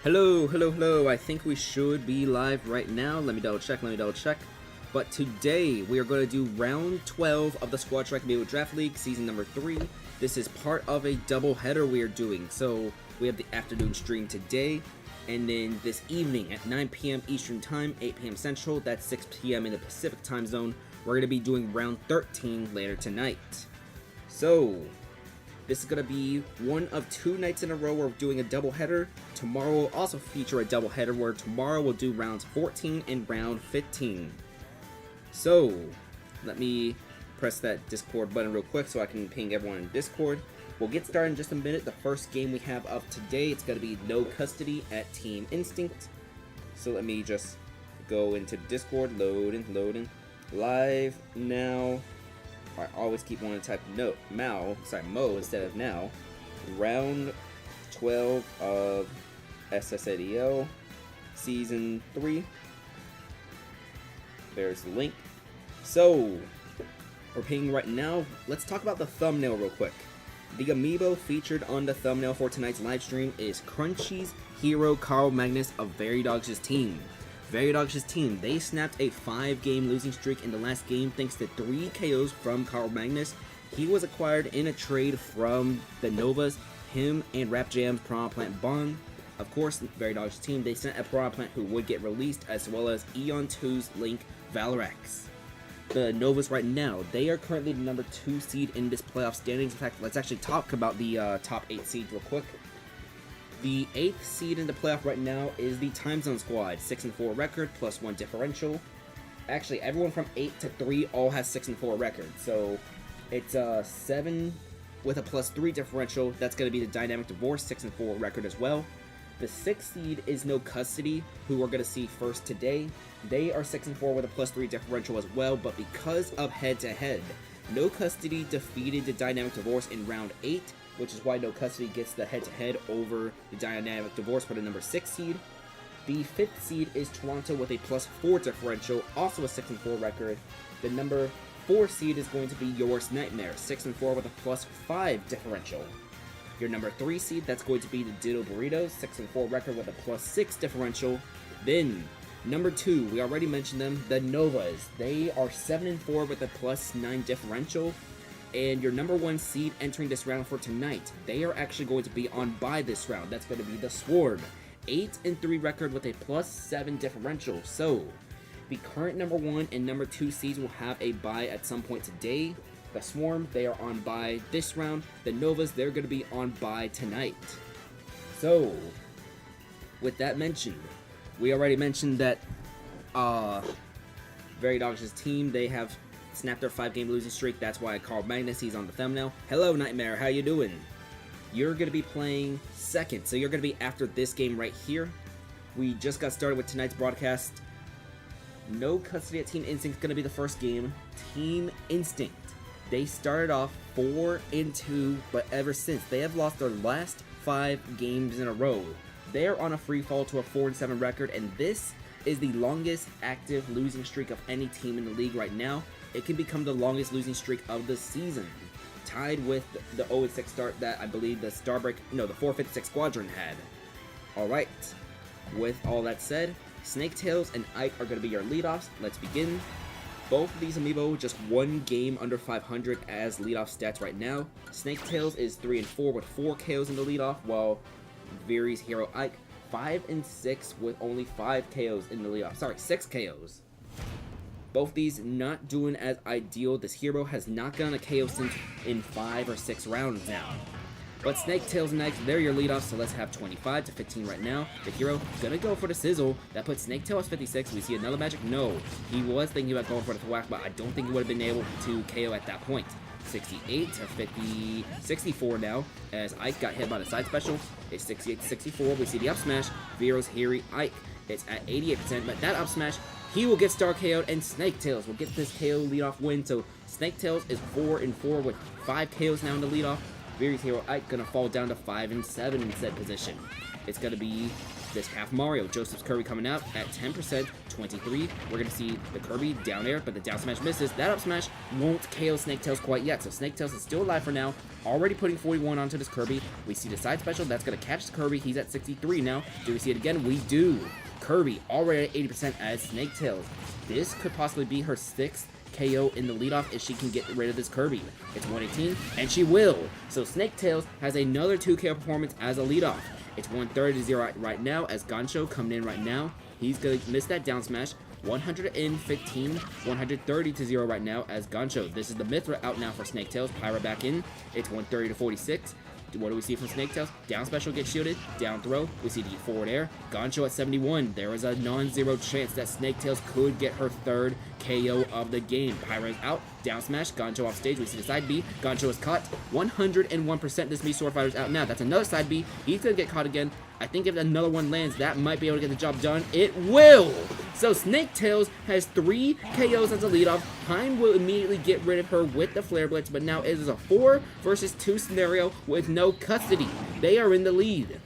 Hello. I think we should be live right now. Let me double check. But today, we are going to do round 12 of the Squad Strike Amiibo Draft League, season number 3. This is part of a double header we are doing. So, we have the afternoon stream today, and then this evening at 9 p.m. Eastern Time, 8 p.m. Central, that's 6 p.m. in the Pacific Time Zone. We're going to be doing round 13 later tonight. So, this is going to be one of 2 nights in a row where we're doing a double header. Tomorrow will also feature a double header where tomorrow we'll do rounds 14 and round 15. So, let me press that Discord button real quick so I can ping everyone in Discord. We'll get started in just a minute. The first game we have of today, it's going to be No Custody at Team Instinct. So let me just go into Discord, loading, live now. I always keep wanting to type Mo instead of now. Round 12 of SSADL Season 3. There's the link. So, we're pinging right now. Let's talk about the thumbnail real quick. The Amiibo featured on the thumbnail for tonight's live stream is Crunchy's hero Carl Magnus of Veridogs' team. Veridogs' team, they snapped a 5-game losing streak in the last game thanks to 3 KOs from Carl Magnus. He was acquired in a trade from the Novas, him and Rap Jam's Piranha Plant Bond. Of course, Veridogs' team, they sent a Piranha Plant who would get released, as well as Eon 2's Link Valarax. The Novas right now, they are currently the number 2 seed in this playoff standings. In fact, let's actually talk about the top 8 seeds real quick. The 8th seed in the playoff right now is the Time Zone Squad, 6-4 record, +1 differential. Actually, everyone from 8 to 3 all has 6-4 record, so it's 7 with a +3 differential. That's going to be the Dynamic Divorce 6-4 record as well. The 6th seed is No Custody, who we're going to see first today. They are 6-4 with a +3 differential as well, but because of head-to-head, No Custody defeated the Dynamic Divorce in round 8, which is why No Custody gets the head-to-head over the Dynamic Divorce for the number 6 seed. The 5th seed is Toronto with a +4 differential, also a 6-4 record. The number 4 seed is going to be Yours Nightmare, 6-4 with a +5 differential. Your number 3 seed, that's going to be the Ditto Burritos, 6-4 record with a +6 differential. Then, number 2, we already mentioned them, the Novas. They are 7-4 with a +9 differential. And your number 1 seed entering this round for tonight, they are actually going to be on bye this round. That's going to be the Sword, 8-3 record with a +7 differential. So, the current number 1 and number 2 seeds will have a bye at some point today. The Swarm, they are on bye this round. The Novas, they're going to be on bye tonight. So, with that mentioned, we already mentioned that Veridogs' team, they have snapped their 5-game losing streak. That's why I called Magnus. He's on the thumbnail. Hello, Nightmare. How you doing? You're going to be playing second, so you're going to be after this game right here. We just got started with tonight's broadcast. No Custody at Team Instinct is going to be the first game. Team Instinct, they started off 4-2, but ever since, they have lost their last 5 games in a row. They are on a free fall to a 4-7 record, and this is the longest active losing streak of any team in the league right now. It can become the longest losing streak of the season, tied with the 0-6 start that I believe the 456 Squadron had. Alright, with all that said, Snaketails and Ike are going to be your leadoffs. Let's begin. Both of these Amiibo just 1 game under 500 as leadoff stats right now. Snaketails is 3-4 with 4 KOs in the leadoff, while Viri's hero Ike 5-6 with only 5 KOs in the leadoff. Sorry, 6 KOs. Both these not doing as ideal. This hero has not gotten a KO since in 5 or 6 rounds now. But Snaketails and Ike, they're your leadoffs, so let's have 25 to 15 right now. The hero gonna go for the sizzle. That puts Snaketail at 56. We see another magic. No, he was thinking about going for the thwack, but I don't think he would have been able to KO at that point. 68 to 64 now, as Ike got hit by the side special. It's 68 to 64. We see the up smash. Vero's hero Ike. It's at 88%, but that up smash, he will get star KO'd, and Snaketails will get this KO leadoff win. So Snaketails is 4-4 with 5 KOs now in the leadoff. Viri's hero Ike gonna fall down to 5-7 in said position. It's gonna be this half Mario. Joseph's Curry coming out at 10%, 23. We're going to see the Kirby down air, but the down smash misses. That up smash won't KO Snaketails quite yet, so Snaketails is still alive for now, already putting 41 onto this Kirby. We see the side special, that's going to catch the Kirby. He's at 63 now. Do we see it again? We do. Kirby already at 80% as Snaketails. This could possibly be her 6th KO in the leadoff if she can get rid of this Kirby. It's 118, and she will. So Snaketails has another 2 KO performance as a leadoff. It's 130-0 right now as Gancho coming in right now. He's going to miss that down smash. 115, 130-0 right now as Gancho. This is the Mithra out now for Snaketails. Pyra back in. It's 130-46. What do we see from Snaketails? Down special gets shielded. Down throw. We see the forward air. Gancho at 71. There is a non-zero chance that Snaketails could get her 3rd KO of the game. Pyra is out. Down smash. Gancho off stage. We see the side B. Gancho is caught. 101% this Mii Sword Fighter's out now. That's another side B. He's going to get caught again. I think if another one lands, that might be able to get the job done. It will! So Snaketails has 3 KOs as a leadoff. Hein will immediately get rid of her with the Flare Blitz, but now it is a 4 versus 2 scenario with no custody. They are in the lead.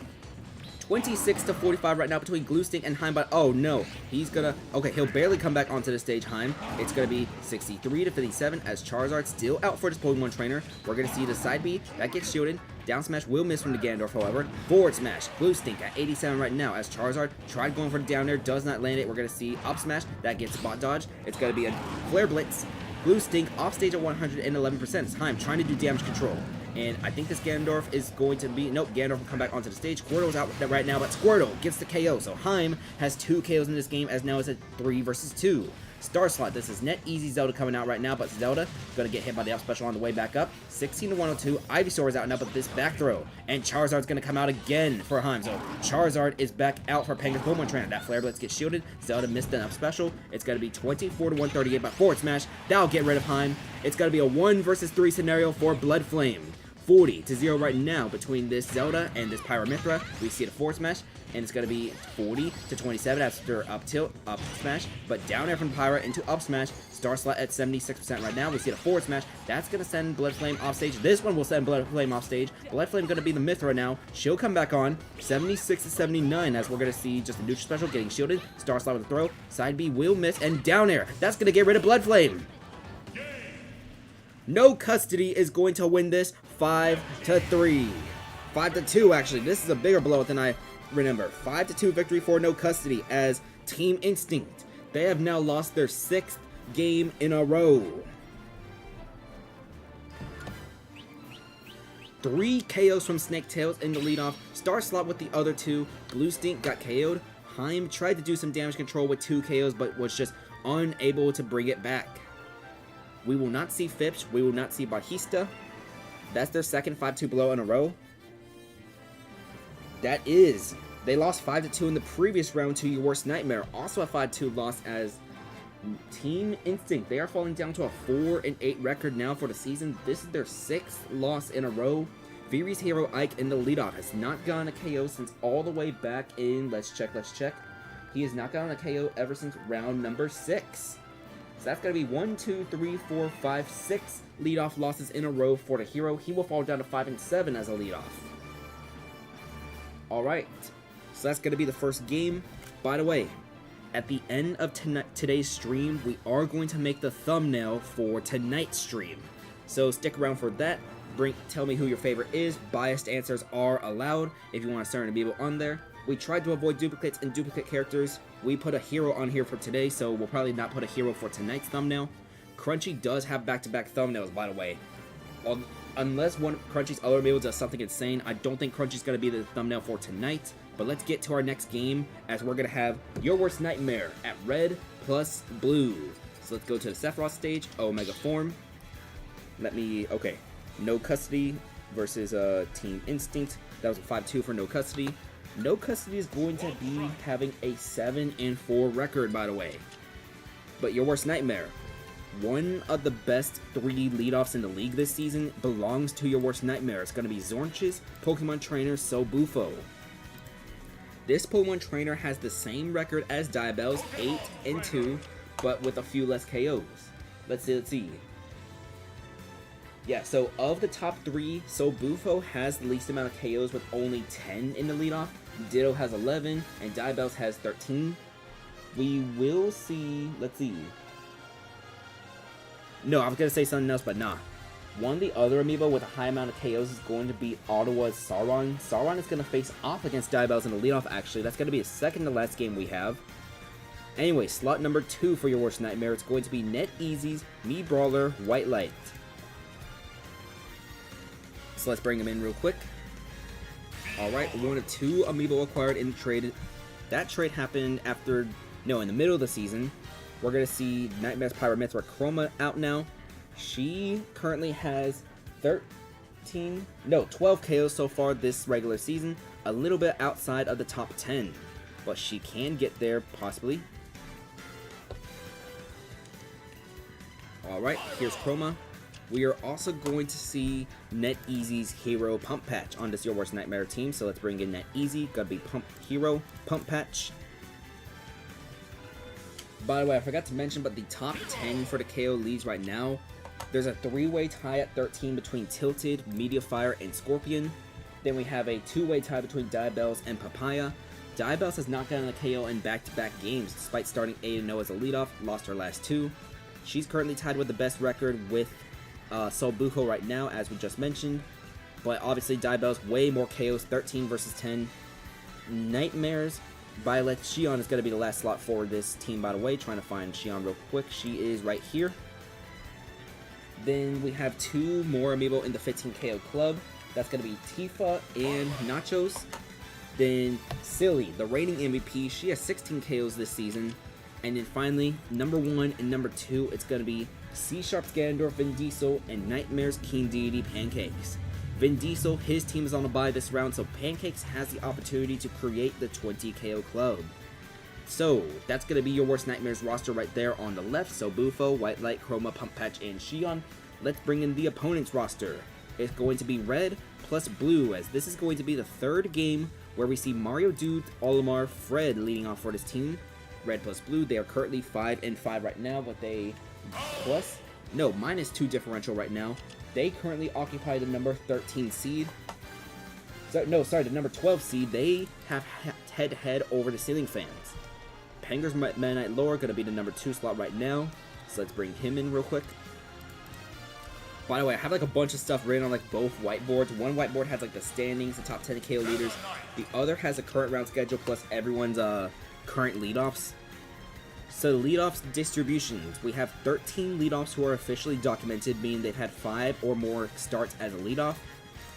26-45 right now between Glue-Stink and Hein, but oh no, he's gonna, okay, he'll barely come back onto the stage, Hein. It's gonna be 63-57 as Charizard's still out for this Pokemon trainer. We're gonna see the side B, that gets shielded. Down smash will miss from the Ganondorf, however. Forward smash, Glue-Stink at 87 right now as Charizard tried going for the down air, does not land it. We're gonna see up smash, that gets spot dodge. It's gonna be a Flare Blitz. Glue-Stink off stage at 111%. It's Hein trying to do damage control. And I think this Ganondorf is going to be... Nope, Ganondorf will come back onto the stage. Squirtle's out right now, but Squirtle gets the KO. So Hein has 2 KOs in this game, as now it's a 3 versus 2. Star Slot, this is net easy Zelda coming out right now, but Zelda going to get hit by the up special on the way back up. 16-102. Ivysaur is out now, but this back throw. And Charizard's going to come out again for Hein. So Charizard is back out for Penguin's Pokemon trainer. That Flare Blitz gets shielded. Zelda missed an up special. It's going to be 24-138 by forward smash. That'll get rid of Hein. It's going to be a 1 versus 3 scenario for Blood Flame. 40-0 right now between this Zelda and this Pyra Mithra. We see the forward smash, and it's going to be 40-27 after up tilt, up smash, but down air from Pyra into up smash. Star Slot at 76% right now. We see the forward smash. That's going to send Blood Flame off stage. This one will send Blood Flame off stage. Blood Flame going to be the Mithra now. She'll come back on. 76-79 as we're going to see just a neutral special getting shielded. Star Slot with a throw. Side B will miss, and down air. That's going to get rid of Blood Flame. No Custody is going to win this 5-3. 5-2 actually. This is a bigger blowout than I remember. 5-2 victory for No Custody as Team Instinct. They have now lost their 6th game in a row. 3 KOs from Snaketails in the leadoff. Star Slot with the other 2. Glue-Stink got KO'd. Hein tried to do some damage control with 2 KOs, but was just unable to bring it back. We will not see Phipps. We will not see Bajista. That's their second 5-2 blow in a row. That is. They lost 5-2 in the previous round to Your Worst Nightmare. Also a 5-2 loss as Team Instinct. They are falling down to a 4-8 record now for the season. This is their 6th loss in a row. Viri's hero Ike in the leadoff has not gotten a KO since all the way back in, let's check. He has not gotten a KO ever since round number 6. So that's going to be 1, 2, 3, 4, 5, 6 leadoff losses in a row for the hero. He will fall down to 5-7 as a leadoff. Alright, so that's going to be the first game. By the way, at the end of today's stream, we are going to make the thumbnail for tonight's stream. So stick around for that. Tell me who your favorite is. Biased answers are allowed if you want a certain Amiibo on there. We tried to avoid duplicates and duplicate characters. We put a hero on here for today, so we'll probably not put a hero for tonight's thumbnail. Crunchy does have back-to-back thumbnails, by the way. Unless one of Crunchy's other Amiibo does something insane, I don't think Crunchy's going to be the thumbnail for tonight. But let's get to our next game, as we're going to have Your Worst Nightmare at red plus blue. So let's go to the Sephiroth stage, Omega Form. Okay, No Custody versus Team Instinct. That was a 5-2 for No Custody. No Custody is going to be having a 7-4 record, by the way. But Your Worst Nightmare, one of the best 3 leadoffs in the league this season, belongs to Your Worst Nightmare. It's going to be Zornch's Pokemon trainer, Sobufo. This Pokemon trainer has the same record as Diabell's, 8-2, but with a few less KOs. Let's see. Yeah, so of the top 3, Sobufo has the least amount of KOs with only 10 in the leadoff. Ditto has 11, and Diabell's has 13. we will see, let's see. No, I was going to say something else, but nah. One of the other Amiibo with a high amount of KOs is going to be Ottawa's Sauron. Sauron is going to face off against Diabell's in the leadoff, actually. That's going to be the second to last game we have. Anyway, slot number 2 for your worst nightmare. It's going to be NetEasy's Mii Brawler White Light. So let's bring him in real quick. Alright, one of 2 Amiibo acquired in the trade. That trade happened in the middle of the season. We're going to see Nightmare's Pyramithra Chroma out now. She currently has 12 KOs so far this regular season. A little bit outside of the top 10. But she can get there, possibly. Alright, here's Chroma. We are also going to see NetEasy's Hero Pump Patch on this Your Worst Nightmare team. So let's bring in NetEasy. Gotta be Hero Pump Patch. By the way, I forgot to mention, but the top 10 for the KO leads right now, there's a 3-way tie at 13 between Tilted, Mediafire, and Scorpion. Then we have a 2-way tie between Diabell's and Papaya. Diabell's has not gotten a KO in back-to-back games, despite starting 8-0 as a leadoff, lost her last 2. She's currently tied with the best record with Solbujo right now, as we just mentioned. But obviously Diabell's way more KOs, 13 versus 10. Nightmares, Violet Xion is going to be the last slot for this team, by the way. Trying to find Xion real quick. She is right here. Then we have 2 more Amiibo in the 15 KO club. That's going to be Tifa and Nachos. Then Silly, the reigning MVP. She has 16 KOs this season. And then finally, number 1 and number 2, it's going to be C-Sharp's Ganondorf, Vin Diesel, and Nightmare's King Deity Pancakes. Vin Diesel, his team is on a bye this round, so Pancakes has the opportunity to create the 20 KO club. So, that's going to be your Worst Nightmares roster right there on the left. So, Bufo, White Light, Chroma, Pump Patch, and Xion. Let's bring in the opponent's roster. It's going to be red plus blue, as this is going to be the 3rd game where we see Mario Dude, Olimar, Fred leading off for this team. Red plus blue, they are currently 5-5 right now, but they -2 differential right now. They currently occupy the number 13 seed. The number 12 seed. They have head-to-head over the Ceiling Fans. Penger's Meta Knight Lore going to be the number 2 slot right now. So let's bring him in real quick. By the way, I have like a bunch of stuff written on like both whiteboards. One whiteboard has like the standings, the top 10 KO leaders. The other has a current round schedule plus everyone's current leadoffs. So leadoffs distributions. We have 13 leadoffs who are officially documented, meaning they've had 5 or more starts as a leadoff.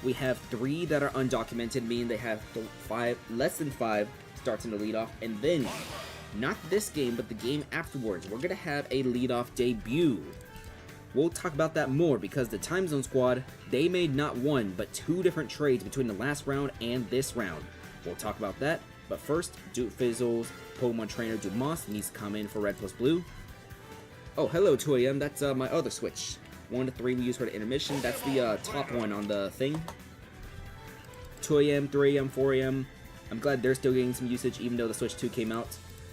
We have 3 that are undocumented, meaning they have less than 5 starts in the leadoff. And then, not this game, but the game afterwards, we're going to have a leadoff debut. We'll talk about that more because the Time Zone Squad, they made not 1, but 2 different trades between the last round and this round. We'll talk about that. But first, Duke Fizzle's Pokemon Trainer Dumas needs to come in for red plus blue. Oh, hello 2AM, that's my other switch. 1 to 3 we use for the intermission. That's the top one on the thing. 2AM, 3AM, 4AM. I'm glad they're still getting some usage even though the Switch 2 came out.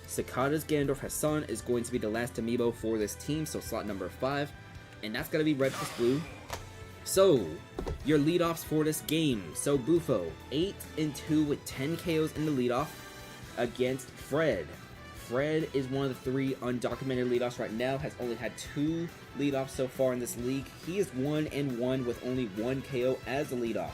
Cicada's Ganondorf Hassan is going to be the last Amiibo for this team, so slot number 5. And that's going to be red plus blue. So, your leadoffs for this game. So, Bufo, 8-2 with 10 KOs in the leadoff against Fred. Fred is one of the 3 undocumented leadoffs right now, has only had 2 leadoffs so far in this league. He is 1-1 with only 1 KO as a leadoff.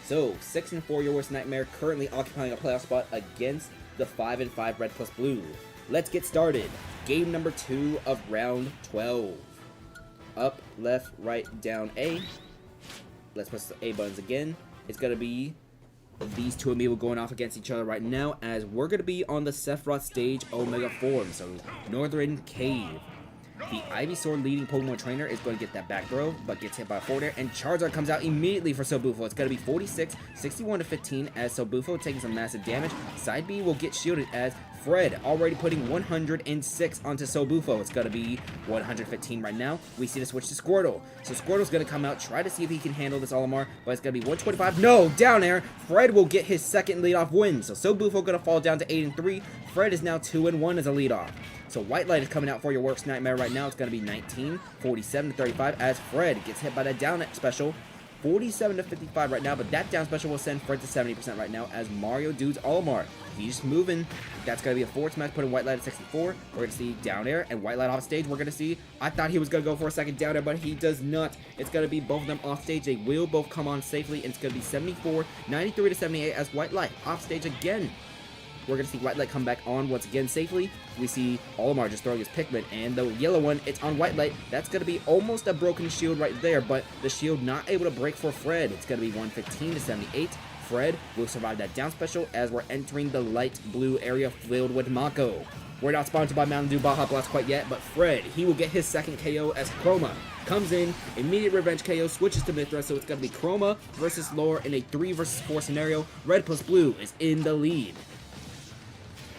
So, 6-4 your worst nightmare, currently occupying a playoff spot against the 5-5 red plus blue. Let's get started. Game number 2 of round 12. Up, left, right, down, A. Let's press the A buttons again. It's going to be these 2 Amiibo going off against each other right now, as we're going to be on the Sephiroth stage Omega form, so Northern Cave. The Ivysaur leading Pokemon trainer is going to get that back throw, but gets hit by a forwarder, and Charizard comes out immediately for Sobufo. It's going to be 46, 61 to 15 as Sobufo taking some massive damage. Side B will get shielded as Fred already putting 106 onto Sobufo. It's going to be 115 right now. We see the switch to Squirtle. So Squirtle's going to come out, try to see if he can handle this Olimar, but it's going to be 125. No, down air. Fred will get his second leadoff win. So Sobufo going to fall down to 8-3. Fred is now 2-1 as a leadoff. So White Light is coming out for your worst nightmare right now. It's going to be 19, 47 to 35 as Fred gets hit by that down special. 47 to 55 right now, but that down special will send Fred to 70% right now as Mario dudes Olimar. He's just moving. That's going to be a forward smash, putting White Light at 64. We're going to see down air and White Light off stage. We're going to see, I thought he was going to go for a second down air, but he does not. It's going to be both of them off stage. They will both come on safely, and it's going to be 74, 93 to 78 as White Light off stage again. We're going to see White Light come back on once again safely. We see Olimar just throwing his Pikmin, and the yellow one, it's on White Light. That's going to be almost a broken shield right there, but the shield not able to break for Fred. It's going to be 115 to 78. Fred will survive that down special as we're entering the light blue area filled with Mako. We're not sponsored by Mountain Dew Baja Blast quite yet, but Fred, he will get his second KO as Chroma comes in, immediate revenge KO, switches to Mythra, so it's going to be Chroma versus Lore in a 3 versus 4 scenario. Red plus blue is in the lead.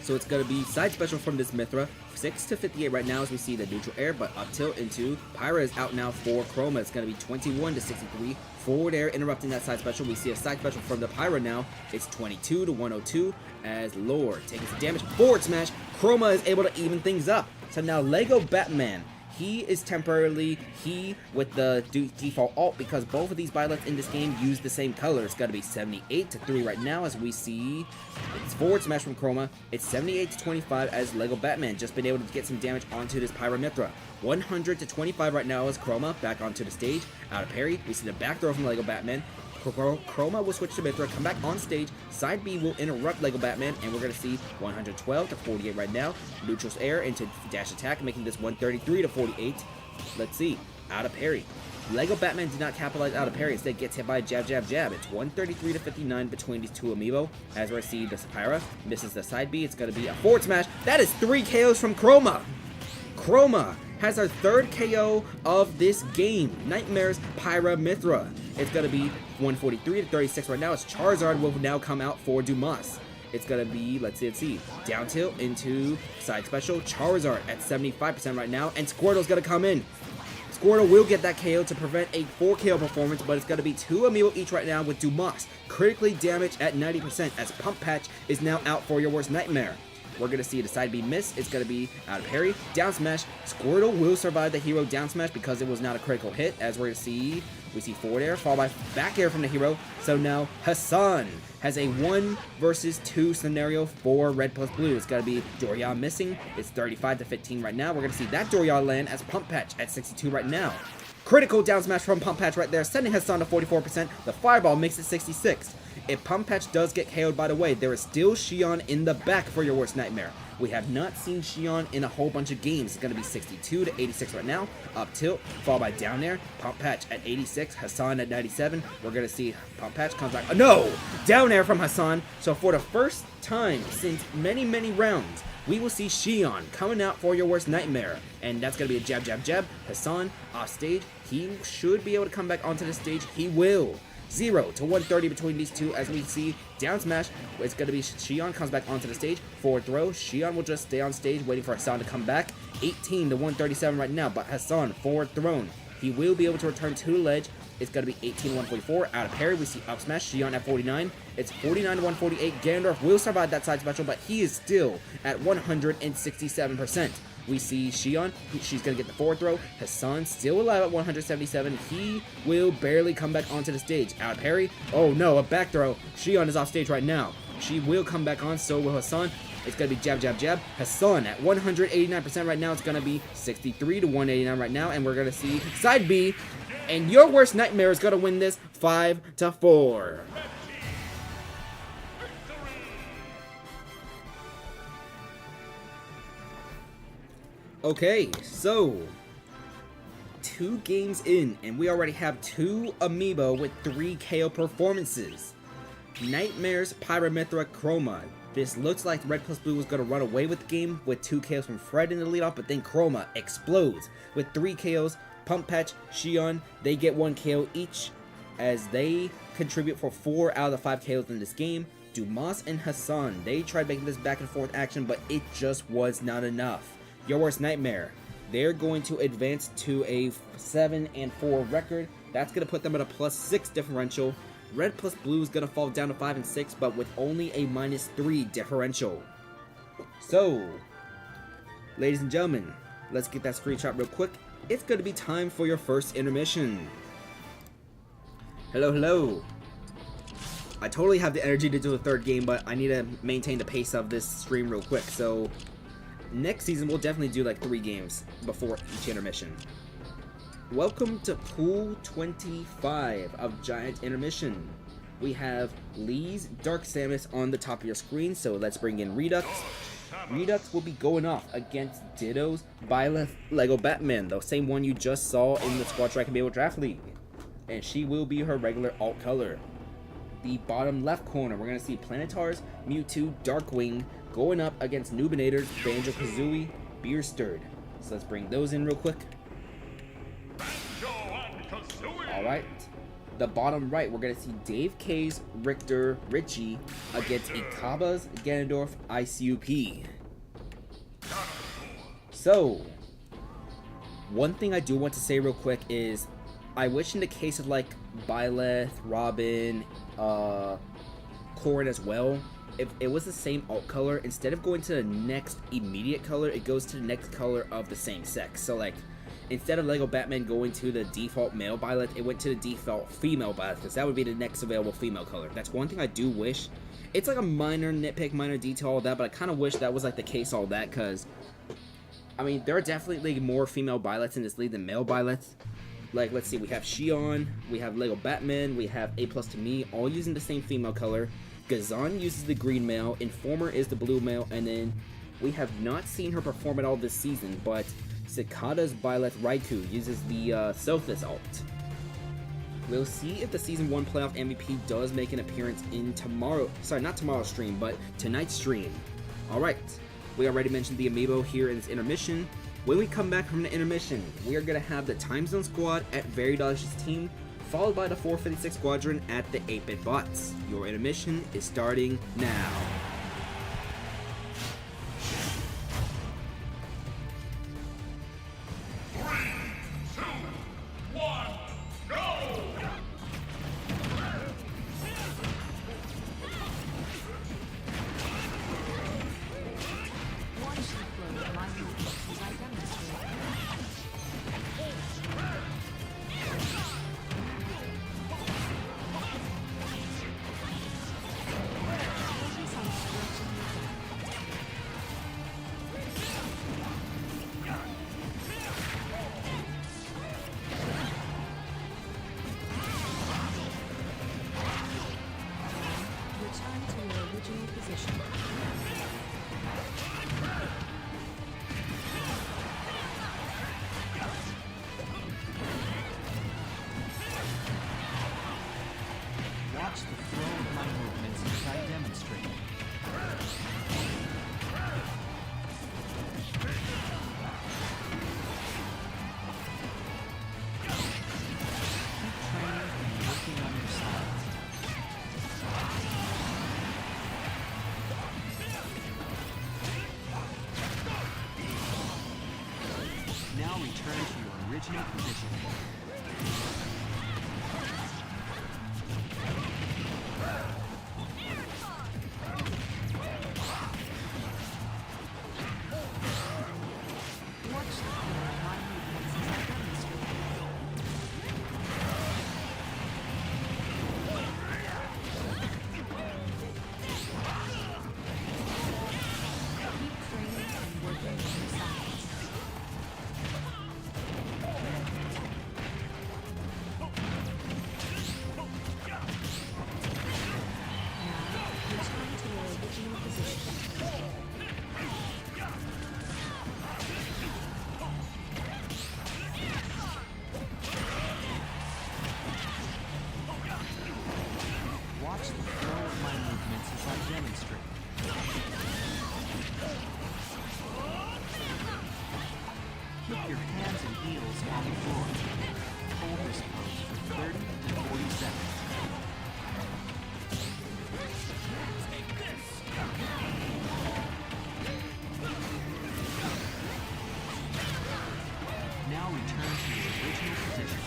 So it's going to be side special from this Mythra, 6 to 58 right now as we see the neutral air, but up tilt into Pyra is out now for Chroma. It's going to be 21 to 63. Forward air interrupting that side special. We see a side special from the Pyra now. It's 22 to 102 as Lore takes some damage. Forward smash. Chroma is able to even things up. So now Lego Batman. He is temporarily with the default alt because both of these Violets in this game use the same color. It's got to be 78 to 3 right now as we see it's forward smash from Chroma. It's 78 to 25 as Lego Batman just been able to get some damage onto this Pyra Mythra. 100 to 25 right now as Chroma back onto the stage. Out of parry, we see the back throw from Lego Batman. Chroma will switch to Mythra, come back on stage. Side B will interrupt Lego Batman, and we're going to see 112 to 48 right now. Neutral's air into dash attack, making this 133 to 48. Let's see. Out of parry. Lego Batman did not capitalize out of parry, instead gets hit by a jab, jab, jab. It's 133 to 59 between these two Amiibo. As we see the Sapphira misses the side B, it's going to be a forward smash. That is 3 KOs from Chroma. Chroma has our 3rd KO of this game. Nightmares Pyra Mythra. It's going to be 143 to 36 right now as Charizard will now come out for Dumas. It's going to be, let's see, down tilt into side special. Charizard at 75% right now, and Squirtle's going to come in. Squirtle will get that KO to prevent a 4 KO performance, but it's going to be 2 Amiibo each right now with Dumas critically damaged at 90% as Pump Patch is now out for your worst nightmare. We're going to see the side B miss. It's going to be out of parry. Down smash. Squirtle will survive the hero down smash because it was not a critical hit. As we're going to see, we see forward air followed by back air from the hero. So now Hassan has a 1 versus 2 scenario for red plus blue. It's going to be Dorian missing. It's 35 to 15 right now. We're going to see that Dorian land as Pump Patch at 62 right now. Critical down smash from Pump Patch right there, sending Hassan to 44%. The fireball makes it 66. If Pump Patch does get KO'd, by the way, there is still Xion in the back for your worst nightmare. We have not seen Xion in a whole bunch of games. It's going to be 62 to 86 right now. Up tilt, followed by down air. Pump Patch at 86, Hassan at 97. We're going to see Pump Patch comes back. No! Down air from Hassan. So for the first time since many, many rounds, we will see Xion coming out for your worst nightmare. And that's going to be a jab, jab, jab. Hassan off stage. He should be able to come back onto the stage. He will. 0 to 130 between these two as we see down smash. It's going to be Xion comes back onto the stage. Forward throw. Xion will just stay on stage waiting for Hassan to come back. 18 to 137 right now, but Hassan forward thrown. He will be able to return to the ledge. It's going to be 18 to 144. Out of parry, we see up smash. Xion at 49. It's 49 to 148. Ganondorf will survive that side special, but he is still at 167%. We see Xion, she's going to get the forward throw. Hassan still alive at 177. He will barely come back onto the stage. Out of parry. Oh no, a back throw. Xion is off stage right now. She will come back on, so will Hassan. It's going to be jab, jab, jab. Hassan at 189% right now. It's going to be 63 to 189 right now. And we're going to see side B. And your worst nightmare is going to win this 5 to 4. Okay, so 2 games in, and we already have 2 Amiibo with 3 KO performances. Nightmares Pyra Mythra Chroma. This looks like Red plus Blue was going to run away with the game with 2 KOs from Fred in the leadoff, but then Chroma explodes with 3 KOs. Pump Patch, Xion, they get 1 KO each as they contribute for 4 out of the 5 KOs in this game. Dumas and Hassan, they tried making this back and forth action, but it just was not enough. Your worst nightmare. They're going to advance to a 7-4 record. That's going to put them at a +6 differential. Red plus Blue is going to fall down to 5 and 6, but with only a -3 differential. So, ladies and gentlemen, let's get that screenshot real quick. It's going to be time for your first intermission. Hello, hello. I totally have the energy to do a third game, but I need to maintain the pace of this stream real quick. So next season, we'll definitely do like 3 games before each intermission. Welcome to Pool 25 of Giant Intermission. We have Lee's Dark Samus on the top of your screen, so let's bring in Redux. Redux will be going off against Ditto's Byleth Lego Batman, the same one you just saw in the Squad Strike Amiibo Draft League. And she will be her regular alt color. The bottom left corner, we're going to see Planetar's Mewtwo Darkwing going up against Nubinator's Banjo-Kazooie Beersturd. So let's bring those in real quick. Alright. The bottom right, we're going to see Dave K's Richter Richie against Ikaba's Ganondorf ICUP. So, one thing I do want to say real quick is, I wish in the case of like Byleth, Robin, Corrin as well, if it was the same alt color, instead of going to the next immediate color, it goes to the next color of the same sex. So like, instead of Lego Batman going to the default male Byleth, it went to the default female Byleth, because that would be the next available female color. That's one thing I do wish. It's like a minor nitpick, minor detail, all that, but I kind of wish that was like the case, all that, because I mean, there are definitely more female Byleths in this league than male Byleths. Like, let's see, we have Shion, we have Lego Batman, we have A+ to Me, all using the same female color. Gazan uses the green male, Informer is the blue male, and then we have not seen her perform at all this season, but Cicada's Byleth Raikou uses the Sothis alt. We'll see if the Season 1 Playoff MVP does make an appearance in not tomorrow's stream, but tonight's stream. Alright, we already mentioned the Amiibo here in this intermission. When we come back from the intermission, we are going to have the Time Zone Squad at Very Delicious Team, followed by the 456 Squadron at the 8-Bit Bots. Your intermission is starting now. Watch the flow of my movements as I demonstrate. Keep training and working on your side. Now return to your original position. Watch the flow of my movements as I demonstrate. Keep your hands and heels on the floor. Hold this pose for 30 to 40 seconds. Now return to your original position.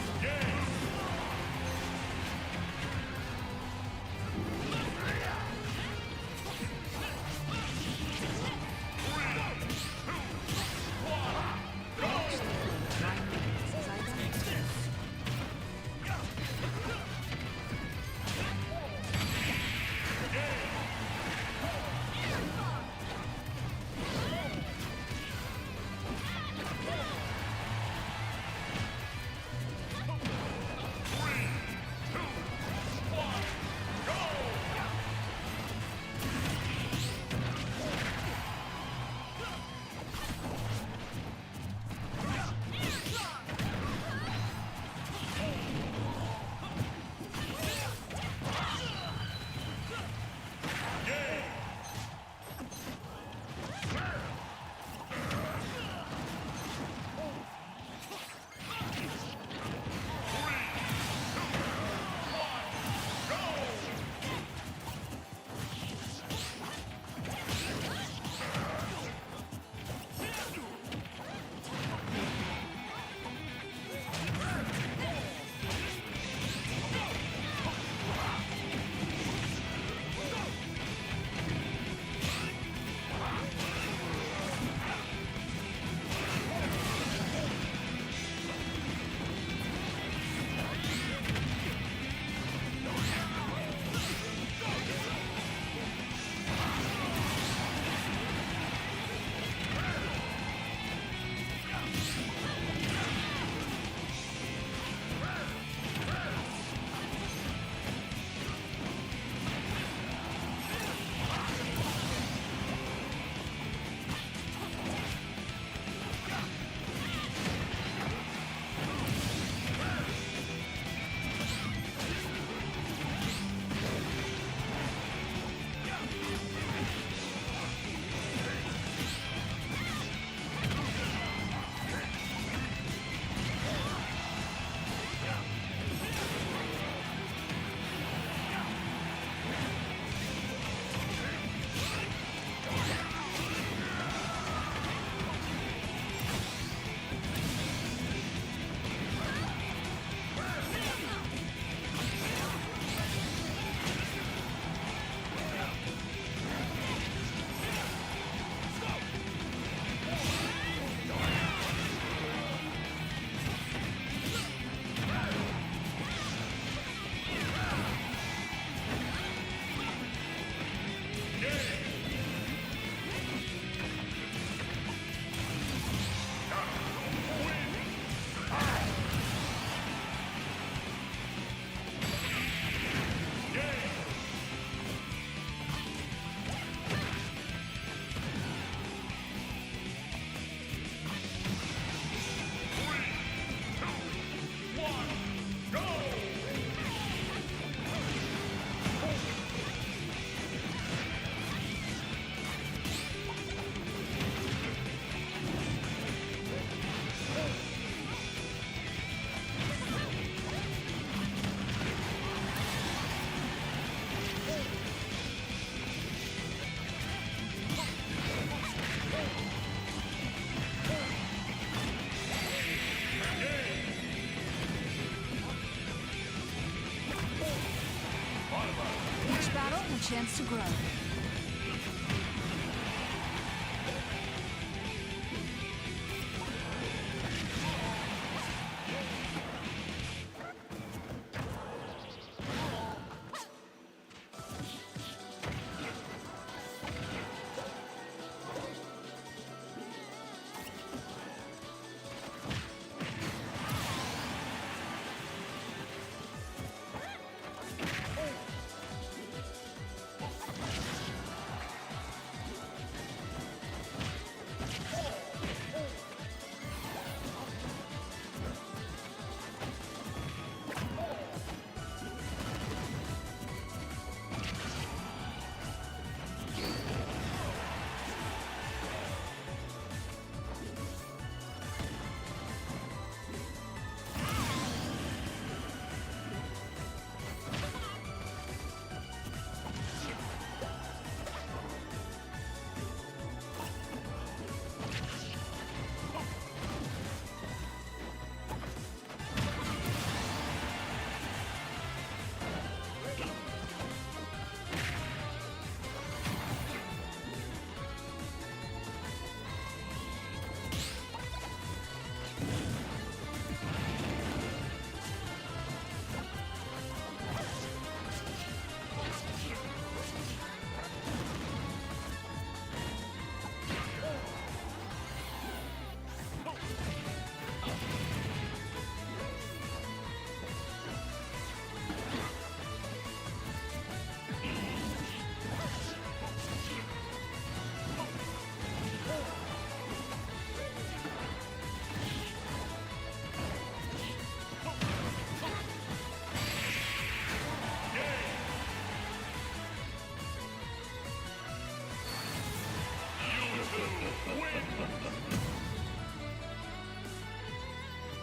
chance to grow.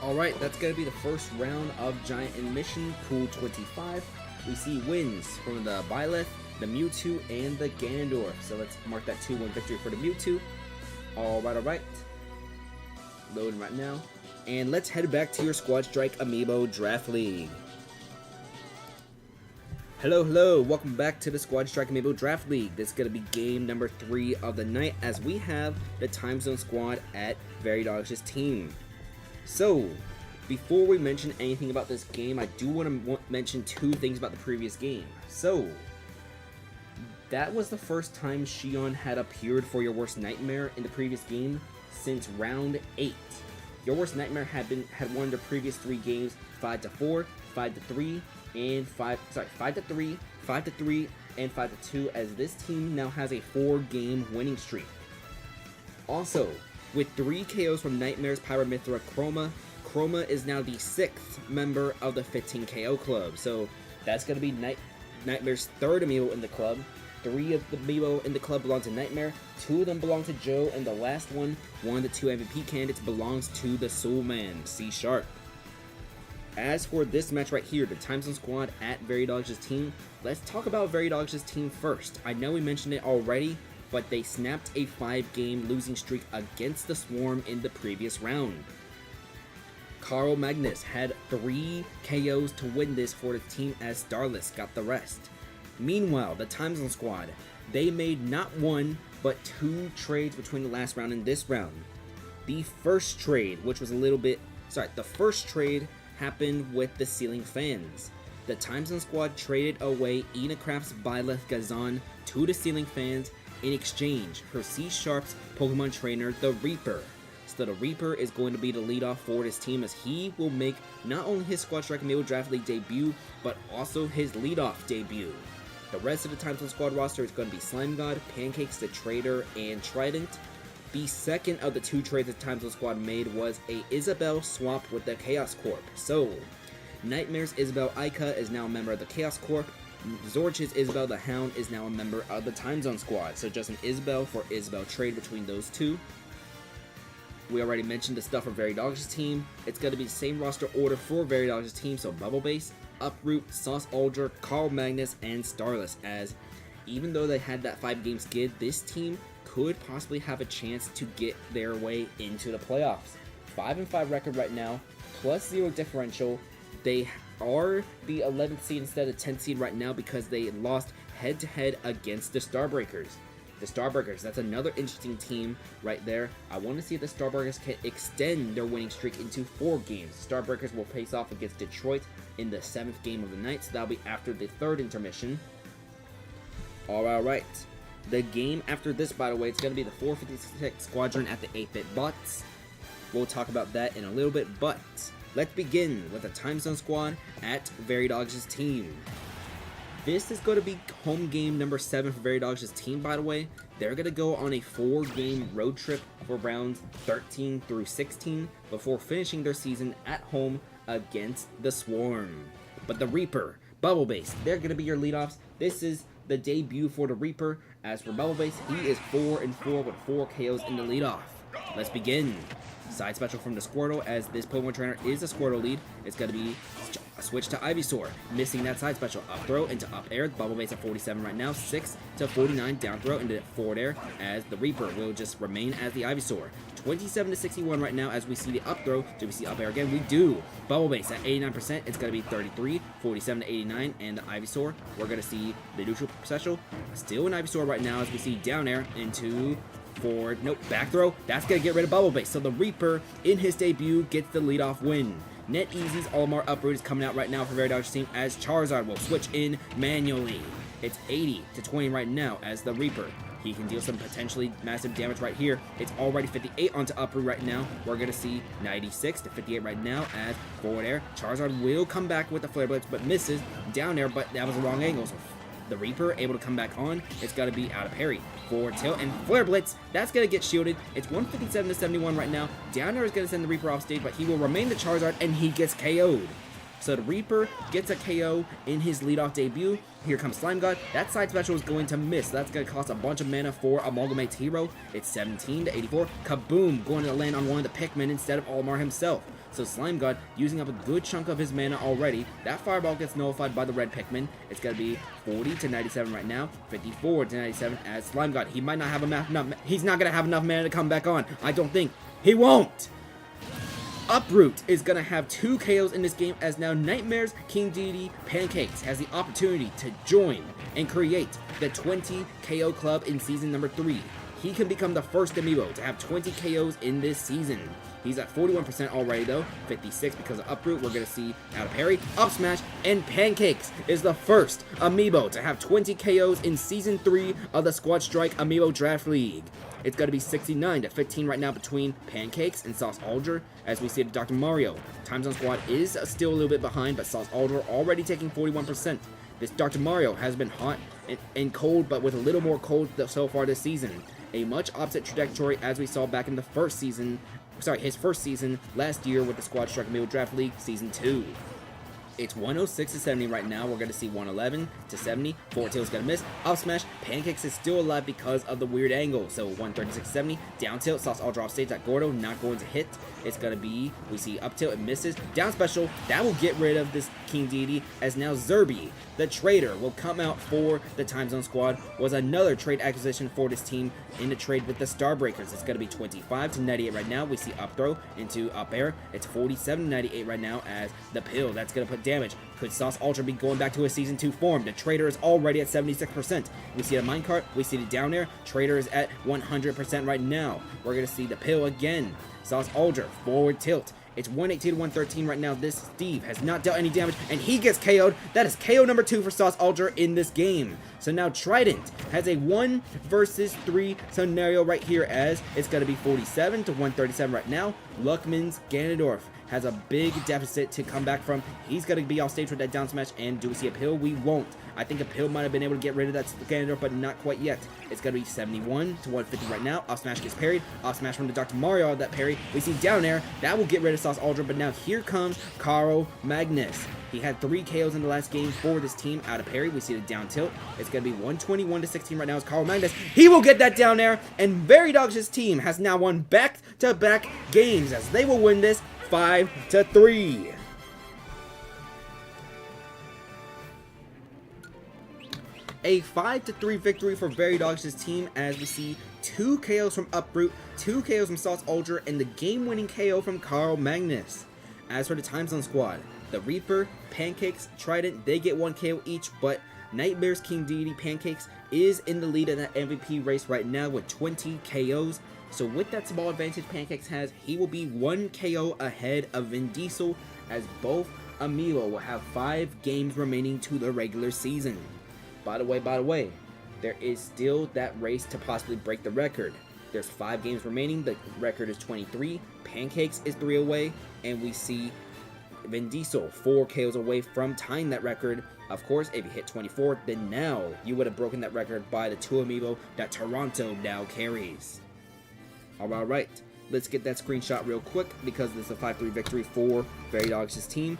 Alright, that's going to be the first round of Giant Admission Pool 25. We see wins from the Byleth, the Mewtwo, and the Ganondorf. So let's mark that 2-1 victory for the Mewtwo. Alright. Loading right now. And let's head back to your Squad Strike Amiibo Draft League. Hello, welcome back to the Squad Strike Amiibo Draft League. This is going to be game number 3 of the night as we have the Time Zone Squad at Veridog's team. So, before we mention anything about this game, I do want to mention 2 things about the previous game. So, that was the first time Shion had appeared for Your Worst Nightmare in the previous game since round 8. Your Worst Nightmare had won the previous 3 games 5-4, 5-3, and 5-3, 5-3, and 5-2, as this team now has a 4-game winning streak. Also, with 3 KOs from Nightmare's Pyramithra Chroma, Chroma is now the 6th member of the 15 KO club. So that's going to be Nightmare's 3rd amiibo in the club. 3 of the amiibo in the club belong to Nightmare, 2 of them belong to Joe, and the last one of the 2 MVP candidates, belongs to the Soul Man, C#. As for this match right here, the Time Zone Squad at Veridog's team, let's talk about Veridog's team first. I know we mentioned it already, but they snapped a 5-game losing streak against the Swarm in the previous round. Carl Magnus had 3 KOs to win this for the team, as Starless got the rest. Meanwhile, the Time Zone Squad, they made not 1, but 2 trades between the last round and this round. The first trade, the first trade happened with the Ceiling Fans. The Time Zone Squad traded away Enacraft's Byleth Gazan to the Ceiling Fans in exchange for C-Sharp's Pokemon trainer, the Reaper. So the Reaper is going to be the leadoff for this team, as he will make not only his Squad Strike Amiibo Draft League debut, but also his leadoff debut. The rest of the Time Zone Squad roster is going to be Slime God, Pancakes, the Trader, and Trident. The second of the 2 trades the Time Zone Squad made was a Isabelle swap with the Chaos Corp. So, Nightmare's Isabelle Aika is now a member of the Chaos Corp. Zorch's Isabelle the Hound is now a member of the Time Zone Squad. So just an Isabelle for Isabelle trade between those 2. We already mentioned the stuff for Veridog's team. It's going to be the same roster order for Veridog's team, so Bubble Base, Uproot, Sauce Aldra, Carl Magnus, and Starless, as even though they had that 5-game skid, this team could possibly have a chance to get their way into the playoffs. 5-5 record right now, +0 differential. They are the 11th seed instead of 10th seed right now because they lost head-to-head against the Starbreakers. The Starbreakers, that's another interesting team right there. I want to see if the Starbreakers can extend their winning streak into 4 games. Starbreakers will face off against Detroit in the 7th game of the night, so that'll be after the 3rd intermission. Alright. The game after this, by the way, it's going to be the 456 Squadron at the 8-Bit Bots. We'll talk about that in a little bit, but let's begin with the Time Zone Squad at Veridogs' team. This is going to be home game number 7 for Veridogs' team, by the way. They're going to go on a 4-game road trip for rounds 13 through 16 before finishing their season at home against the Swarm. But the Reaper, Bubble Base, they're going to be your leadoffs. This is the debut for the Reaper. As for Bubble Base, he is 4-4 with 4 KOs in the leadoff. Let's begin. Side special from the Squirtle, as this Pokemon trainer is a Squirtle lead. It's going to be a switch to Ivysaur, missing that side special. Up throw into up air. Bubble Base at 47 right now. 6 to 49 down throw into forward air, as the Reaper will just remain as the Ivysaur. 27 to 61 right now, as we see the up throw. Do we see up air again? We do. Bubble Base at 89%. It's going to be 33, 47 to 89, and the Ivysaur. We're going to see the neutral special. Still an Ivysaur right now, as we see down air into forward. Nope, back throw. That's going to get rid of Bubble Base. So the Reaper, in his debut, gets the leadoff win. Net Easy's Olimar Uproot is coming out right now for Veridogs' team, as Charizard will switch in manually. It's 80 to 20 right now, as the Reaper. He can deal some potentially massive damage right here. It's already 58 onto Uproot right now. We're going to see 96 to 58 right now, as forward air. Charizard will come back with the Flare Blitz, but misses down air, but that was the wrong angle. So the Reaper able to come back on. It's got to be out of parry. Forward tilt and Flare Blitz. That's going to get shielded. It's 157 to 71 right now. Down air is going to send the Reaper off stage, but he will remain the Charizard, and he gets KO'd. So the Reaper gets a KO in his leadoff debut. Here comes Slime God. That side special is going to miss. That's going to cost a bunch of mana for Amalgamate's hero. It's 17 to 84. Kaboom! Going to land on one of the Pikmin instead of Olimar himself. So Slime God using up a good chunk of his mana already. That Fireball gets nullified by the red Pikmin. It's going to be 40 to 97 right now. 54 to 97 as Slime God. He might not have he's not going to have enough mana to come back on. I don't think. He won't! Uproot is going to have 2 KOs in this game, as now Nightmares King Deity Pancakes has the opportunity to join and create the 20 KO club in season number 3. He can become the first Amiibo to have 20 KOs in this season. He's at 41% already though, 56 because of Uproot. We're going to see out of parry, up smash, and Pancakes is the first Amiibo to have 20 KOs in season 3 of the Squad Strike Amiibo Draft League. It's going to be 69 to 15 right now between Pancakes and Sauce Alger, as we see the Dr. Mario. Time Zone Squad is still a little bit behind, but Sauce Alger already taking 41%. This Dr. Mario has been hot and cold, but with a little more cold so far this season. A much opposite trajectory as we saw back in the his first season last year with the Squad Strike Amiibo Draft League Season 2. It's 106 to 70 right now. We're going to see 111 to 70. Forward tilt is going to miss. Up smash. Pancakes is still alive because of the weird angle. So 136 to 70. Down tilt. Sauce Ultra off stage. That Gordo not going to hit. It's going to be, we see up tilt. It misses. Down special. That will get rid of this King Deity, as now Zerby, the trader, will come out for the Time Zone Squad. Was another trade acquisition for this team in the trade with the Starbreakers. It's going to be 25 to 98 right now. We see up throw into up air. It's 47 to 98 right now, as the pill. That's going to put damage. Could Sauce Ultra be going back to his Season 2 form? The Trader is already at 76%. We see a minecart. We see the down air. Trader is at 100% right now. We're going to see the pill again. Sauce Ultra, forward tilt. It's 118 to 113 right now. This Steve has not dealt any damage, and he gets KO'd. That is KO number 2 for Sauce Ultra in this game. So now Trident has a 1 versus 3 scenario right here, as it's going to be 47 to 137 right now. Luckman's Ganondorf has a big deficit to come back from. He's going to be off stage with that down smash, and do we see a pill? We won't. I think a pill might have been able to get rid of that Ganondorf, but not quite yet. It's going to be 71 to 150 right now. Up smash gets parried. Up smash from the Dr. Mario of that parry. We see down air. That will get rid of Sauce Ultra, but now here comes Carl Magnus. He had 3 KOs in the last game for this team out of parry. We see the down tilt. It's going to be 121 to 16 right now. It's Carl Magnus. He will get that down air, and Veridogs' team has now won back-to-back games, as they will win this 5-3. A 5-3 victory for Veridogs' team, as we see 2 KOs from Uproot, 2 KOs from Sauce Ultra, and the game-winning KO from Carl Magnus. As for the Time Zone Squad, the Reaper, Pancakes, Trident, they get 1 KO each, but Nightmares King Deity Pancakes is in the lead in that MVP race right now with 20 KOs. So with that small advantage Pancakes has, he will be 1 KO ahead of Vin Diesel, as both Amiibo will have 5 games remaining to the regular season. By the way, there is still that race to possibly break the record. There's 5 games remaining, the record is 23, Pancakes is 3 away, and we see Vin Diesel 4 KOs away from tying that record. Of course, if you hit 24, then now you would have broken that record by the 2 Amiibo that Toronto now carries. Alright, let's get that screenshot real quick because this is a 5-3 victory for Veridog's team.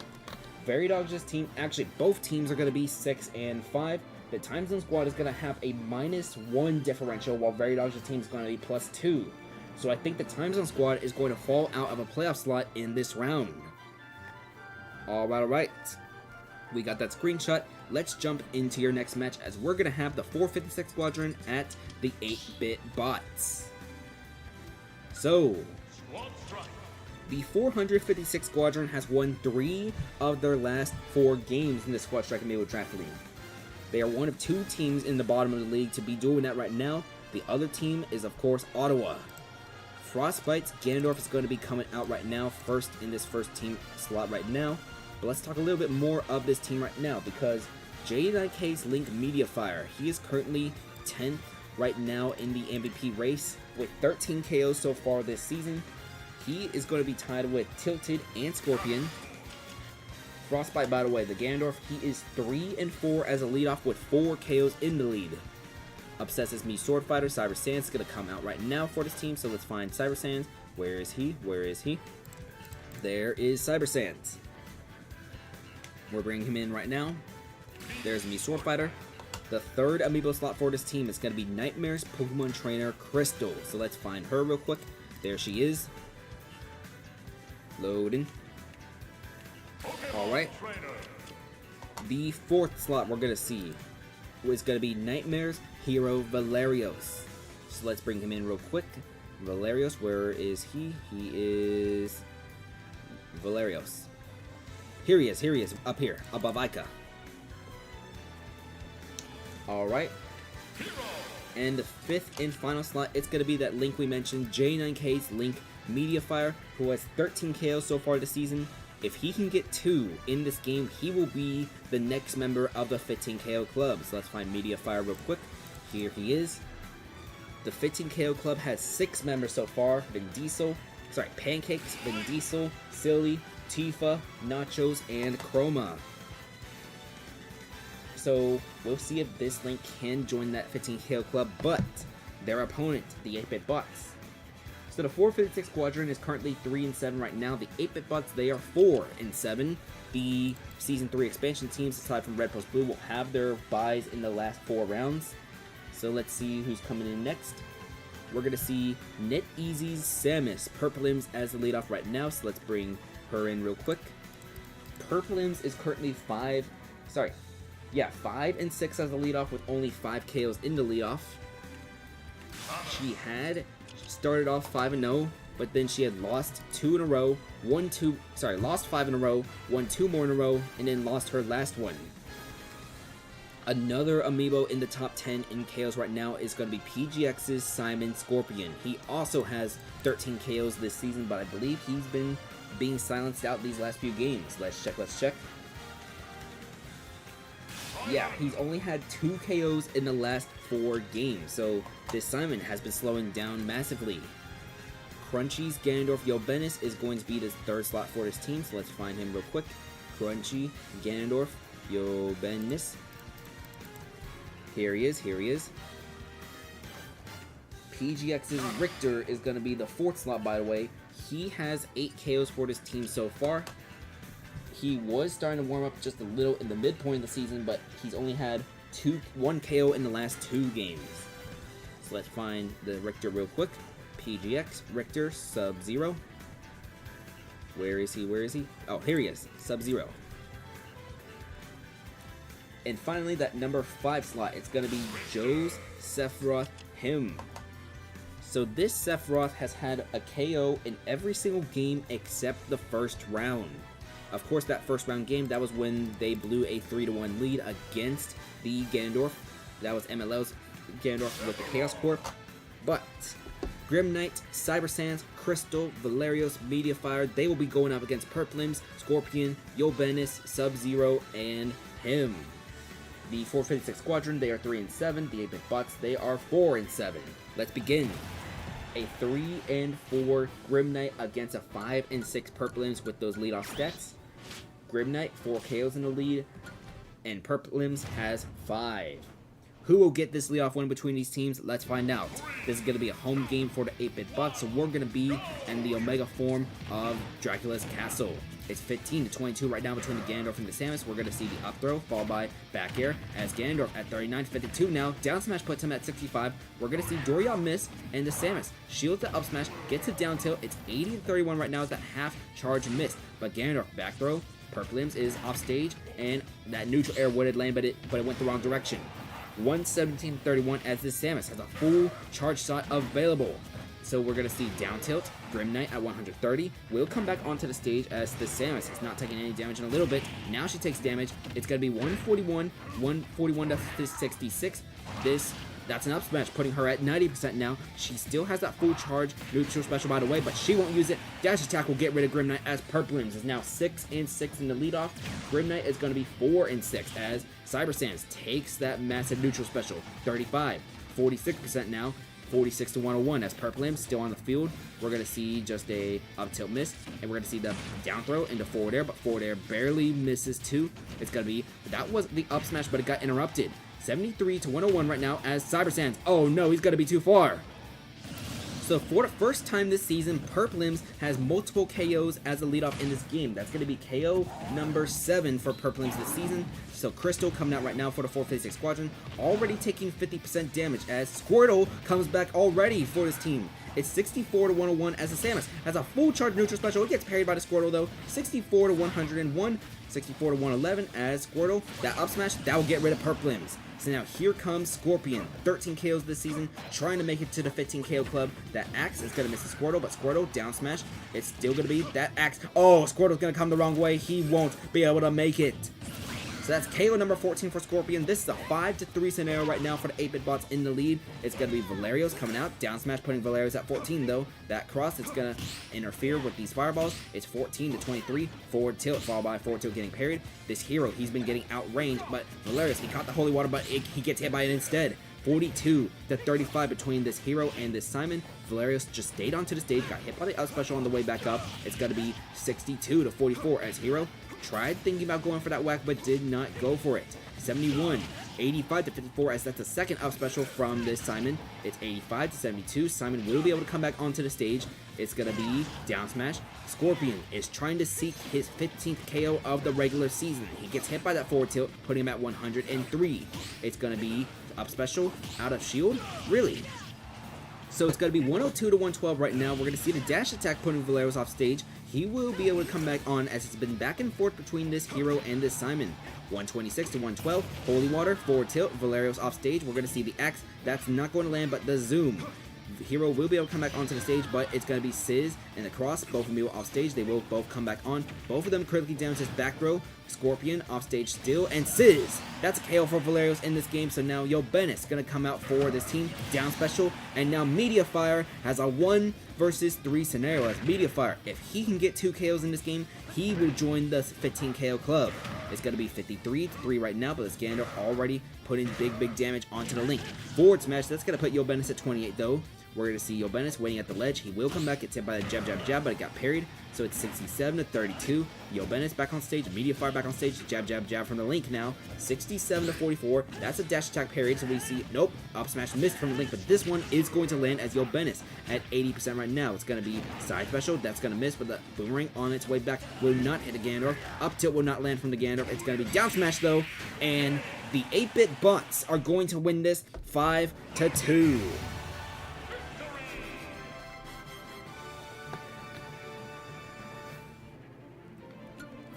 Veridog's team, actually both teams are going to be 6 and 5. The Time Zone Squad is going to have a -1 differential while Veridog's team is going to be +2. So I think the Time Zone Squad is going to fall out of a playoff slot in this round. Alright. We got that screenshot. Let's jump into your next match as we're going to have the 456 Squadron at the 8-bit bots. So, the 456 Squadron has won 3 of their last 4 games in the Squad Strike Amiibo Draft League. They are one of 2 teams in the bottom of the league to be doing that right now. The other team is, of course, Ottawa. Frostbite's Ganondorf is going to be coming out right now, first in this first team slot right now. But let's talk a little bit more of this team right now, because J9K's Link Mediafire, he is currently 10th right now in the MVP race with 13 KOs so far this season. He is going to be tied with Tilted and Scorpion. Frostbite, by the way, the Ganondorf, he is 3 and 4 as a leadoff with 4 KOs in the lead. Obsesses Me Sword Fighter, Cyber Sans is going to come out right now for this team, so let's find Cyber Sans. Where is he? Where is he? There is Cyber Sans. We're bringing him in right now. There's Me Sword Fighter. The third Amiibo slot for this team is going to be Nightmares Pokemon Trainer Crystal. So let's find her real quick. There she is. Loading. Alright. The fourth slot we're going to see is going to be Nightmares Hero Valerios. So let's bring him in real quick. Valerios, where is he? He is Valerios. Here he is, up here, above Ica. Alright. And the fifth and final slot, it's going to be that Link we mentioned, J9K's Link Mediafire, who has 13 KOs so far this season. If he can get 2 in this game, he will be the next member of the 15 KO Club. So let's find Mediafire real quick. Here he is. The 15 KO Club has 6 members so far. Pancakes, Vin Diesel, Silly, Tifa, Nachos, and Chroma. So we'll see if this Link can join that 15 KO Club, but their opponent, the 8-bit bots. So the 456 Squadron is currently 3 and 7 right now. The 8-bit bots, they are 4 and 7. The Season 3 expansion teams, aside from Red Post Blue, will have their buys in the last 4 rounds. So let's see who's coming in next. We're going to see NetEasy's Samus Purplims as the leadoff right now, so let's bring her in real quick. Purplims is currently 5 and 6 as the leadoff with only 5 KOs in the leadoff. She had started off 5 and 0, but then she had lost 2 in a row, lost 5 in a row, won 2 more in a row, and then lost her last one. Another Amiibo in the top 10 in KOs right now is going to be PGX's Simon Scorpion. He also has 13 KOs this season, but I believe he's been being silenced out these last few games. Let's check. Yeah, he's only had 2 KOs in the last 4 games, so this Simon has been slowing down massively. Crunchy's Ganondorf Yobenis is going to be the 3rd slot for this team, so let's find him real quick. Crunchy Ganondorf Yobenis. Here he is. PGX's Richter is going to be the 4th slot, by the way. He has 8 KOs for this team so far. He was starting to warm up just a little in the midpoint of the season, but he's only had 1 KO in the last 2 games. So let's find the Richter real quick. PGX, Richter, Sub-Zero. Where is he? Oh, here he is, Sub-Zero. And finally, that number 5 slot, it's going to be Joe's Sephiroth Him. So this Sephiroth has had a KO in every single game except the first round. Of course, that first round game, that was when they blew a 3-1 lead against the Ganondorf. That was MLL's Ganondorf with the Chaos Corp. But Grim Knight, Cyber Sans, Crystal, Valerios, Mediafire, they will be going up against Purplims, Scorpion, Yobenis, Sub-Zero, and him. The 456 Squadron, they are 3-7. The 8-bit bots, they are 4-7. Let's begin. A 3-4 Grim Knight against a 5-6 Purplims with those leadoff stats. Grim Knight, 4 KOs in the lead, and Purplims has 5. Who will get this leadoff win between these teams? Let's find out. This is going to be a home game for the 8-bit bots, so we're going to be in the Omega form of Dracula's Castle. It's 15-22 right now between the Ganondorf and the Samus. We're going to see the up throw followed by back air as Ganondorf at 39-52 now. Down smash puts him at 65. We're going to see Dorian miss and the Samus shields the up smash, gets a down tilt. It's 80-31 right now with that half charge missed. But Ganondorf back throw. Purplims is off stage and that neutral air would have landed but it went the wrong direction. 117-31 as the Samus has a full charge shot available. So we're going to see down tilt. Grim Knight at 130 will come back onto the stage as the Samus is not taking any damage in a little bit. Now she takes damage. It's going to be 141 to 66. That's an up smash, putting her at 90% now. She still has that full charge neutral special by the way, but she won't use it. Dash attack will get rid of Grim Knight as Purplims is now 6-6 in the leadoff. Grim Knight is going to be 4-6 as Cyber Sans takes that massive neutral special. 35, 46% now. 46-101 as Purplims still on the field. We're going to see just a up tilt miss, and we're going to see the down throw into forward air, but forward air barely misses too. It's going to be, that was the up smash, but it got interrupted. 73-101 right now as Cyber Sans. Oh no, he's going to be too far. So for the first time this season, Purplims has multiple KOs as a leadoff in this game. That's going to be KO number 7 for Purplims this season. So Crystal coming out right now for the 456 Squadron, already taking 50% damage as Squirtle comes back already for this team. It's 64-101 as the Samus has a full charge neutral special. It gets parried by the Squirtle though. 64-101, 64-111 as Squirtle. That up smash, that will get rid of Purplims. So now here comes Scorpion, 13 KOs this season, trying to make it to the 15 KO club. That axe is going to miss the Squirtle, but Squirtle down smash. It's still going to be that axe. Oh, Squirtle's going to come the wrong way. He won't be able to make it. So that's KO number 14 for Scorpion. This is a 5-3 scenario right now for the 8-bit bots in the lead. It's going to be Valerios coming out. Down smash putting Valerios at 14 though. That cross is going to interfere with these fireballs. It's 14-23. Forward tilt followed by forward tilt getting parried. This hero, he's been getting outranged, but Valerios, he caught the holy water, but he gets hit by it instead. 42-35 between this hero and this Simon. Valerios just stayed onto the stage, got hit by the up special on the way back up. It's going to be 62-44 as hero tried thinking about going for that whack, but did not go for it. 85-54 as that's the second up special from this Simon. It's 85-72. Simon will be able to come back onto the stage. It's going to be down smash. Scorpion is trying to seek his 15th KO of the regular season. He gets hit by that forward tilt, putting him at 103. It's going to be up special out of shield. Really? So it's going to be 102-112 right now. We're going to see the dash attack putting Valerios off stage. He will be able to come back on as it's been back and forth between this hero and this Simon. 126-112. Holy water, forward tilt, Valerios off stage. We're going to see the X. That's not going to land, but the zoom. The hero will be able to come back onto the stage, but it's going to be Sizz and the cross. Both of them will off stage. They will both come back on. Both of them critically damage his back row. Scorpion off stage still, and Sizz. That's a KO for Valerios in this game. So now Yobenis going to come out for this team. Down special. And now Mediafire has a 1 versus 3 scenario as Mediafire. If he can get 2 KOs in this game, he will join the 15 KO club. It's going to be 53-3 right now, but this Ganondorf already putting big damage onto the Link. Forward smash, that's going to put Yobenis at 28 though. We're going to see Yobenis waiting at the ledge. He will come back, gets hit by the jab, but it got parried. So it's 67-32. Yobenis back on stage. Mediafire back on stage. Jab from the Link now. 67-44. That's a dash attack parried. So we see, nope, up smash missed from the Link. But this one is going to land as Yobenis at 80% right now. It's going to be side special. That's going to miss, but the boomerang on its way back will not hit a Ganondorf. Up tilt will not land from the Ganondorf. It's going to be down smash though. And the 8-bit bots are going to win this 5-2.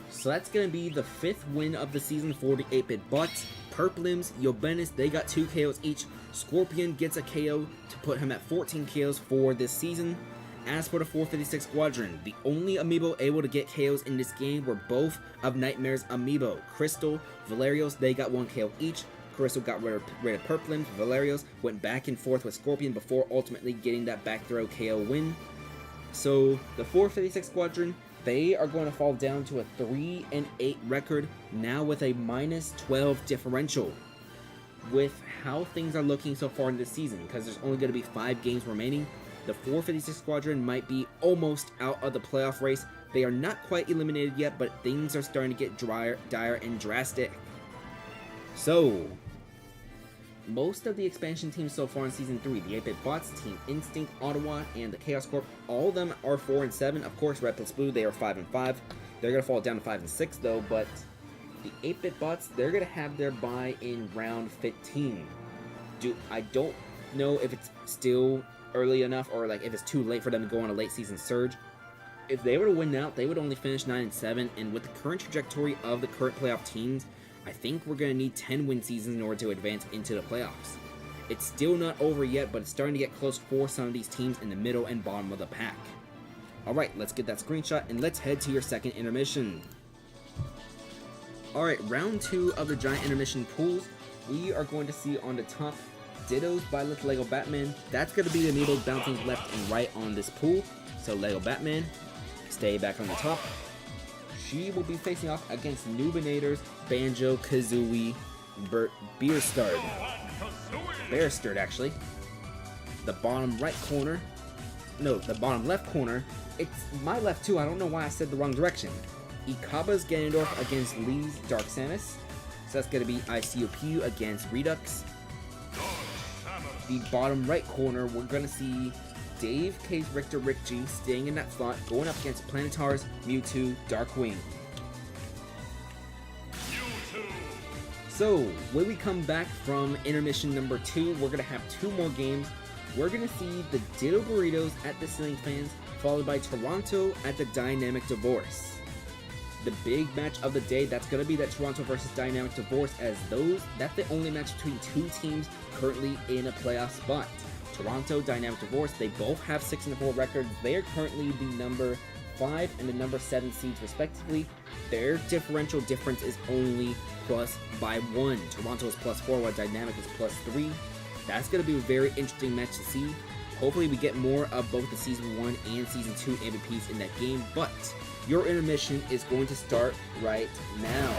So that's going to be the 5th win of the season for the 8-bit bots. Purplims, Yobenis, they got 2 KOs each. Scorpion gets a KO to put him at 14 KOs for this season. As for the 456 Squadron, the only amiibo able to get KOs in this game were both of Nightmare's amiibo. Crystal, Valerios, they got 1 KO each. Crystal got rid of Purplin, Valerios went back and forth with Scorpion before ultimately getting that back throw KO win. So the 456 Squadron, they are going to fall down to a 3-8 record, now with a -12 differential. With how things are looking so far in this season, because there's only going to be 5 games remaining, the 456 Squadron might be almost out of the playoff race. They are not quite eliminated yet, but things are starting to get dire and drastic. So, most of the expansion teams so far in Season 3, the 8-Bit Bots, Team Instinct, Ottawa, and the Chaos Corp, all of them are 4 and 7. Of course, Red plus Blue, they are 5 and 5. They're going to fall down to 5 and 6 though, but the 8-Bit Bots, they're going to have their bye in round 15. I don't know if it's still early enough, or like if it's too late for them to go on a late season surge. If they were to win out, they would only finish 9 and 7, and with the current trajectory of the current playoff teams, I think we're going to need 10 win seasons in order to advance into the playoffs. It's still not over yet, but it's starting to get close for some of these teams in the middle and bottom of the pack. Alright, let's get that screenshot and let's head to your second intermission. Alright, round 2 of the giant intermission pools. We are going to see on the top Dittos by Lego Batman. That's going to be the amiibo bouncing left and right on this pool. So Lego Batman, stay back on the top. She will be facing off against Noobinator's Banjo Kazooie Bearstard, actually. The bottom right corner, no, the bottom left corner, it's my left too, I don't know why I said the wrong direction. Ikaba's Ganondorf against Lee's Dark Samus. So that's going to be ICOPU against Redux. The bottom right corner, we're going to see Dave K's Richter Rick G staying in that slot, going up against Planetar's Mewtwo Darkwing. So, when we come back from intermission number 2, we're going to have 2 more games. We're going to see the Ditto Burritos at the Ceiling Fans, followed by Toronto at the Dynamic Divorce. The big match of the day, that's going to be that Toronto versus Dynamic Divorce, as that's the only match between 2 teams currently in a playoff spot. Toronto, Dynamic Divorce, they both have 6 and 4 records. They are currently the number 5 and the number 7 seeds respectively. Their differential difference is only plus by 1. Toronto is +4 while Dynamic is +3. That's going to be a very interesting match to see. Hopefully we get more of both the Season 1 and Season 2 MVPs in that game, but your intermission is going to start right now.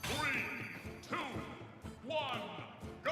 Three, two, one, go!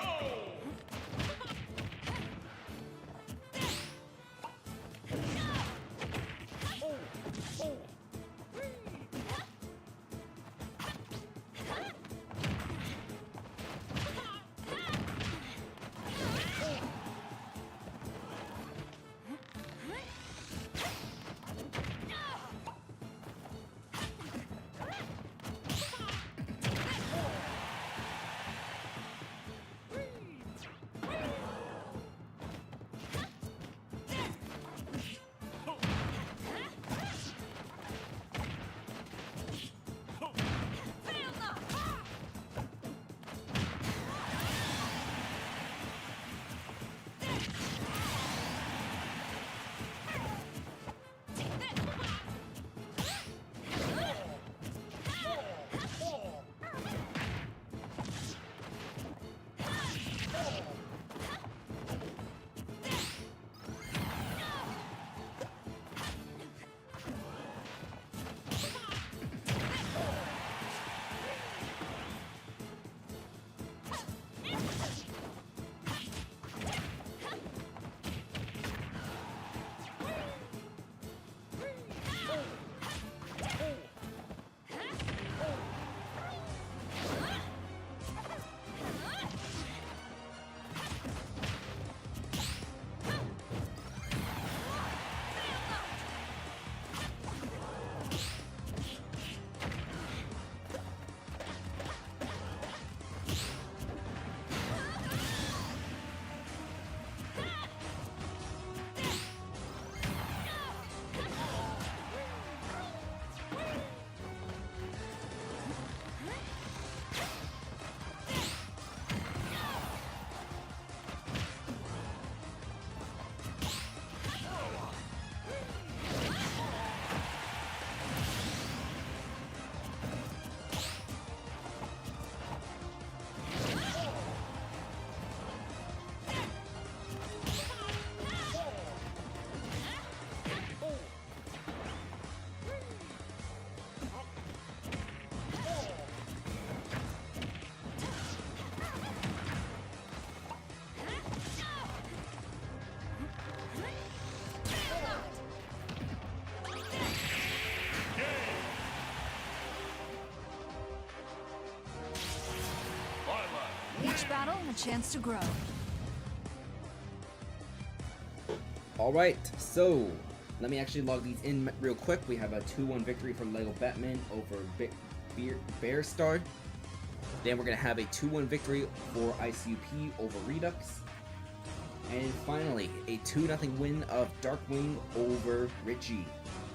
Each battle, a chance to grow. Alright, so let me actually log these in real quick. We have a 2-1 victory for Lego Batman over Bear Star. Then we're going to have a 2-1 victory for ICUP over Redux. And finally, a 2-0 win of Darkwing over Richie.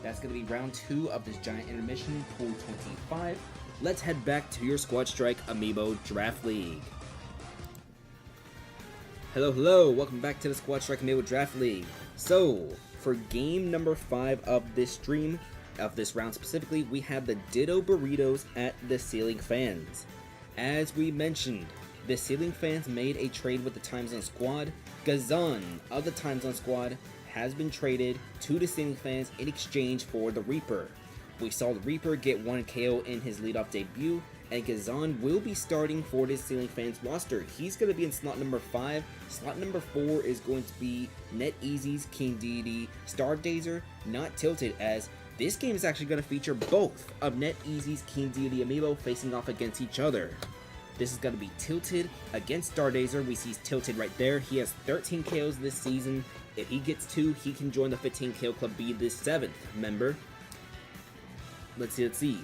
That's going to be round 2 of this giant intermission, Pool 25. Let's head back to your Squad Strike Amiibo Draft League. Hello, welcome back to the Squad Strike Amiibo Draft League. So, for game number 5 of this stream, of this round specifically, we have the Ditto Burritos at the Ceiling Fans. As we mentioned, the Ceiling Fans made a trade with the Time Zone Squad. Gazan of the Time Zone Squad has been traded to the Ceiling Fans in exchange for the Reaper. We saw the Reaper get 1 KO in his leadoff debut, and Gazan will be starting for this Ceiling Fans roster. He's going to be in slot number 5. Slot number 4 is going to be NetEasy's King Deity Stargazer, not Tilted, as this game is actually going to feature both of NetEasy's King Deity Amiibo facing off against each other. This is going to be Tilted against Stargazer. We see Tilted right there. He has 13 KOs this season. If he gets 2, he can join the 15 KO club, be the 7th member. Let's see.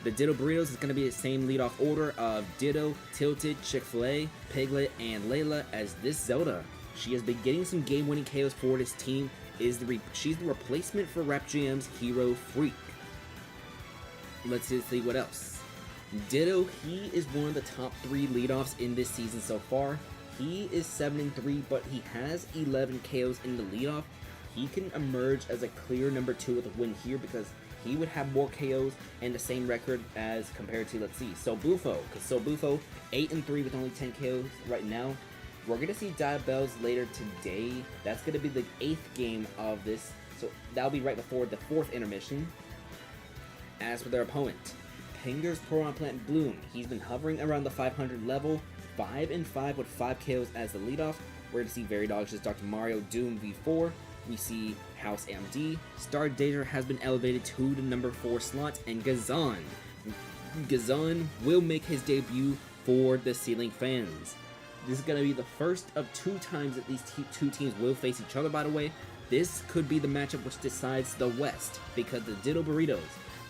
The Ditto Burritos is going to be the same leadoff order of Ditto, Tilted, Chick-fil-A, Piglet, and Layla as this Zelda. She has been getting some game-winning KOs for this team. She's the replacement for Rap GM's Hero Freak. Let's see what else. Ditto, he is one of the top 3 leadoffs in this season so far. He is 7-3, but he has 11 KOs in the leadoff. He can emerge as a clear number 2 with a win here because he would have more KOs and the same record as compared to, let's see, Sobufo. Because Sobufo, 8-3 with only 10 KOs right now. We're going to see Diabells later today. That's going to be the 8th game of this So that'll be right before the 4th intermission. As for their opponent, Pinger's Piranha Plant Bloom. He's been hovering around the 500 level, 5-5 with 5 KOs as the leadoff. We're going to see very dodges Dr. Mario Doom V4. We see House MD. Star Dater has been elevated to the number 4 slot, and Gazan. Gazan will make his debut for the Ceiling fans. This is going to be the first of 2 times that these two teams will face each other, by the way. This could be the matchup which decides the West, because the Ditto Burritos,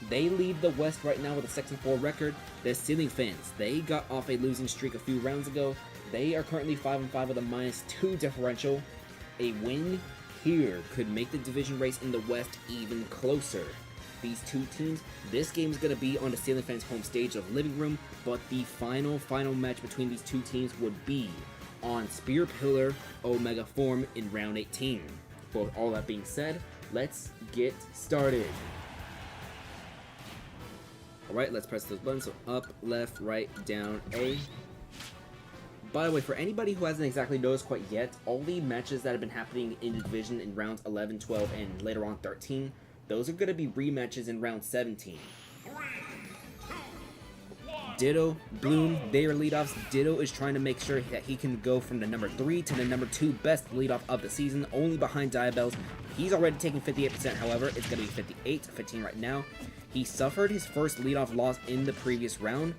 they lead the West right now with a 6-4 record. The Ceiling fans, they got off a losing streak a few rounds ago. They are currently 5-5 with a -2 differential. A win here could make the division race in the West even closer. These two teams, this game is going to be on the Ceiling fans' home stage of Living Room, but the final match between these two teams would be on Spear Pillar Omega form in round 18. With all that being said, let's get started. Alright, let's press those buttons. So up, left, right, down, A. By the way, for anybody who hasn't exactly noticed quite yet, all the matches that have been happening in the division in rounds 11, 12, and later on 13, those are going to be rematches in round 17. 3, 2, 1. Ditto, Bloom, they are leadoffs. Ditto is trying to make sure that he can go from the number 3 to the number 2 best leadoff of the season, only behind Diabells. He's already taking 58%, however, it's going to be 58-15 right now. He suffered his first leadoff loss in the previous round.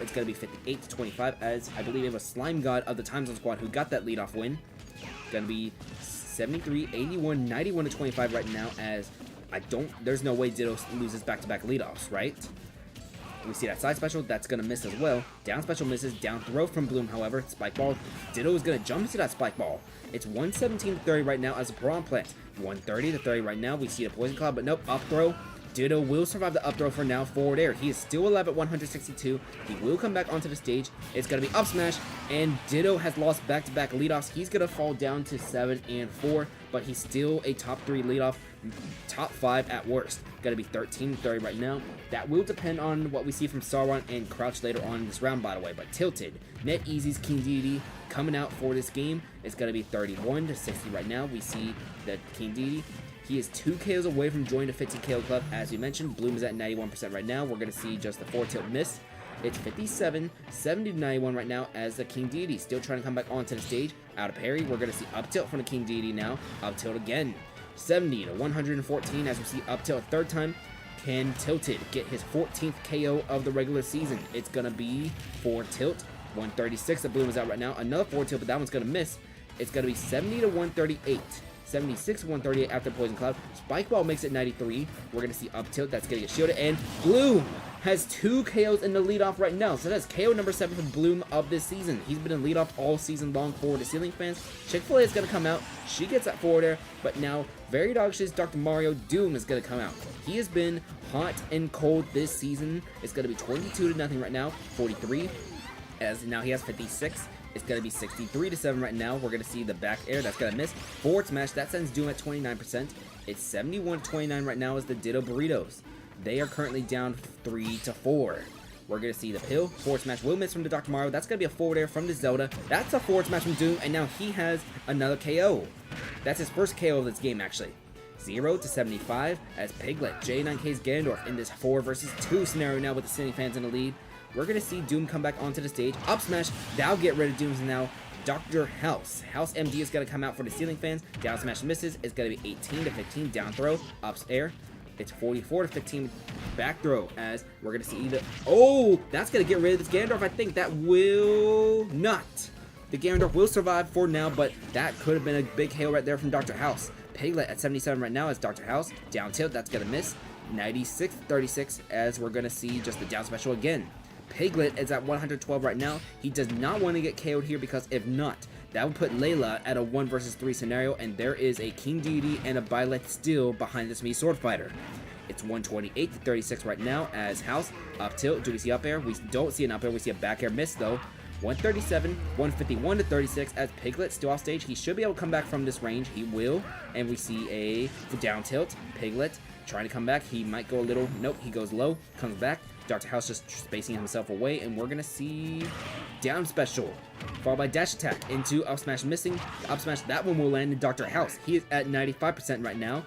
It's going to be 58-25, as I believe it was Slime God of the Time Zone Squad who got that leadoff win. Going to be 73-81, 91-25 right now, as there's no way Ditto loses back-to-back leadoffs, right? We see that side special, that's going to miss as well. Down special misses, down throw from Bloom, however. Spike ball, Ditto is going to jump into that spike ball. It's 117-30 right now as a Piranha Plant. 130-30 right now, we see the Poison Cloud, but nope, up throw. Ditto will survive the up throw for now, forward air. He is still alive at 162. He will come back onto the stage. It's going to be up smash, and Ditto has lost back-to-back leadoffs. He's going to fall down to 7-4, but he's still a top 3 leadoff, top 5 at worst. Going to be 13-30 right now. That will depend on what we see from Sauron and Crouch later on in this round, by the way. But Tilted, NetEasy's King Dedede coming out for this game. It's going to be 31-60 right now. We see that King Dedede, he is 2 KOs away from joining the 15 KO club. As we mentioned, Bloom is at 91% right now. We're going to see just the 4 tilt miss. It's 57-70-91 right now as the King Dedede still trying to come back onto the stage. Out of parry, we're going to see up tilt from the King Dedede now. Up tilt again. 70-114 as we see up tilt a 3rd time. Can Tilted get his 14th KO of the regular season? It's going to be 4 tilt. 136, the Bloom is out right now. Another 4 tilt, but that one's going to miss. It's going to be 70-138. 76-138 after Poison Cloud. Spike Ball makes it 93. We're going to see up tilt. That's going to get shielded. And Bloom has 2 KOs in the leadoff right now. So that's KO number 7 for Bloom of this season. He's been in leadoff all season long for the Ceiling fans. Chick-fil-A is going to come out. She gets that forward air. But now, very dogshit's Dr. Mario Doom is going to come out. He has been hot and cold this season. It's going to be 22-0 right now. 43. As now he has 56. It's going to be 63-7 right now. We're going to see the back air. That's going to miss. Forward smash. That sends Doom at 29%. It's 71-29 right now as the Ditto Burritos. They are currently down 3-4. We're going to see the pill. Forward smash will miss from the Dr. Mario. That's going to be a forward air from the Zelda. That's a forward smash from Doom. And now he has another KO. That's his first KO of this game, actually. 0-75 as Piglet, J9K's Ganondorf in this 4 versus 2 scenario now with the City fans in the lead. We're going to see Doom come back onto the stage. Up smash. That'll get rid of Doom's now. Dr. House. House MD is going to come out for the Ceiling fans. Down smash misses. It's going to be 18-15. Down throw. Up air. It's 44-15. Back throw as we're going to see the... Oh! That's going to get rid of this Ganondorf. I think that will not. The Ganondorf will survive for now, but that could have been a big hail right there from Dr. House. Piglet at 77 right now as Dr. House. Down tilt. That's going to miss. 96-36 as we're going to see just the down special again. Piglet is at 112 right now. He does not want to get KO'd here because if not, that would put Layla at a 1 versus 3 scenario, and there is a King Dedede and a Byleth still behind this Mii Sword Fighter. It's 128-36 right now as House up tilt. Do we see up air? We don't see an up air. We see a back air miss though. 137, 151-36 as Piglet still off stage. He should be able to come back from this range. He will, and we see a down tilt. Piglet trying to come back. He might go a little. Nope, he goes low. Comes back. Dr. House just spacing himself away, and we're going to see down special. Followed by dash attack into up smash missing. The up smash, that one will land in Dr. House. He is at 95% right now.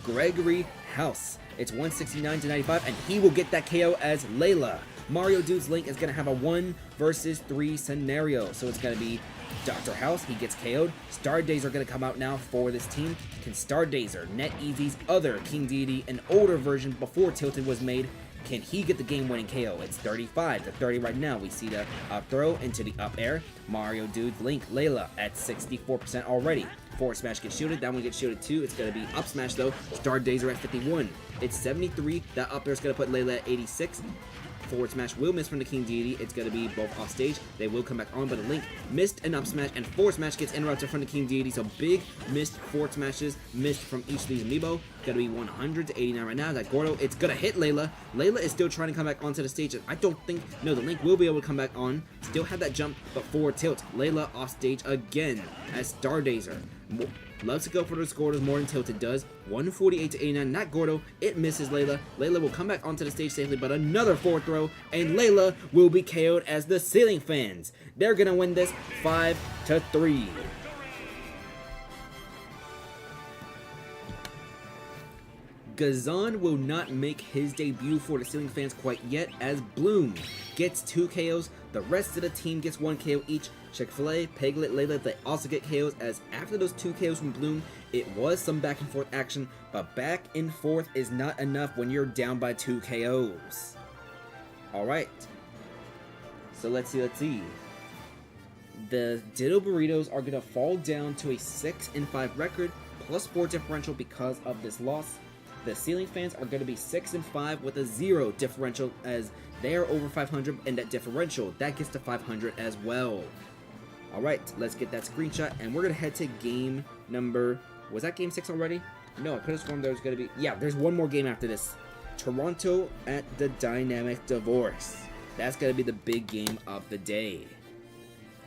Gregory House. It's 169 to 95, and he will get that KO as Layla. Mario Dude's Link is going to have a 1 versus 3 scenario. So it's going to be Dr. House, he gets KO'd. Stardazer are going to come out now for this team. Can Stardazer, NetEasy's other King Deity, an older version before Tilted was made, can he get the game-winning KO? It's 35 to 30 right now. We see the up throw into the up air. Mario Dude's Link, Layla at 64% already. Forward smash gets shielded, that one gets shielded too. It's going to be up smash though. Stardazer at 51. It's 73. That up air is going to put Layla at 86. Forward smash will miss from the King Deity. It's going to be both off stage. They will come back on, but the Link missed an up smash, and forward smash gets interrupted from the King Deity. So big missed forward smashes missed from each of these Amiibo. Going to be 100 to 89 right now. That Gordo, it's going to hit Layla. Layla is still trying to come back onto the stage. I don't think, no, the Link will be able to come back on. Still have that jump, but forward tilt. Layla off stage again as Stardazer. Loves to go for those Gordos more than Tilted does. 148 to 89. That Gordo, it misses Layla. Layla will come back onto the stage safely, but another forward throw, and Layla will be KO'd as the Ceiling Fans. They're gonna win this 5 to 3. Gazan will not make his debut for the Ceiling Fans quite yet, as Bloom gets 2 KOs. The rest of the team gets 1 KO each. Chick-fil-A, Peglet, Layla, they also get KOs, as after those 2 KOs from Bloom, it was some back and forth action, but back and forth is not enough when you're down by 2 KOs. Alright. So let's see. The Ditto Burritos are going to fall down to a 6-5 record, plus 4 differential because of this loss. The Ceiling Fans are going to be 6-5 with a 0 differential, as they are over 500, and that differential, that gets to 500 as well. Alright, let's get that screenshot, and we're going to head to game number... Was that game 6 already? No, I could have sworn there was going to be... Yeah, there's one more game after this. Toronto at the Dynamic Divorce. That's going to be the big game of the day.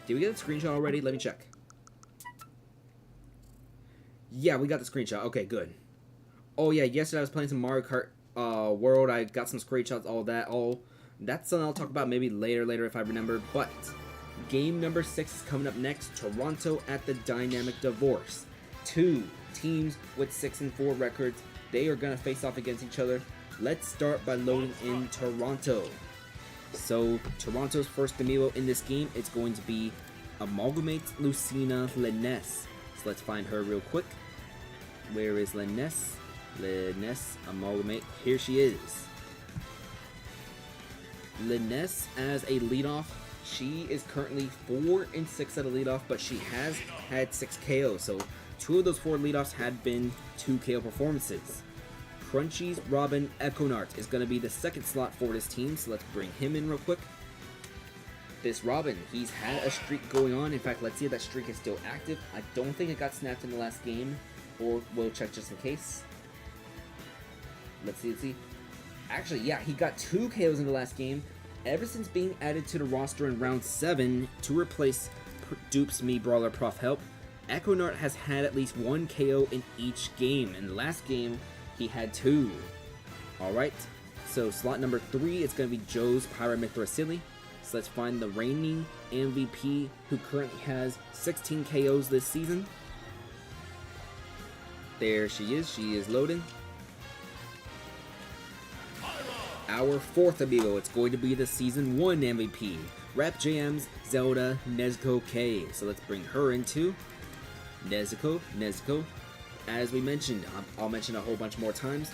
Did we get the screenshot already? Let me check. Yeah, we got the screenshot. Okay, good. Oh yeah, yesterday I was playing some Mario Kart World. I got some screenshots, all that. That's something I'll talk about maybe later if I remember. But game number 6 is coming up next. Toronto at the Dynamic Divorce. 2 teams with 6-4 records. They are gonna face off against each other. Let's start by loading in Toronto. So Toronto's first Amiibo in this game, it's going to be Amalgamates Lucina Liness. So let's find her real quick. Where is Liness? Liness Amalgamate. Here she is. Liness as a leadoff. She is currently 4-6 at a leadoff, but she has had 6 KOs. So 2 of those 4 leadoffs had been 2 KO performances. Crunchy's Robin Econart is going to be the second slot for this team, so let's bring him in real quick. This Robin, he's had a streak going on. In fact, let's see if that streak is still active. I don't think it got snapped in the last game, or we'll check just in case. Let's see. Actually, yeah, he got 2 KOs in the last game. Ever since being added to the roster in round 7 to replace Dupes Me Brawler Prof Help, Econart has had at least 1 KO in each game. In the last game, he had 2. Alright, so slot number 3 is going to be Joe's Pyramithra. So let's find the reigning MVP, who currently has 16 KOs this season. There she is loading. Our 4th Amiibo, it's going to be the Season 1 MVP, Rap JM's Zelda Nezuko K. So let's bring her in too. Nezuko. As we mentioned, I'll mention a whole bunch more times.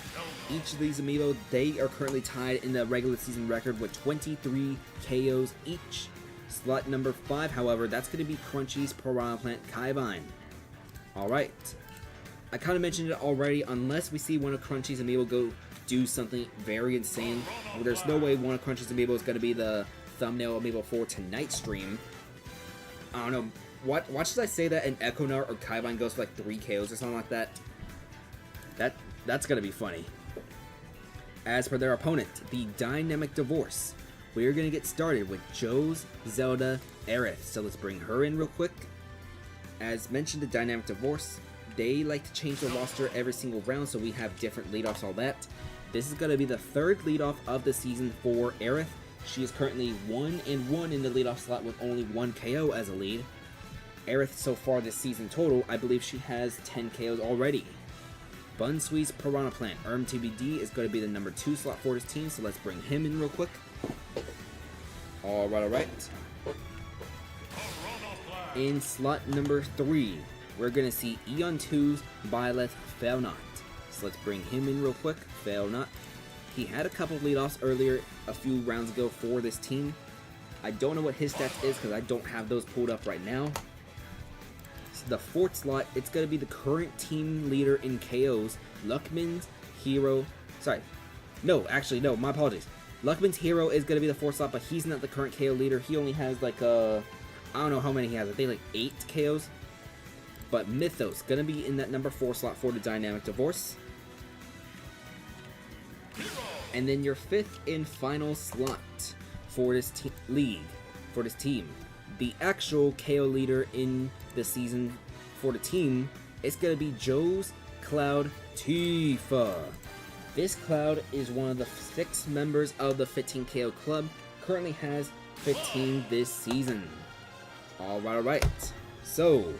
Each of these Amiibo, they are currently tied in the regular season record with 23 KOs each. Slot number 5, however, that's going to be Crunchy's Piranha Plant Kaivine. Alright. I kind of mentioned it already, unless we see one of Crunchy's Amiibo go do something very insane. Well, there's no way one of Crunchy's Amiibo is going to be the thumbnail Amiibo for tonight's stream. I don't know. Why should I say that an Econart or Kaivine goes for like 3 KOs or something like that? That's gonna be funny. As for their opponent, the Dynamic Divorce, we're gonna get started with Joe's Zelda Aerith. So let's bring her in real quick. As mentioned, the Dynamic Divorce, they like to change the roster every single round, so we have different leadoffs, all that. This is gonna be the 3rd leadoff of the season for Aerith. She is currently 1-1 in the leadoff slot with only 1 KO as a lead. Aerith so far this season total, I believe she has 10 KOs already. Bunsweet's Piranha Plant. TBD is going to be the number 2 slot for this team, so let's bring him in real quick. Alright. In slot number 3, we're going to see Eon 2's Byleth Failnaught. So let's bring him in real quick. Failnaught. He had a couple of leadoffs earlier, a few rounds ago for this team. I don't know what his stats is because I don't have those pulled up right now. So the 4th slot, it's going to be the current team leader in KOs, Luckman's Hero. No, my apologies. Luckman's Hero is going to be the 4th slot, but he's not the current KO leader. He only has like I don't know how many he has. I think like 8 KOs. But Mythos going to be in that number 4 slot for the Dynamic Divorce. And then your 5th and final slot for this team, the actual KO leader in the season for the team, it's going to be Joe's Cloud Tifa. This Cloud is one of the 6 members of the 15 KO club, currently has 15 this season. Alright. So,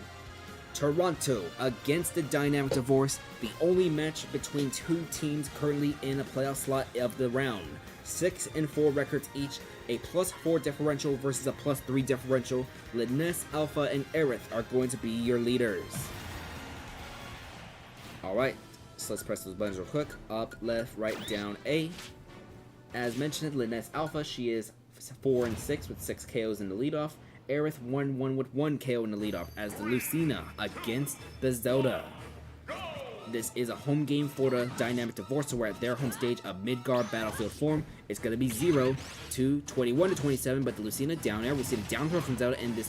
Toronto against the Dynamic Divorce, the only match between 2 teams currently in the playoff slot of the round. 6-4 records each, a +4 differential versus a +3 differential. Linus, Alpha, and Aerith are going to be your leaders. Alright, so let's press those buttons real quick. Up, left, right, down, A. As mentioned, Linus Alpha, she is 4-6 with 6 KOs in the leadoff. Aerith 1-1 with 1 KO in the leadoff as the Lucina against the Zelda. This is a home game for the Dynamic Divorce, so we're at their home stage of Midgard Battlefield form. It's going to be 0 to 21 to 27, but the Lucina down air. We see the down throw from Zelda, and this...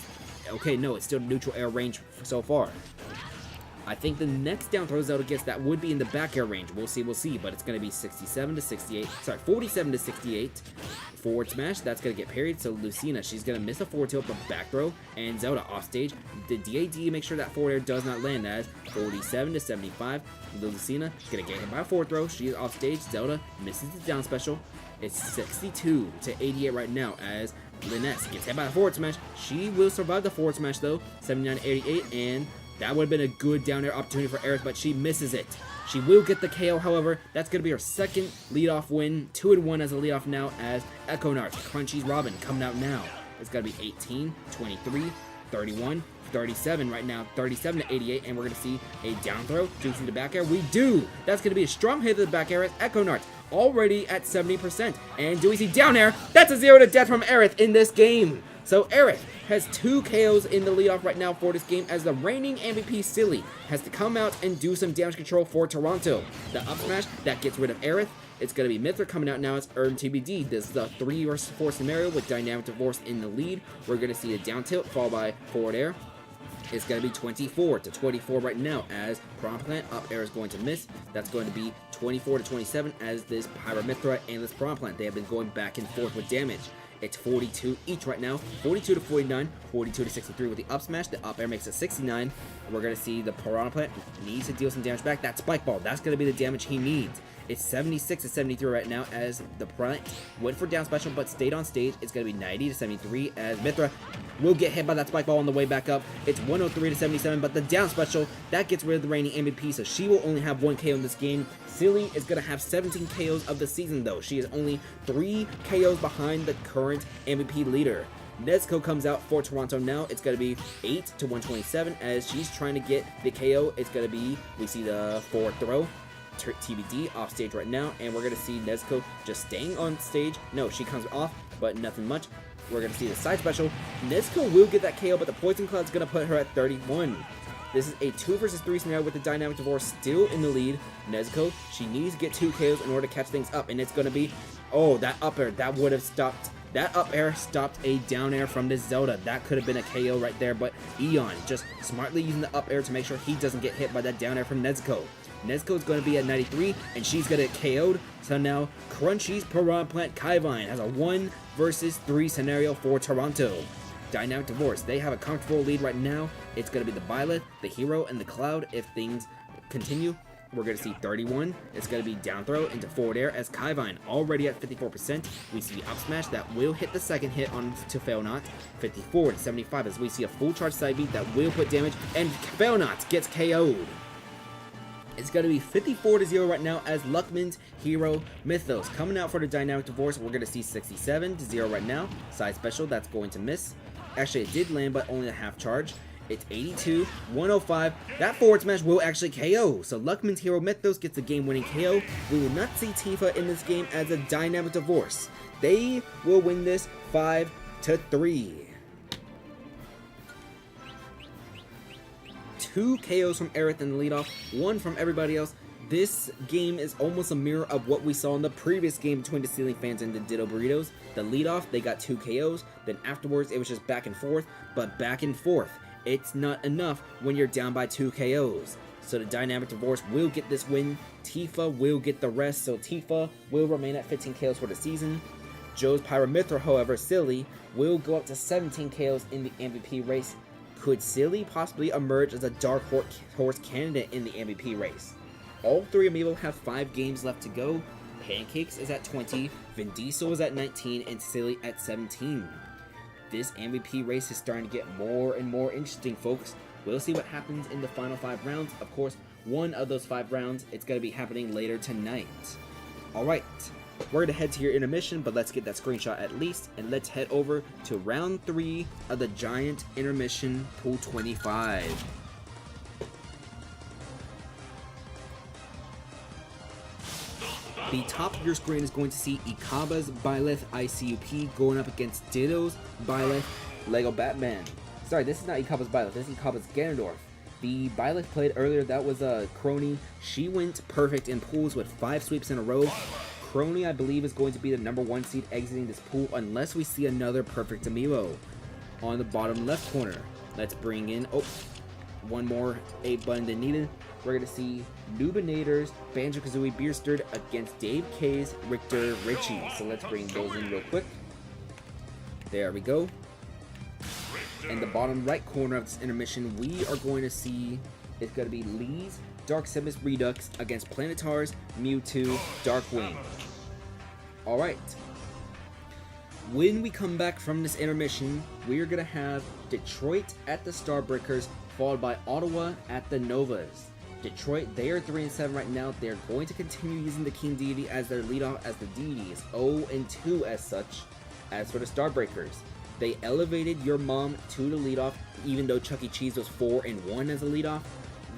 Okay, no, it's still neutral air range so far. I think the next down throw Zelda gets that would be in the back air range. We'll see, but it's going to be 47 to 68. Sorry, 47 to 68. Forward smash, that's going to get parried. So Lucina, she's going to miss a forward tilt, but back throw. And Zelda off stage. The DAD, make sure that forward air does not land as 47 to 75. The Lucina is going to get hit by a forward throw. She is off stage. Zelda misses the down special. It's 62 to 88 right now as Linus gets hit by a forward smash. She will survive the forward smash though. 79 to 88, and that would have been a good down air opportunity for Aerith, but she misses it. She will get the KO, however. That's going to be her 2nd leadoff win. 2-1 as a leadoff now as Echo Narch. Crunchy's Robin coming out now. It's got to be 18, 23, 31, 37 right now. 37 to 88, and we're going to see a down throw. Juicing the back air. We do. That's going to be a strong hit to the back air as Echo Narch already at 70%. And do we see down air? That's a 0 to death from Aerith in this game. So Aerith has 2 KOs in the leadoff right now for this game as the reigning MVP Silly has to come out and do some damage control for Toronto. The up smash, that gets rid of Aerith. It's going to be Mithra coming out now as TBD. This is the 3 vs 4 scenario with Dynamic Divorce in the lead. We're going to see a down tilt followed by forward air. It's going to be 24 to 24 right now as Piranha Plant up air is going to miss. That's going to be 24 to 27 as this Pyramithra and this Piranha Plant. They have been going back and forth with damage. It's 42 each right now. 42 to 49, 42 to 63 with the up smash. The up air makes it 69. We're going to see the Piranha Plant needs to deal some damage back. That Spike Ball, that's going to be the damage he needs. It's 76 to 73 right now as the Piranha went for down special but stayed on stage. It's going to be 90 to 73 as Mithra will get hit by that Spike Ball on the way back up. It's 103 to 77, but the down special, that gets rid of the reigning MVP, so she will only have 1 KO in this game. Silly is going to have 17 KOs of the season, though. She is only 3 KOs behind the current MVP leader. Nezuko comes out for Toronto now. It's going to be 8 to 127 as she's trying to get the KO. It's going to be, we see the forward throw. TBD off stage right now, and we're going to see Nezuko just staying on stage. No, she comes off, but nothing much. We're going to see the side special. Nezuko will get that KO, but the Poison Cloud's going to put her at 31. This is a 2 vs 3 scenario with the Dynamic Divorce still in the lead. Nezuko, she needs to get 2 KOs in order to catch things up, and it's going to be, oh, that up air, that would have stopped. That up air stopped a down air from this Zelda. That could have been a KO right there, but Eon just smartly using the up air to make sure he doesn't get hit by that down air from Nezuko. Nezuko is going to be at 93, and she's going to get KO'd. So now, Crunchy's Piranha Plant Kaivine has a 1 vs 3 scenario for Toronto. Dynamic Divorce, they have a comfortable lead right now. It's going to be the Byleth, the Hero, and the Cloud if things continue. we're going to see 31. It's going to be down throw into forward air as Kaivine already at 54%. We see up smash that will hit the second hit on to Fail Not. 54 to 75 as we see a full charge side beat that will put damage, and Fail Not gets KO'd. It's going to be 54 to 0 right now as Luckman's Hero Mythos coming out for the Dynamic Divorce. We're going to see 67 to 0 right now. Side special, that's going to miss. Actually, it did land, but only a half charge. It's 82, 105. That forward smash will actually KO. So Luckman's Hero Mythos gets the game-winning KO. We will not see Tifa in this game as a Dynamic Divorce. They will win this 5 to 3. 2 KOs from Aerith in the leadoff, 1 from everybody else. This game is almost a mirror of what we saw in the previous game between the Ceiling Fans and the Ditto Burritos. The leadoff, they got 2 KOs, then afterwards it was just back and forth, but back and forth. It's not enough when you're down by 2 KOs. So the Dynamic Divorce will get this win. Tifa will get the rest, so Tifa will remain at 15 KOs for the season. Joe's Pyramithra, however, Silly, will go up to 17 KOs in the MVP race. Could Silly possibly emerge as a dark horse candidate in the MVP race? All 3 Amiibo have 5 games left to go. Pancakes is at 20, Vin Diesel is at 19, and Silly at 17. This MVP race is starting to get more and more interesting, folks. We'll see what happens in the final 5 rounds. Of course, one of those 5 rounds, it's going to be happening later tonight. Alright, we're going to head to your intermission, but let's get that screenshot at least, and let's head over to round 3 of the Giant Intermission Pool 25. The top of your screen is going to see Ikaba's Byleth ICUP going up against Ditto's Byleth Lego Batman. Sorry, this is not Ikaba's Byleth, this is Ikaba's Ganondorf. The Byleth played earlier, that was a Crony. She went perfect in pools with 5 sweeps in a row. Crony, I believe, is going to be the number 1 seed exiting this pool unless we see another perfect Amiibo on the bottom left corner. Let's bring in, one more 8 button than needed. We're going to see Nubinator's Banjo-Kazooie Beersterd against Dave K's Richter Richie. So let's bring those in real quick. There we go. In the bottom right corner of this intermission, we are going to see, it's going to be Lee's Dark Simus Redux against Planetar's Mewtwo Darkwing. Alright. When we come back from this intermission, we're going to have Detroit at the Starbreakers, followed by Ottawa at the Novas. Detroit, they are 3-7 right now. They're going to continue using the King Deity as their leadoff, as the Deity is 0-2 as such. As for the Starbreakers, they elevated Your Mom to the leadoff, even though Chuck E. Cheese was 4-1 as a leadoff.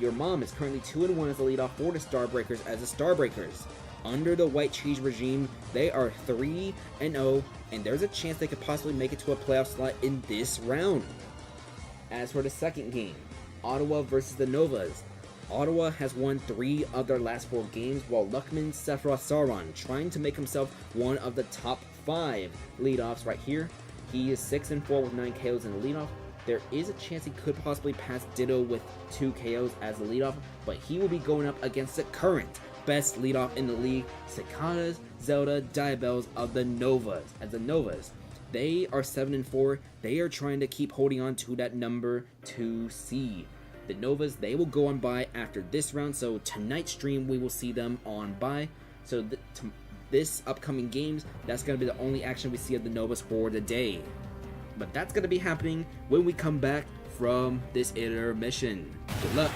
Your Mom is currently 2-1 as a leadoff for the Starbreakers as the Starbreakers. Under the White Cheese regime, they are 3-0, and there's a chance they could possibly make it to a playoff slot in this round. As for the second game, Ottawa versus the Novas. Ottawa has won 3 of their last 4 games, while Luckman Sephiroth Sauron trying to make himself one of the top 5 leadoffs right here. He is 6-4 with 9 KOs in the leadoff. There is a chance he could possibly pass Ditto with 2 KOs as the leadoff, but he will be going up against the current best leadoff in the league, Cicadas, Zelda, Diabells of the Novas. As the Novas, they are 7-4. They are trying to keep holding on to that number 2 seed. The Novas, they will go on bye after this round, so tonight's stream we will see them on bye. So this upcoming games, that's going to be the only action we see of the Novas for the day. But that's going to be happening when we come back from this intermission. Good luck.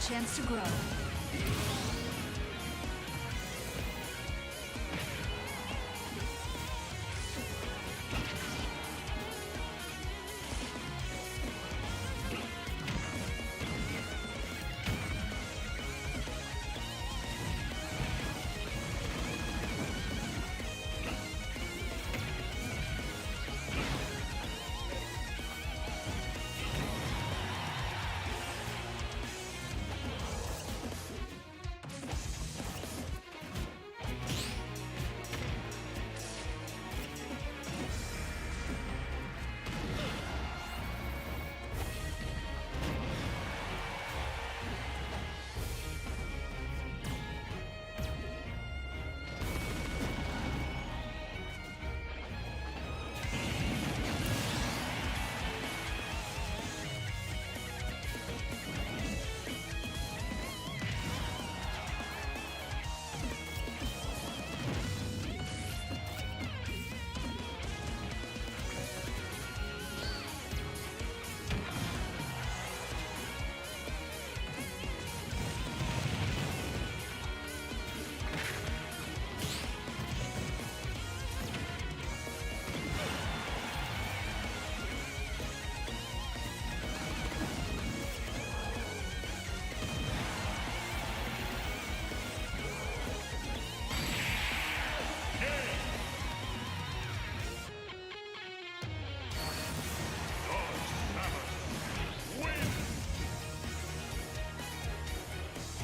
chance to grow.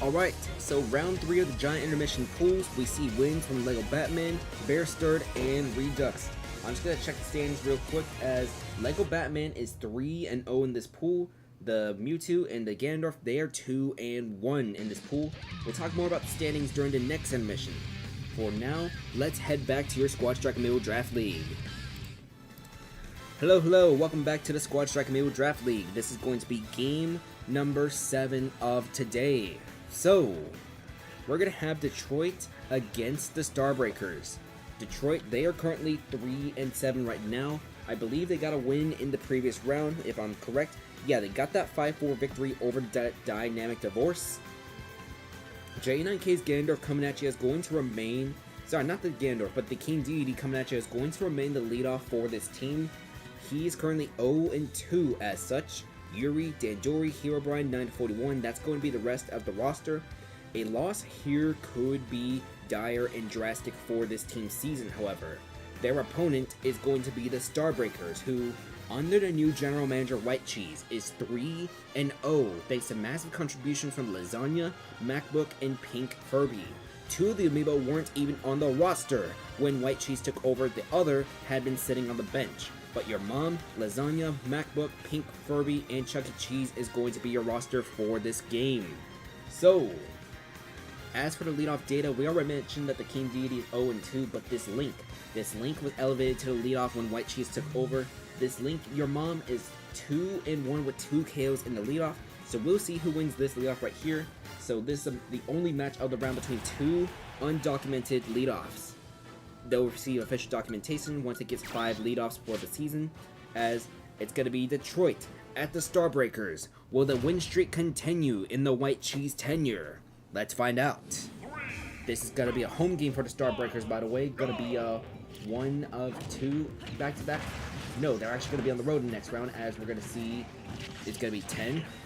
Alright, so round 3 of the Giant Intermission pools, we see wins from Lego Batman, Bear Sturd, and Redux. I'm just going to check the standings real quick as Lego Batman is 3-0 in this pool. The Mewtwo and the Ganondorf, they are 2-1 in this pool. We'll talk more about the standings during the next intermission. For now, let's head back to your Squad Strike Amiibo Draft League. Hello, welcome back to the Squad Strike Amiibo Draft League. This is going to be game number 7 of today. So, we're going to have Detroit against the Starbreakers. Detroit, they are currently 3-7 right now. I believe they got a win in the previous round, if I'm correct. Yeah, they got that 5-4 victory over the Dynamic Divorce. J9K's Ganondorf coming at you is going to remain... Sorry, not the Ganondorf, but the King Deity coming at you is going to remain the leadoff for this team. He's currently 0-2 as such. Yuri, Dandori, Herobrine, 9-41. That's going to be the rest of the roster. A loss here could be dire and drastic for this team's season, however. Their opponent is going to be the Starbreakers, who, under the new general manager White Cheese, is 3-0 thanks to massive contributions from Lasagna, MacBook, and Pink Furby. 2 of the Amiibo weren't even on the roster when White Cheese took over, the other had been sitting on the bench. But your mom, Lasagna, MacBook, Pink Furby, and Chuck E. Cheese is going to be your roster for this game. So, as for the leadoff data, we already mentioned that the King Deity is 0-2, but this Link was elevated to the leadoff when White Cheese took over. This Link, your mom, is 2-1 with 2 KOs in the leadoff. So we'll see who wins this leadoff right here. So this is the only match of the round between 2 undocumented leadoffs. They'll receive official documentation once it gets 5 leadoffs for the season, as it's going to be Detroit at the Starbreakers. Will the win streak continue in the White Cheese tenure? Let's find out. This is going to be a home game for the Starbreakers, by the way. Going to be 1 of 2 back-to-back. No, they're actually going to be on the road in the next round, as we're going to see it's going to be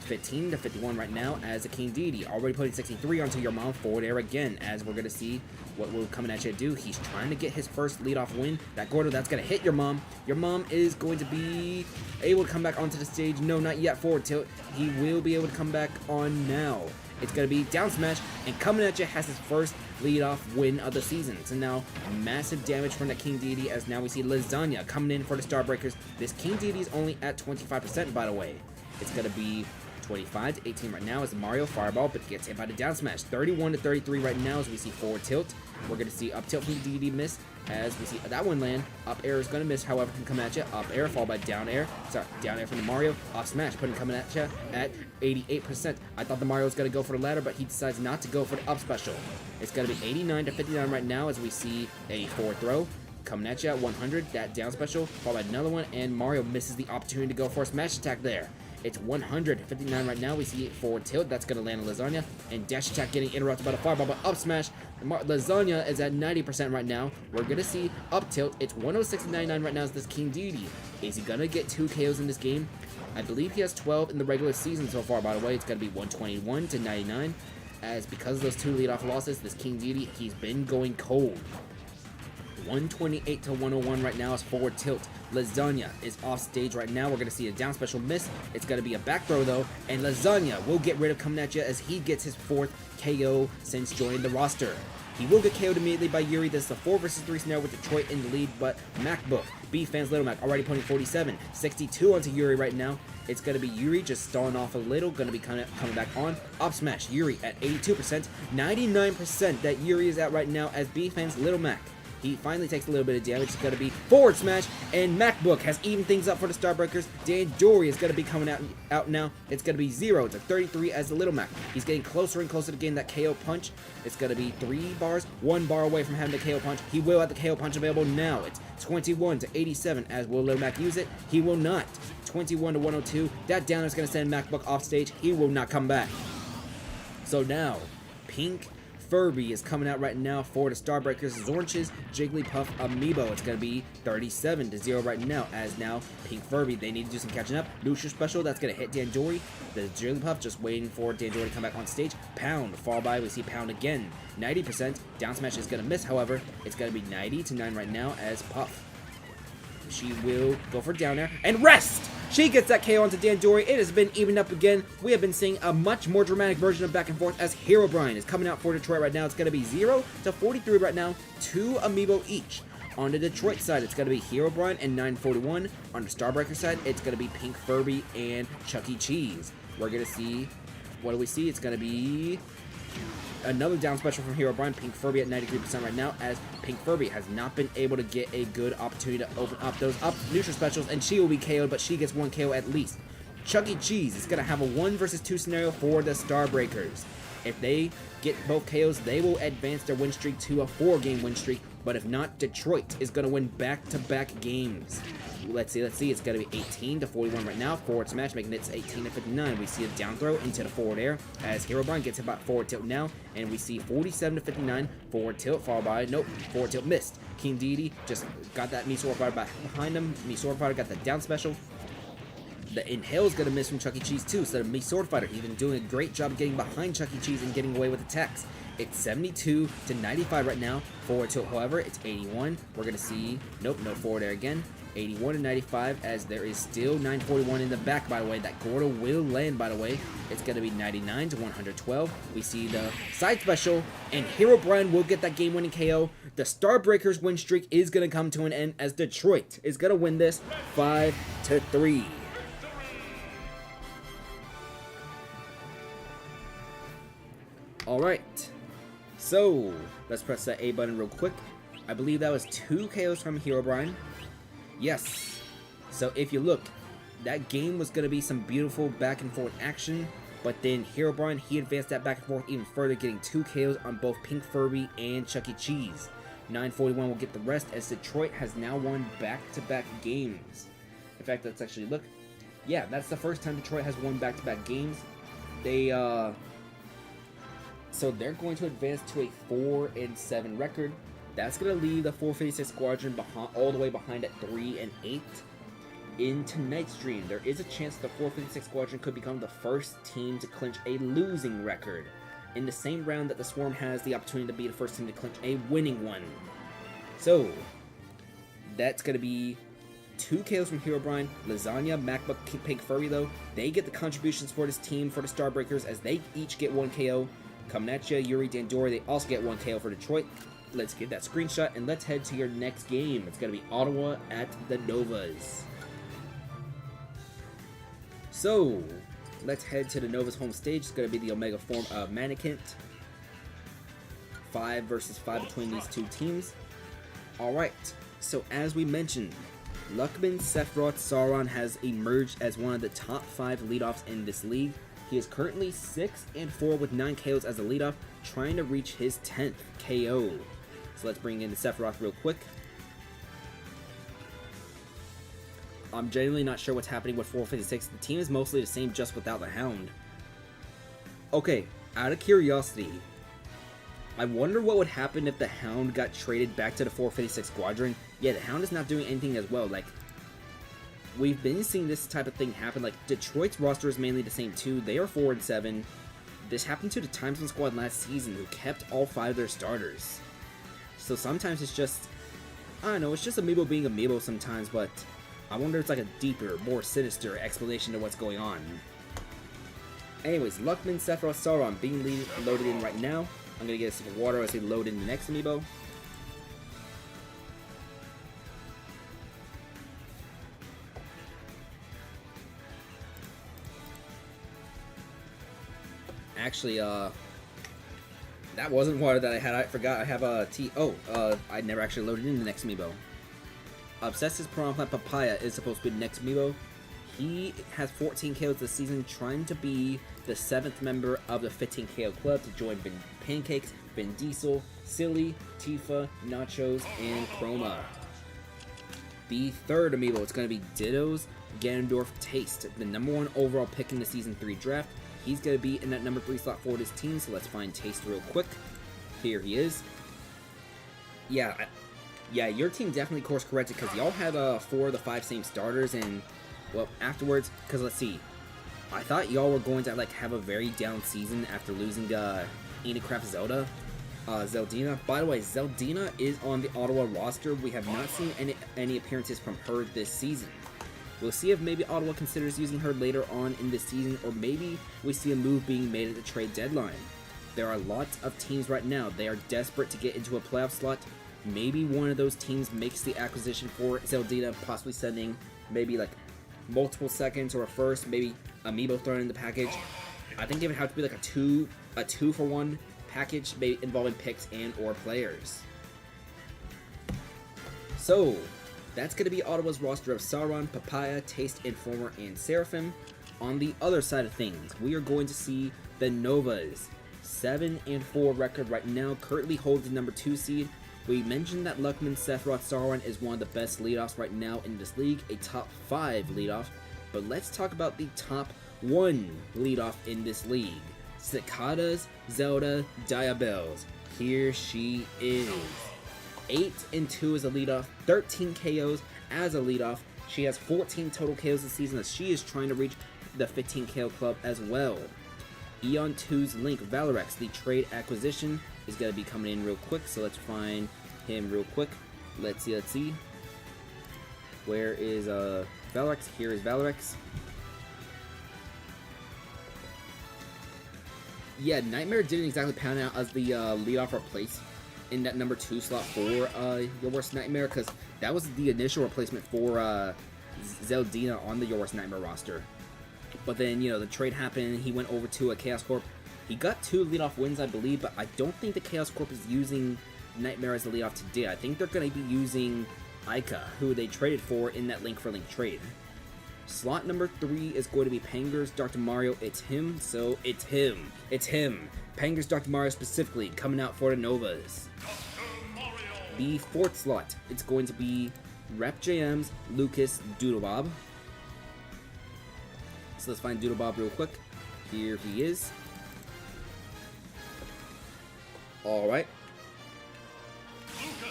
10-15 to 51 right now, as the King Deity already putting 63 onto your mom forward air again, as we're going to see what will coming at you to do. He's trying to get his first leadoff win. That Gordo, that's going to hit your mom. Your mom is going to be able to come back onto the stage. No, not yet. Forward tilt. He will be able to come back on now. It's going to be down smash, and coming at you has his first leadoff win of the season. So now, massive damage from the King Deity, as now we see Lasagna coming in for the Starbreakers. This King Deity is only at 25%, by the way. It's going to be 25 to 18 right now as Mario Fireball, but gets hit by the down smash. 31 to 33 right now as we see forward tilt. We're going to see up tilt from the Deity miss, as we see that one land. Up air is going to miss, however, can come at you. Up air followed by down air. Sorry, down air from the Mario. Off smash, putting coming at you at 88%. I thought the Mario was going to go for the ladder, but he decides not to go for the up special. It's going to be 89 to 59 right now as we see a forward throw. Coming at you at 100, that down special, followed by another one, and Mario misses the opportunity to go for a smash attack there. It's 159 right now. We see forward tilt. That's going to land on Lasagna. And dash attack getting interrupted by the fireball, but up smash. Lasagna is at 90% right now. We're going to see up tilt. It's 106.99 right now as this King Deity. Is he going to get 2 KOs in this game? I believe he has 12 in the regular season so far, by the way. It's going to be 121 to 99. As because of those 2 leadoff losses, this King Deity, he's been going cold. 128 to 101 right now is forward tilt. Lasagna is off stage right now. We're going to see a down special miss. It's going to be a back throw though, and Lasagna will get rid of coming at you as he gets his 4th KO since joining the roster. He will get KO'd immediately by Yuri. This is a 4 versus 3 scenario with Detroit in the lead, but MacBook, B-Fans Little Mac already putting 47, 62 onto Yuri right now. It's going to be Yuri just stalling off a little, going to be coming back on. Up smash, Yuri at 82%, 99% that Yuri is at right now as B-Fans Little Mac. He finally takes a little bit of damage. It's going to be forward smash, and MacBook has evened things up for the Starbreakers. Dandori is going to be coming out now. It's going to be 0 to 33 as the Little Mac. He's getting closer and closer to getting that KO punch. It's going to be 3 bars, 1 bar away from having the KO punch. He will have the KO punch available now. It's 21 to 87 as will Little Mac use it. He will not. 21 to 102. That down is going to send MacBook off stage. He will not come back. So now, Pink Furby is coming out right now for the Starbreakers. Zornch's Jigglypuff Amiibo. It's going to be 37 to 0 right now, as now Pink Furby, they need to do some catching up. Lucia special, that's going to hit Dandori. The Jigglypuff just waiting for Dandori to come back on stage. Pound, fall by, we see Pound again. 90%. Down smash is going to miss, however. It's going to be 90 to 9 right now as Puff. She will go for down air and rest. She gets that KO onto Dandori. It has been evened up again. We have been seeing a much more dramatic version of back and forth as Herobrine is coming out for Detroit right now. It's going to be 0 to 43 right now. 2 Amiibo each. On the Detroit side, it's going to be Herobrine and 941. On the Starbreaker side, it's going to be Pink Furby and Chuck E. Cheese. We're going to see, what do we see? It's going to be another down special from Herobrine. Pink Furby at 93% right now, as Pink Furby has not been able to get a good opportunity to open up those neutral specials, and she will be KO'd, but she gets 1 KO at least. Chuck E. Cheese is going to have a 1 versus 2 scenario for the Starbreakers. If they get both KOs, they will advance their win streak to a 4-game win streak, but if not, Detroit is going to win back-to-back games. Let's see. It's going to be 18 to 41 right now. Forward smash, making it 18 to 59. We see a down throw into the forward air as Herobrine gets hit by forward tilt now. And we see 47 to 59. Forward tilt, followed by, nope, forward tilt missed. King Deity just got that Mii Sword Fighter back behind him. Mii Sword Fighter got the down special. The inhale is going to miss from Chuck E. Cheese too. So the Mii Sword Fighter, he's been doing a great job getting behind Chuck E. Cheese and getting away with attacks. It's 72 to 95 right now. Forward tilt, however, it's 81. We're going to see, nope, no forward air again. 81 to 95, as there is still 941 in the back, by the way. That Gordo will land, by the way. It's going to be 99 to 112. We see the side special, and Herobrine will get that game-winning KO. The Starbreakers win streak is going to come to an end, as Detroit is going to win this 5 to 3. Alright, so let's press that A button real quick. I believe that was 2 KOs from Herobrine. Yes. So if you look, that game was going to be some beautiful back and forth action, but then Herobrine, he advanced that back and forth even further, getting 2 KOs on both Pink Furby and Chuck E. Cheese. 941 will get the rest, as Detroit has now won back-to-back games. In fact, let's actually look. Yeah, that's the first time Detroit has won back-to-back games. So they're going to advance to a 4-7 record. That's going to leave the 456 Squadron all the way behind at 3-8. In tonight's stream, there is a chance the 456 Squadron could become the first team to clinch a losing record, in the same round that the Swarm has the opportunity to be the first team to clinch a winning one. So, that's going to be 2 KOs from Herobrine. Lasagna, MacBook, Pink Furby, though, they get the contributions for this team for the Starbreakers, as they each get 1 KO. Coming at you, Yuri, Dandori, they also get 1 KO for Detroit. Let's get that screenshot, and let's head to your next game. It's going to be Ottawa at the Novas. So, let's head to the Novas home stage. It's going to be the Omega form of Mannequin. 5 versus 5 between these 2 teams. Alright, so as we mentioned, Luckman Sephiroth Sauron has emerged as one of the top 5 leadoffs in this league. He is currently 6-4 with 9 KOs as a leadoff, trying to reach his 10th KO. So let's bring in the Sephiroth real quick. I'm genuinely not sure what's happening with 456. The team is mostly the same, just without the Hound. Okay, out of curiosity, I wonder what would happen if the Hound got traded back to the 456 Squadron. Yeah, the Hound is not doing anything as well. Like, we've been seeing this type of thing happen. Like, Detroit's roster is mainly the same too. They are 4-7. This happened to the Time Zone Squad last season, who kept all 5 of their starters. So sometimes it's just, I don't know, it's just Amiibo being Amiibo sometimes, but I wonder if it's like a deeper, more sinister explanation to what's going on. Anyways, Luckman, Sephiroth, Sauron being loaded in right now. I'm gonna get a sip of water as they load in the next Amiibo. Actually, that wasn't water that I had. I forgot I have a tea. Oh, I never actually loaded in the next Amiibo. Obsessive Piranha Plant Papaya is supposed to be the next Amiibo. He has 14 KOs this season, trying to be the 7th member of the 15 KO club to join Pancakes, Vin Diesel, Silly, Tifa, Nachos, and Chroma. The third Amiibo is going to be Ditto's Ganondorf Taste, the #1 overall pick in the Season 3 draft. He's going to be in that number 3 slot for his team, so let's find Taste real quick. Here he is. Yeah, your team definitely course corrected, because y'all had 4 of the 5 same starters, and, well, afterwards, because let's see. I thought y'all were going to, like, have a very down season after losing Enidcraft Zelda. Zeldina. By the way, Zeldina is on the Ottawa roster. We have not seen any appearances from her this season. We'll see if maybe Ottawa considers using her later on in this season, or maybe we see a move being made at the trade deadline. There are lots of teams right now. They are desperate to get into a playoff slot. Maybe one of those teams makes the acquisition for Zeldina, possibly sending maybe like multiple seconds or a first, maybe Amiibo thrown in the package. I think it would have to be like a two for one package, maybe involving picks and or players. So that's going to be Ottawa's roster of Sauron, Papaya, Taste, Informer, and Seraphim. On the other side of things, we are going to see the Novas. 7-4 record right now, currently holds the number 2 seed. We mentioned that Luckman Sephiroth Sauron is one of the best leadoffs right now in this league, a top 5 leadoff. But let's talk about the top 1 leadoff in this league. Cicadas Zelda Diabelles. Here she is. 8-2 as a leadoff, 13 KOs as a leadoff. She has 14 total KOs this season, as she is trying to reach the 15 KO club as well. Eon 2's Link Valorex, the trade acquisition, is going to be coming in real quick, so let's find him real quick. Let's see. Where is Valorex? Here is Valorex. Yeah, Nightmare didn't exactly pan out as the leadoff replace in that number 2 slot for Your Worst Nightmare, because that was the initial replacement for Zeldina on the Your Worst Nightmare roster. But then, you know, the trade happened, he went over to a Chaos Corp. He got 2 leadoff wins, I believe, but I don't think the Chaos Corp is using Nightmare as a leadoff today. I think they're going to be using Ica, who they traded for in that Link for Link trade. Slot number 3 is going to be Panger's Dr. Mario. It's him, so it's him. It's him. Panger's Dr. Mario specifically, coming out for the Novas. The 4th slot, it's going to be Rep JM's Lucas Doodlebob. So let's find Doodlebob real quick. Here he is. Alright.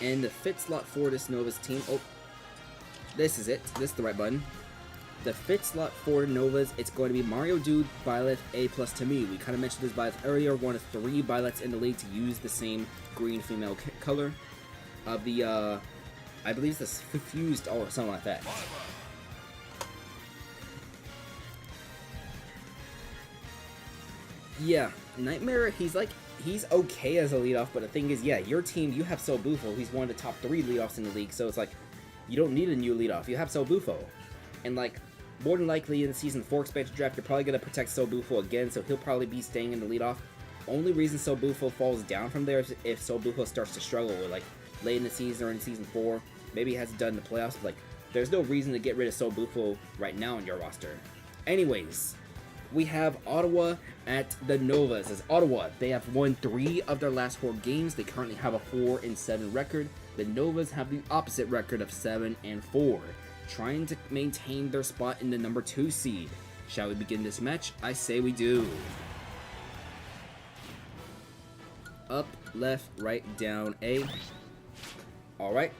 And the 5th slot for this Novas team. Oh, this is it. This is the right button. The 5th slot for Novas, it's going to be Mario Dude, Byleth, A+ to me. We kind of mentioned this Byleth earlier, one of 3 Byleths in the league to use the same green female color of the, I believe it's the Fused or something like that. Yeah, Nightmare, he's okay as a leadoff, but the thing is, yeah, your team, you have So Bufo. He's one of the top 3 leadoffs in the league, so it's like, you don't need a new leadoff. You have So Bufo. And like, more than likely in the Season 4 expansion draft, you're probably going to protect So Bufo again, so he'll probably be staying in the leadoff. Only reason So Bufo falls down from there is if So Bufo starts to struggle, or like, late in the season or in Season 4, maybe he hasn't done the playoffs, but like, there's no reason to get rid of So Bufo right now in your roster. Anyways, we have Ottawa at the Novas. As Ottawa, they have won 3 of their last 4 games. They currently have a 4-7 record. The Novas have the opposite record of 7-4. trying to maintain their spot in the number 2 seed. Shall we begin this match? I say we do. Up, left, right, down, A. Alright.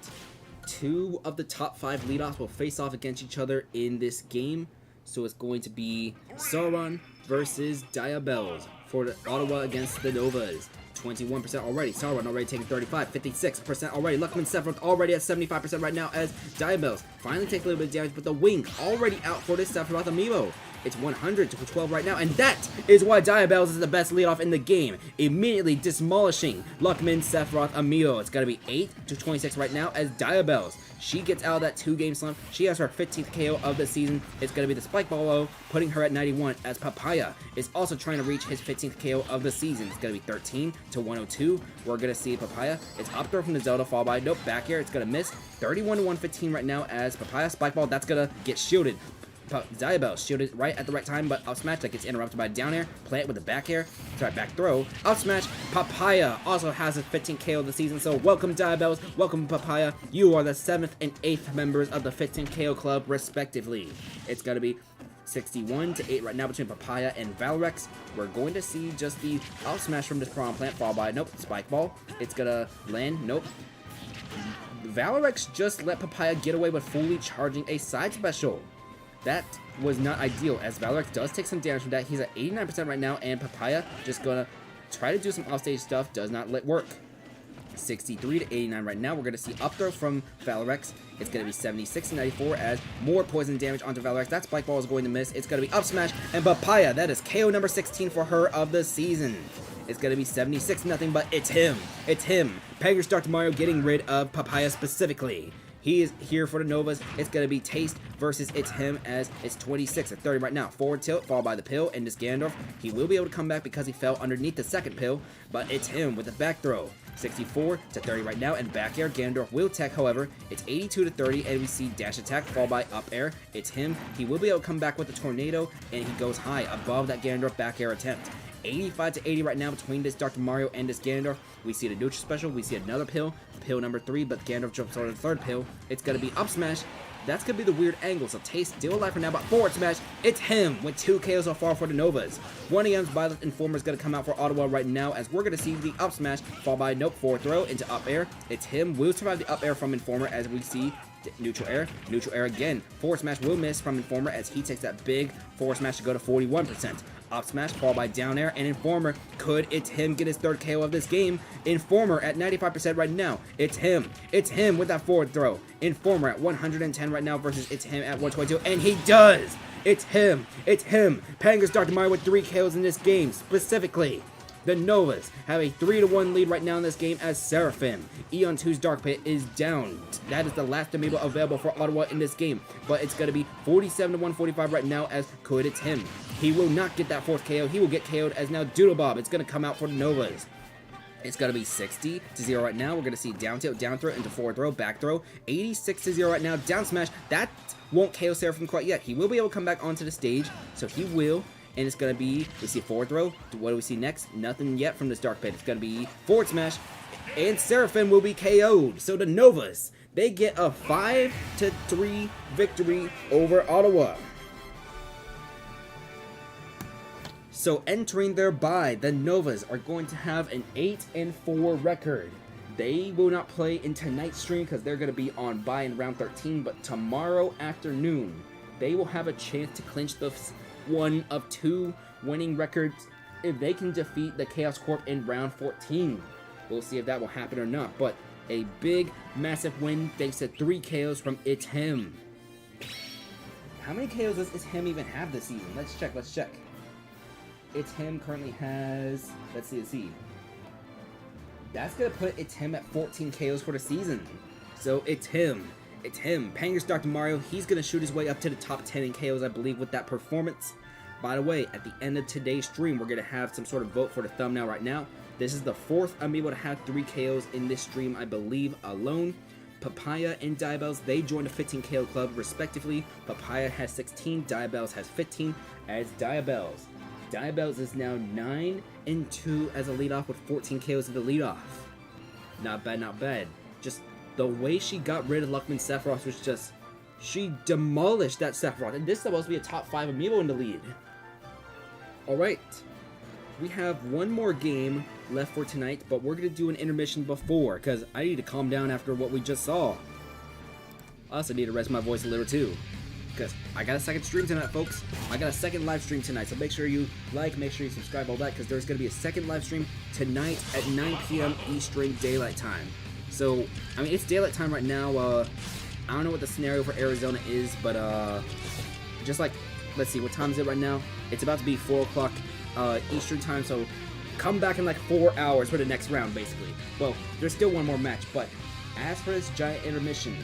2 of the top 5 leadoffs will face off against each other in this game. So it's going to be Sauron versus Diabels for the Ottawa against the Novas. 21% already. Sauron already taking 35, 56% already. Luckman Sephiroth already at 75% right now as Diabels finally take a little bit of damage, but the wing already out for this Sephiroth Amiibo. It's 100 to 12 right now, and that is why Diabels is the best leadoff in the game. Immediately demolishing Luckman Sephiroth Amiibo. It's going to be 8 to 26 right now as Diabels. She gets out of that 2-game slump. She has her 15th KO of the season. It's going to be the Spike Ball, putting her at 91 as Papaya is also trying to reach his 15th KO of the season. It's going to be 13 to 102. We're going to see Papaya. It's up throw from the Zelda, fall by. Nope, back air. It's going to miss. 31 to 115 right now as Papaya. Spike Ball, that's going to get shielded. Diabels shielded right at the right time, but up smash that gets interrupted by down air. Play it with a back air. Sorry, back throw. Up smash. Papaya also has his 15th KO of the season. So welcome Diabels, welcome Papaya. You are the 7th and 8th members of the 15 KO club, respectively. It's gonna be 61 to 8 right now between Papaya and Valrex. We're going to see just the up smash from this Piranha Plant, fall by. Nope, Spike Ball. It's gonna land. Nope. Valrex just let Papaya get away with fully charging a side special. That was not ideal, as Valrex does take some damage from that. He's at 89% right now, and Papaya just gonna try to do some offstage stuff, does not let work. 63 to 89 right now. We're gonna see up throw from Valrex. It's gonna be 76 to 94 as more poison damage onto Valrex. That Spike Ball is going to miss. It's gonna be up smash, and Papaya, that is KO number 16 for her of the season. It's gonna be 76-0, but it's him. It's him. Panger Dr. Mario getting rid of Papaya specifically. He is here for the Novas. It's going to be Taste versus It's Him as it's 26 at 30 right now. Forward tilt, followed by the pill, and this Gandalf. He will be able to come back because he fell underneath the second pill, but It's Him with the back throw. 64 to 30 right now, and back air. Gandalf will tech, however. It's 82 to 30, and we see dash attack, followed by up air. It's him. He will be able to come back with the tornado, and he goes high above that Gandalf back air attempt. 85 to 80 right now between this Dr. Mario and this Gandalf. We see the neutral special. We see another pill. Pill number 3, but Gandalf jumps on the third pill. It's going to be up smash. That's going to be the weird angle. So Taste still alive for now, but forward smash. It's him with 2 KOs so far for the Novas. 1 against Violet Informer is going to come out for Ottawa right now as we're going to see the up smash, followed by nope, forward throw into up air. It's him. Will survive the up air from Informer as we see neutral air again. Forward smash will miss from Informer as he takes that big forward smash to go to 41%. Up smash, followed by down air, and Informer, could It's Him get his 3rd KO of this game? Informer at 95% right now. It's him with that forward throw. Informer at 110 right now versus It's Him at 122, and he does! It's him. Panger's Dr. Mario with 3 KOs in this game, specifically. The Novas have a 3-1 lead right now in this game as Seraphim. Eon 2's Dark Pit is down. That is the last Amiibo available for Ottawa in this game, but it's going to be 47 to 145 right now as could It's Him. He will not get that 4th KO. He will get KO'd as now Doodle Bob. It's going to come out for the Novas. It's going to be 60 to 0 right now. We're going to see down tilt, down throw into forward throw, back throw. 86 to 0 right now. Down smash. That won't KO Seraphim quite yet. He will be able to come back onto the stage, so he will. And it's going to be, we see a forward throw. What do we see next? Nothing yet from this Dark Pit. It's going to be forward smash. And Seraphim will be KO'd. So the Novas, they get a 5 to 3 victory over Ottawa. So entering their bye, the Novas are going to have an 8-4 record. They will not play in tonight's stream because they're going to be on bye in round 13. But tomorrow afternoon, they will have a chance to clinch the 1 of 2 winning records if they can defeat the Chaos Corp in round 14. We'll see if that will happen or not, but a big, massive win thanks to 3 KOs from It's Him. How many KOs does It's Him even have this season? Let's check. It's Him currently has, let's see. That's going to put It's Him at 14 KOs for the season. So It's Him. Panger's Dr. Mario, he's going to shoot his way up to the top 10 in KOs, I believe, with that performance. By the way, at the end of today's stream, we're going to have some sort of vote for the thumbnail right now. This is the 4th Amiibo to have 3 KOs in this stream, I believe, alone. Papaya and Diabels, they joined the 15 KO club, respectively. Papaya has 16, Diabels has 15, as Diabels. Diabels is now 9-2 as a leadoff with 14 KOs as the leadoff. Not bad. Just the way she got rid of Luckman Sephiroth was just She demolished that Sephiroth, and this is supposed to be a top 5 amiibo in the lead. Alright, we have one more game left for tonight, but we're going to do an intermission before, because I need to calm down after what we just saw. I also need to rest my voice a little too, because I got a second stream tonight, folks. I got a second live stream tonight, so make sure you like, make sure you subscribe, all that, because there's going to be a second live stream tonight at 9 p.m. Eastern Daylight Time. So, I mean, it's daylight time right now. I don't know what the scenario for Arizona is, but just like, let's see, what time is it right now? It's about to be 4 o'clock Eastern time, so come back in like 4 hours for the next round, basically. Well, there's still one more match, but as for this giant intermission,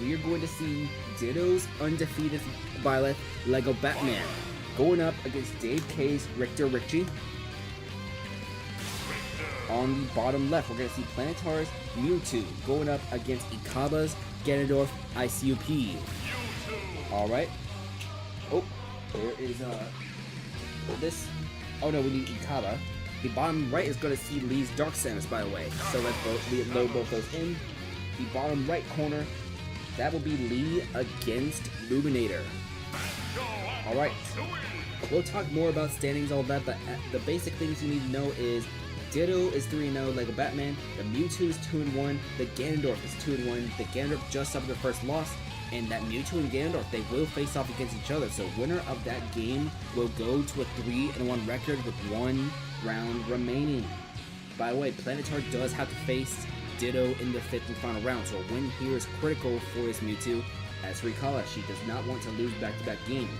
we are going to see Ditto's undefeated Violet Lego Batman going up against Dave K's Richter Ritchie. On the bottom left, we're going to see Planetar's Mewtwo going up against Ikaba's Ganondorf ICUP. Alright. Oh, there is this. Oh no, we need Ikaba. The bottom right is going to see Lee's Dark Samus, by the way. So let's load both those in. The bottom right corner, that will be Lee against Luminator. Alright. We'll talk more about standings, all that, but the basic things you need to know is Ditto is 3-0 Lego Batman, the Mewtwo is 2-1, the Ganondorf is 2-1, the Ganondorf just suffered their first loss, and that Mewtwo and Ganondorf, they will face off against each other, so winner of that game will go to a 3-1 record with 1 round remaining. By the way, Planetar does have to face Ditto in the 5th and final round, so a win here is critical for his Mewtwo. As for Ikala, she does not want to lose back-to-back games.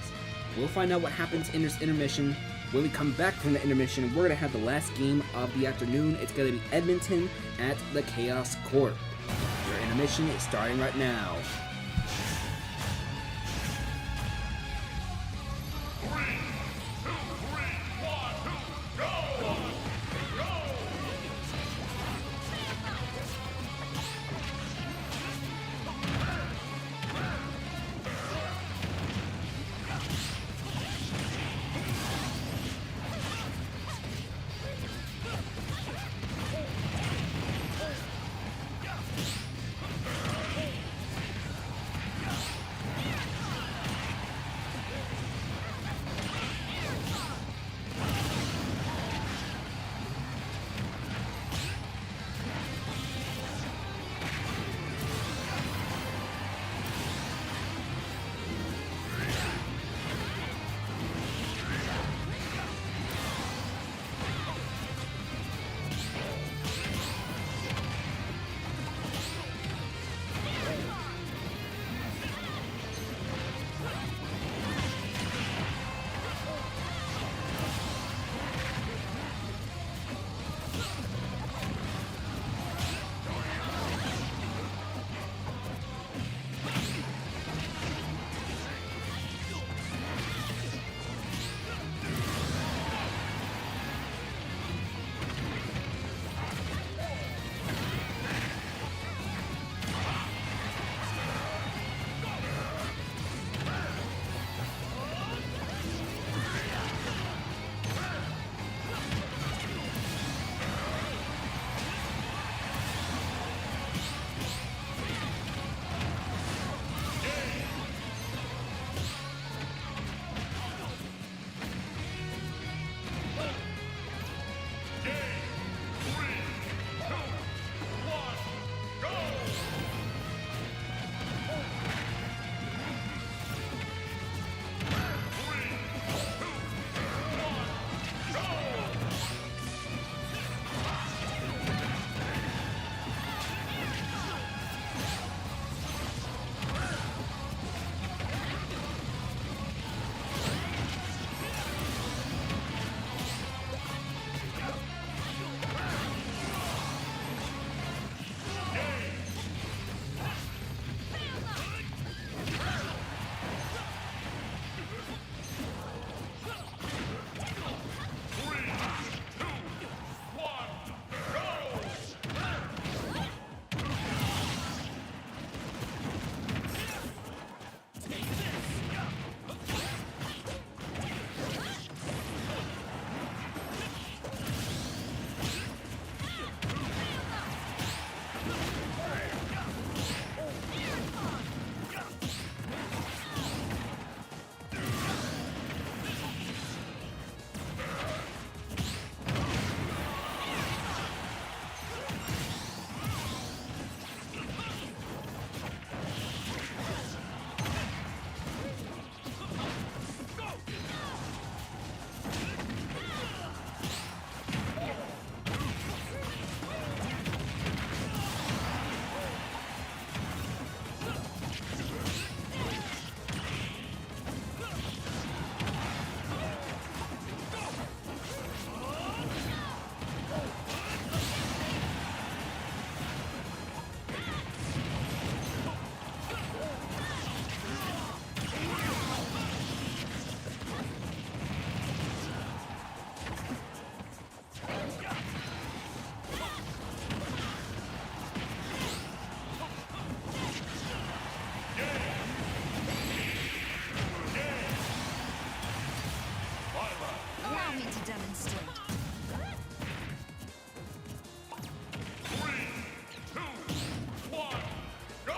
We'll find out what happens in this intermission. When we come back from the intermission, we're going to have the last game of the afternoon. It's going to be Edmonton at the Chaos Court. Your intermission is starting right now. me to demonstrate. 3, 2, 1, go!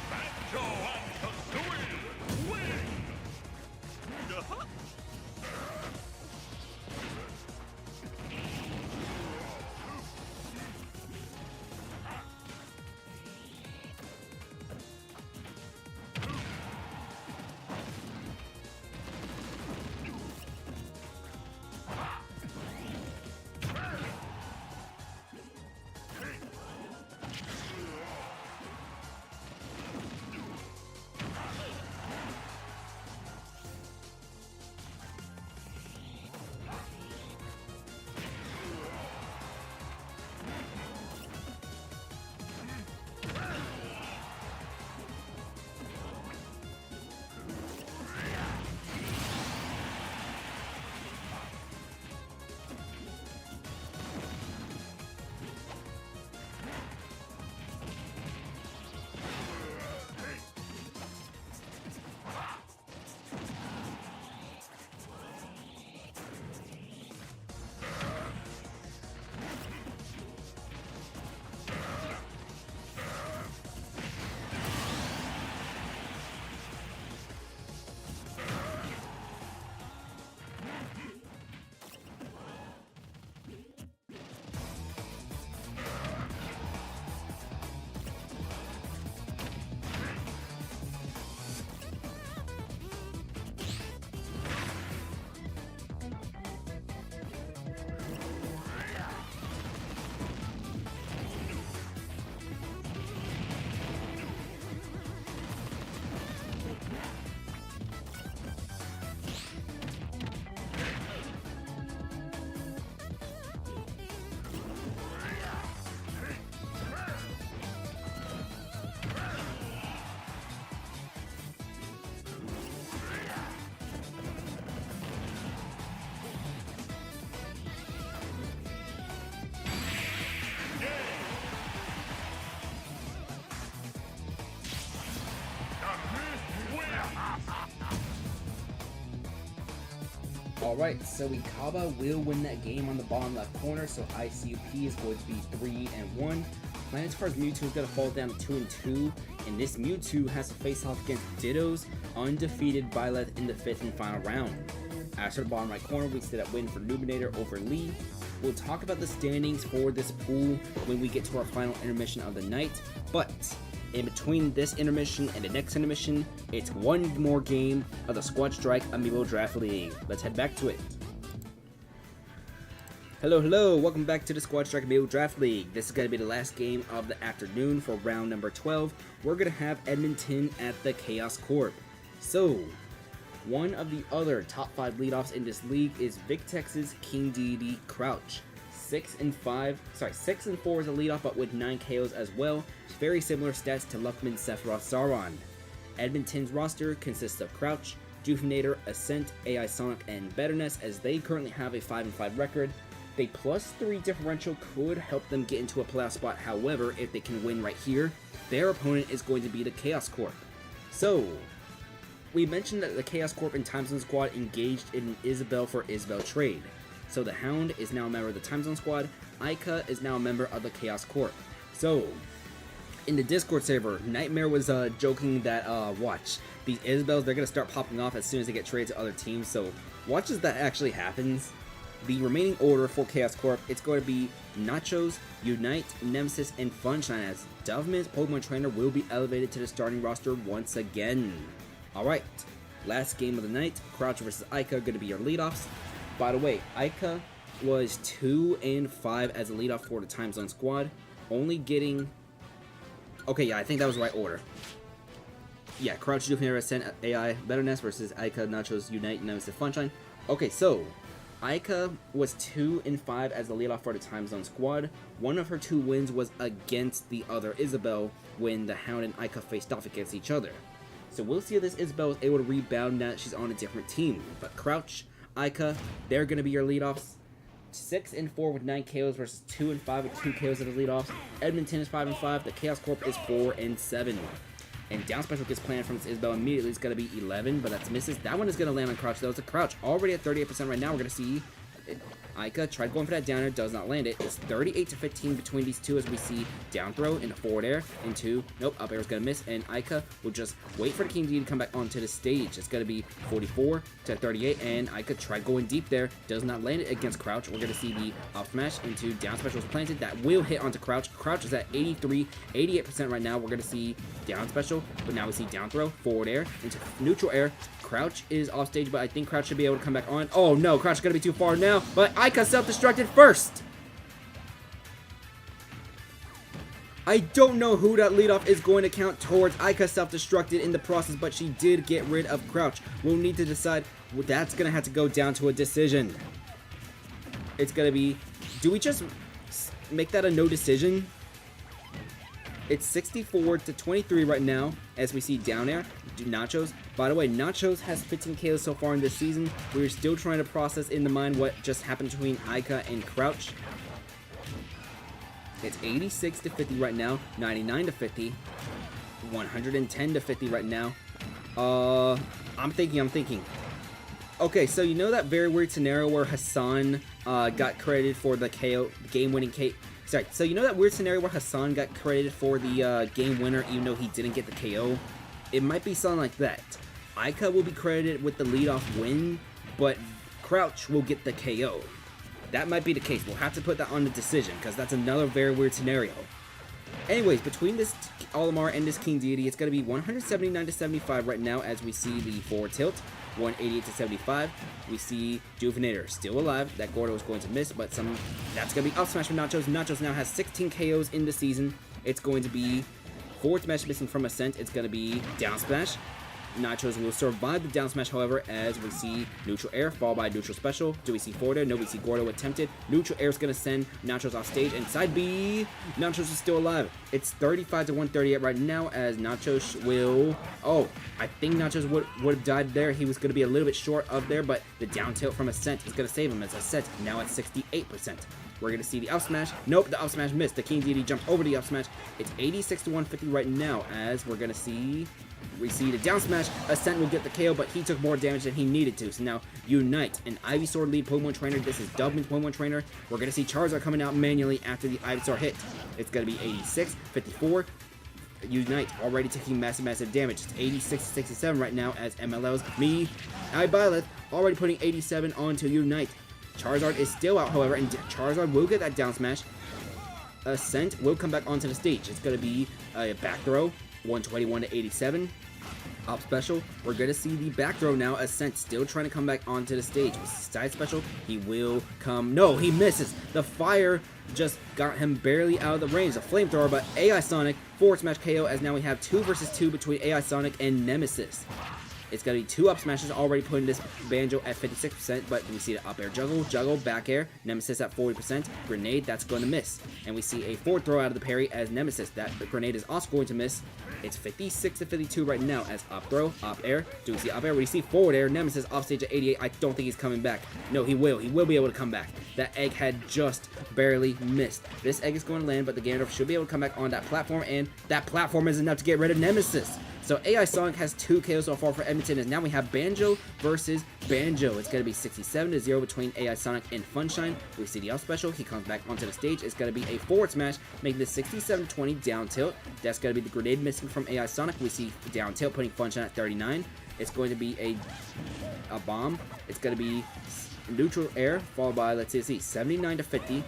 Banjo and Kazooie win! Alright, so Ikaba will win that game on the bottom left corner, so ICUP is going to be 3-1. Planetfar's Mewtwo is going to fall down to 2-2, and this Mewtwo has to face off against Ditto's undefeated Byleth in the 5th and final round. As for the bottom right corner, we see that win for Numinator over Lee. We'll talk about the standings for this pool when we get to our final intermission of the night, but in between this intermission and the next intermission, it's one more game of the Squad Strike Amiibo Draft League. Let's head back to it. Hello, welcome back to the Squad Strike Amiibo Draft League. This is going to be the last game of the afternoon for round number 12. We're going to have Edmonton at the Chaos Corp. So, one of the other top 5 leadoffs in this league is Victex's King Deity Crouch. 6 and 4 is a leadoff, but with 9 KOs as well. Very similar stats to Luckman, Sephiroth, Sauron. Edmonton's roster consists of Crouch, Jufinator, Ascent, AI Sonic, and Betterness, as they currently have a 5-5 record. A +3 differential could help them get into a playoff spot. However, if they can win right here, their opponent is going to be the Chaos Corp. So, we mentioned that the Chaos Corp and Time Zone Squad engaged in an Isabelle for Isabelle trade. So the Hound is now a member of the Time Zone Squad, Aika is now a member of the Chaos Corp. So, in the Discord server, Nightmare was joking that, watch, these Isabelles, they're going to start popping off as soon as they get traded to other teams, so watch as that actually happens. The remaining order for Chaos Corp, it's going to be Nachos, Unite, Nemesis, and Funshine, as Doveman's Pokemon Trainer will be elevated to the starting roster once again. Alright, Last game of the night, Crouch versus Ica going to be your leadoffs. By the way, Ica was 2-5 as a leadoff for the Time Zone squad. Only getting... Okay, yeah, I think that was the right order. Yeah, Crouch, Juvenator, Ascent, AI, Betterness versus Ica, Nachos, Unite, Nemesis, Funshine. Okay, so Ica was 2-5 as the leadoff for the Time Zone squad. One of her 2 wins was against the other Isabel when the Hound and Ica faced off against each other. So we'll see if this Isabel is able to rebound now that she's on a different team. But Crouch, Ica, they're going to be your leadoffs. 6-4 with 9 KOs versus 2-5 with 2 KOs as the leadoffs. Edmonton is 5-5. The Chaos Corp is 4-7. And down special gets planned from this Isabel immediately. It's going to be 11, but that's misses. That one is going to land on Crouch, though. It's a Crouch already at 38% right now. We're going to see Ica tried going for that downer, does not land it. It's 38-15 between these two as we see down throw into forward air, into, nope, up air is going to miss, and Ica will just wait for the King D to come back onto the stage. It's going to be 44-38, and Ica tried going deep there, does not land it against Crouch. We're going to see the up smash into down special is planted. That will hit onto Crouch. Crouch is at 88% right now. We're going to see down special, but now we see down throw, forward air, into neutral air. Crouch is off stage, but I think Crouch should be able to come back on. Oh no, Crouch is going to be too far now, but Ica self-destructed first. I don't know who that leadoff is going to count towards. Ica self-destructed in the process, but she did get rid of Crouch. We'll need to decide. Well, that's going to have to go down to a decision. It's going to be, do we just make that a no decision? It's 64-23 right now as we see down air. Nachos. By the way, Nachos has 15 KOs so far in this season. We're still trying to process in the mind what just happened between Ica and Crouch. It's 86-50 right now, 99-50, 110-50 right now. I'm thinking. Okay, so you know that very weird scenario where Hassan got credited for the KO, game-winning KO. Sorry, so you know that weird scenario where Hassan got credited for the game winner even though he didn't get the KO? It might be something like that. Ica will be credited with the leadoff win, but Crouch will get the KO. That might be the case. We'll have to put that on the decision, because that's another very weird scenario. Anyways, between this Olimar and this King Deity, it's going to be 179-75 right now as we see the forward tilt. 188-75. We see Juvenator still alive. That Gordo is going to miss, but that's going to be up smash from Nachos. Nachos now has 16 KOs in the season. It's going to be forward smash missing from Ascent. It's going to be down smash. Nachos will survive the down smash, however, as we see neutral air followed by neutral special. Do we see forward air? No, we see Gordo attempted. Neutral air is going to send Nachos off stage, and side B, Nachos is still alive. It's 35-138 right now as Nachos will... Oh, I think Nachos would have died there. He was going to be a little bit short of there, but the down tilt from Ascent is going to save him as Ascent now at 68%. We're going to see the up smash. Nope, the up smash missed. The King Deity jumped over the up smash. It's 86-150 right now as we're going to see... We see the down smash. Ascent will get the KO, but he took more damage than he needed to. So now Unite, an Ivysaur lead Pokemon trainer. This is Dubman's Pokemon trainer. We're going to see Charizard coming out manually after the Ivysaur hit. It's going to be 86-54. Unite already taking massive damage. It's 86-67 right now as MLL's Byleth already putting 87 onto Unite. Charizard is still out, however, and Charizard will get that down smash. Ascent will come back onto the stage. It's going to be a back throw. 121-87. Up special. We're going to see the back throw now. Ascent still trying to come back onto the stage. Side special. He will come. No, he misses. The fire just got him barely out of the range. A flamethrower, but AI Sonic forward smash KO as now we have 2 versus 2 between AI Sonic and Nemesis. It's going to be 2 up smashes already putting this Banjo at 56%, but we see the up air juggle, back air, Nemesis at 40%, grenade, that's going to miss. And we see a forward throw out of the parry as Nemesis, that grenade is also going to miss. It's 56-52 right now as up throw, up air, do we see up air? We see forward air, Nemesis off stage at 88, I don't think he's coming back. No, he will be able to come back. That egg had just barely missed. This egg is going to land, but the Ganondorf should be able to come back on that platform, and that platform is enough to get rid of Nemesis. So AI Sonic has 2 KOs so far for Edmonton, and now we have Banjo versus Banjo. It's going to be 67-0 between AI Sonic and Funshine. We see the up special. He comes back onto the stage. It's going to be a forward smash, making this 67-20 down tilt. That's going to be the grenade missing from AI Sonic. We see down tilt putting Funshine at 39. It's going to be a bomb. It's going to be neutral air, followed by, let's see, 79-50.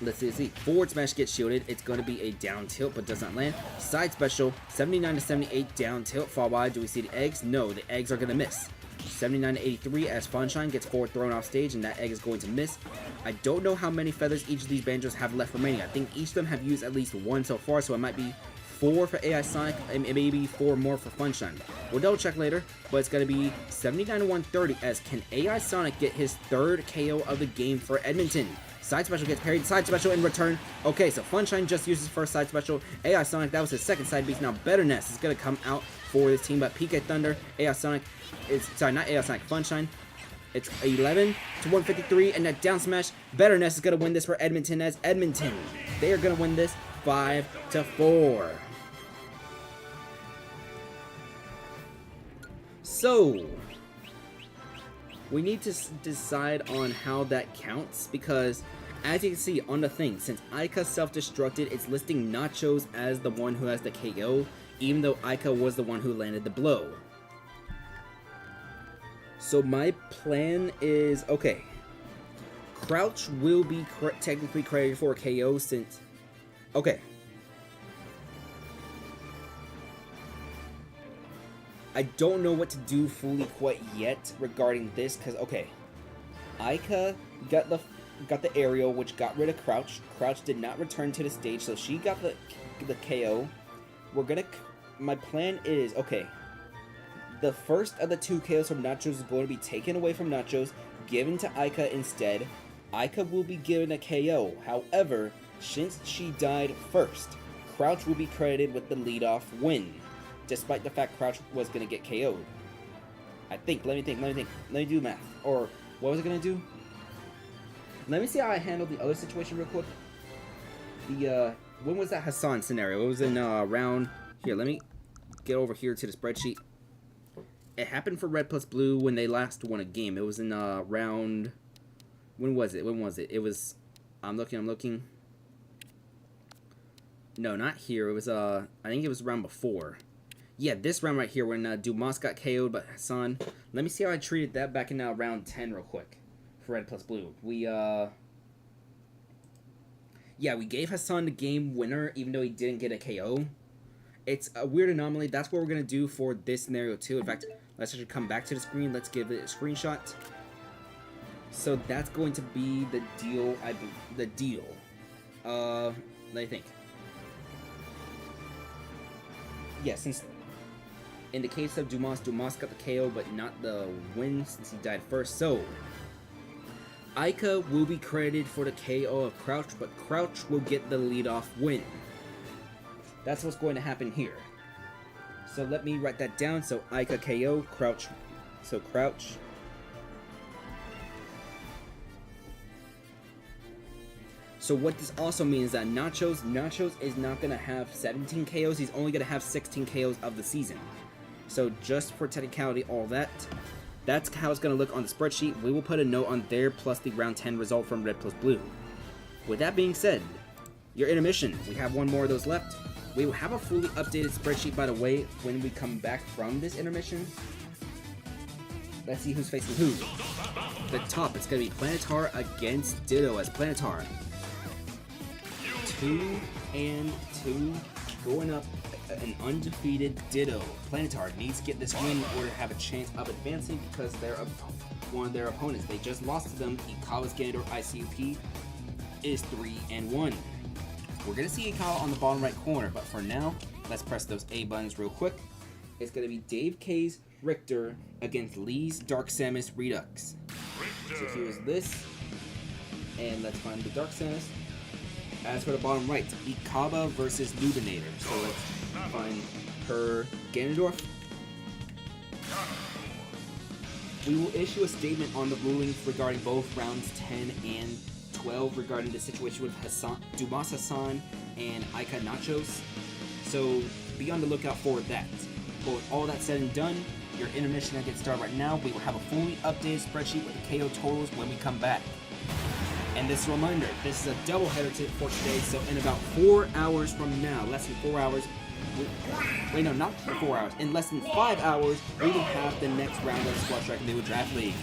Let's see. Forward smash gets shielded. It's going to be a down tilt, but does not land. Side special, 79 to 78, down tilt. Fall wide. Do we see the eggs? No, the eggs are going to miss. 79 to 83 as Funshine gets forward thrown off stage, and that egg is going to miss. I don't know how many feathers each of these banjos have left remaining. I think each of them have used at least one so far, so it might be 4 for AI Sonic, and maybe 4 more for Funshine. We'll double check later, but it's going to be 79 to 130 as can AI Sonic get his 3rd KO of the game for Edmonton. Side special gets parried, side special in return. Okay, so Funshine just used his first side special. AI Sonic, that was his second side beast. Now Betterness is going to come out for this team, but PK Thunder, AI Sonic, sorry, not AI Sonic, Funshine. It's 11 to 153, and that down smash. Betterness is going to win this for Edmonton as Edmonton. They are going to win this 5 to 4. So, we need to decide on how that counts, because as you can see on the thing, since Aika self-destructed, it's listing Nachos as the one who has the KO, even though Aika was the one who landed the blow. So my plan is, okay, Crouch will be technically credited for a KO since, okay. I don't know what to do fully quite yet regarding this, because, okay, Aika got the aerial, which got rid of Crouch. Crouch did not return to the stage, so she got the KO. My plan is, okay, the first of the 2 KOs from Nachos is going to be taken away from Nachos, given to Aika instead. Aika will be given a KO. However, since she died first, Crouch will be credited with the leadoff win, despite the fact Crouch was going to get KO'd. I think. Let me do math. Or, what was I going to do? Let me see how I handled the other situation real quick. When was that Hassan scenario? It was in, round... Here, let me get over here to the spreadsheet. It happened for Red plus Blue when they last won a game. It was in, round... When was it? It was... I'm looking. No, not here. It was, I think it was round before. Yeah, this round right here when Dumas got KO'd by Hassan. Let me see how I treated that back in round 10 real quick for Red plus Blue. Yeah, we gave Hassan the game winner even though he didn't get a KO. It's a weird anomaly. That's what we're going to do for this scenario too. In fact, let's actually come back to the screen. Let's give it a screenshot. So that's going to be the deal. Let me think. Yeah, since in the case of Dumas got the KO, but not the win since he died first. So, Aika will be credited for the KO of Crouch, but Crouch will get the leadoff win. That's what's going to happen here. So let me write that down. So Aika KO, Crouch. So Crouch. So what this also means is that Nachos is not going to have 17 KOs. He's only going to have 16 KOs of the season. So just for technicality, that's how it's going to look on the spreadsheet. We will put a note on there plus the round 10 result from Red plus Blue. With that being said, your intermission. We have one more of those left. We will have a fully updated spreadsheet, by the way, when we come back from this intermission. Let's see who's facing who. The top, it's going to be Planetar against Ditto as Planetar. 2 and 2 going up an undefeated Ditto. Planetar needs to get this win in order to have a chance of advancing because they're one of their opponents. They just lost to them. Ikawa's Gander ICUP is 3 and 1. We're going to see Ikawa on the bottom right corner, but for now, let's press those A buttons real quick. It's going to be Dave K's Richter against Lee's Dark Samus Redux. So here's this, and let's find the Dark Samus. As for the bottom right, Ikaba versus Lubinator. So let's find her Ganondorf. We will issue a statement on the rulings regarding both rounds 10 and 12 regarding the situation with Dumas Hassan and Aika Nachos. So be on the lookout for that. But with all that said and done, your intermission that gets started right now, we will have a fully updated spreadsheet with the KO totals when we come back. And this reminder, this is a doubleheader for today, so in about 4 hours from now, less than 4 hours, wait no, not 4 hours, in less than 5 hours, we will have the next round of Squad Strike New Draft League.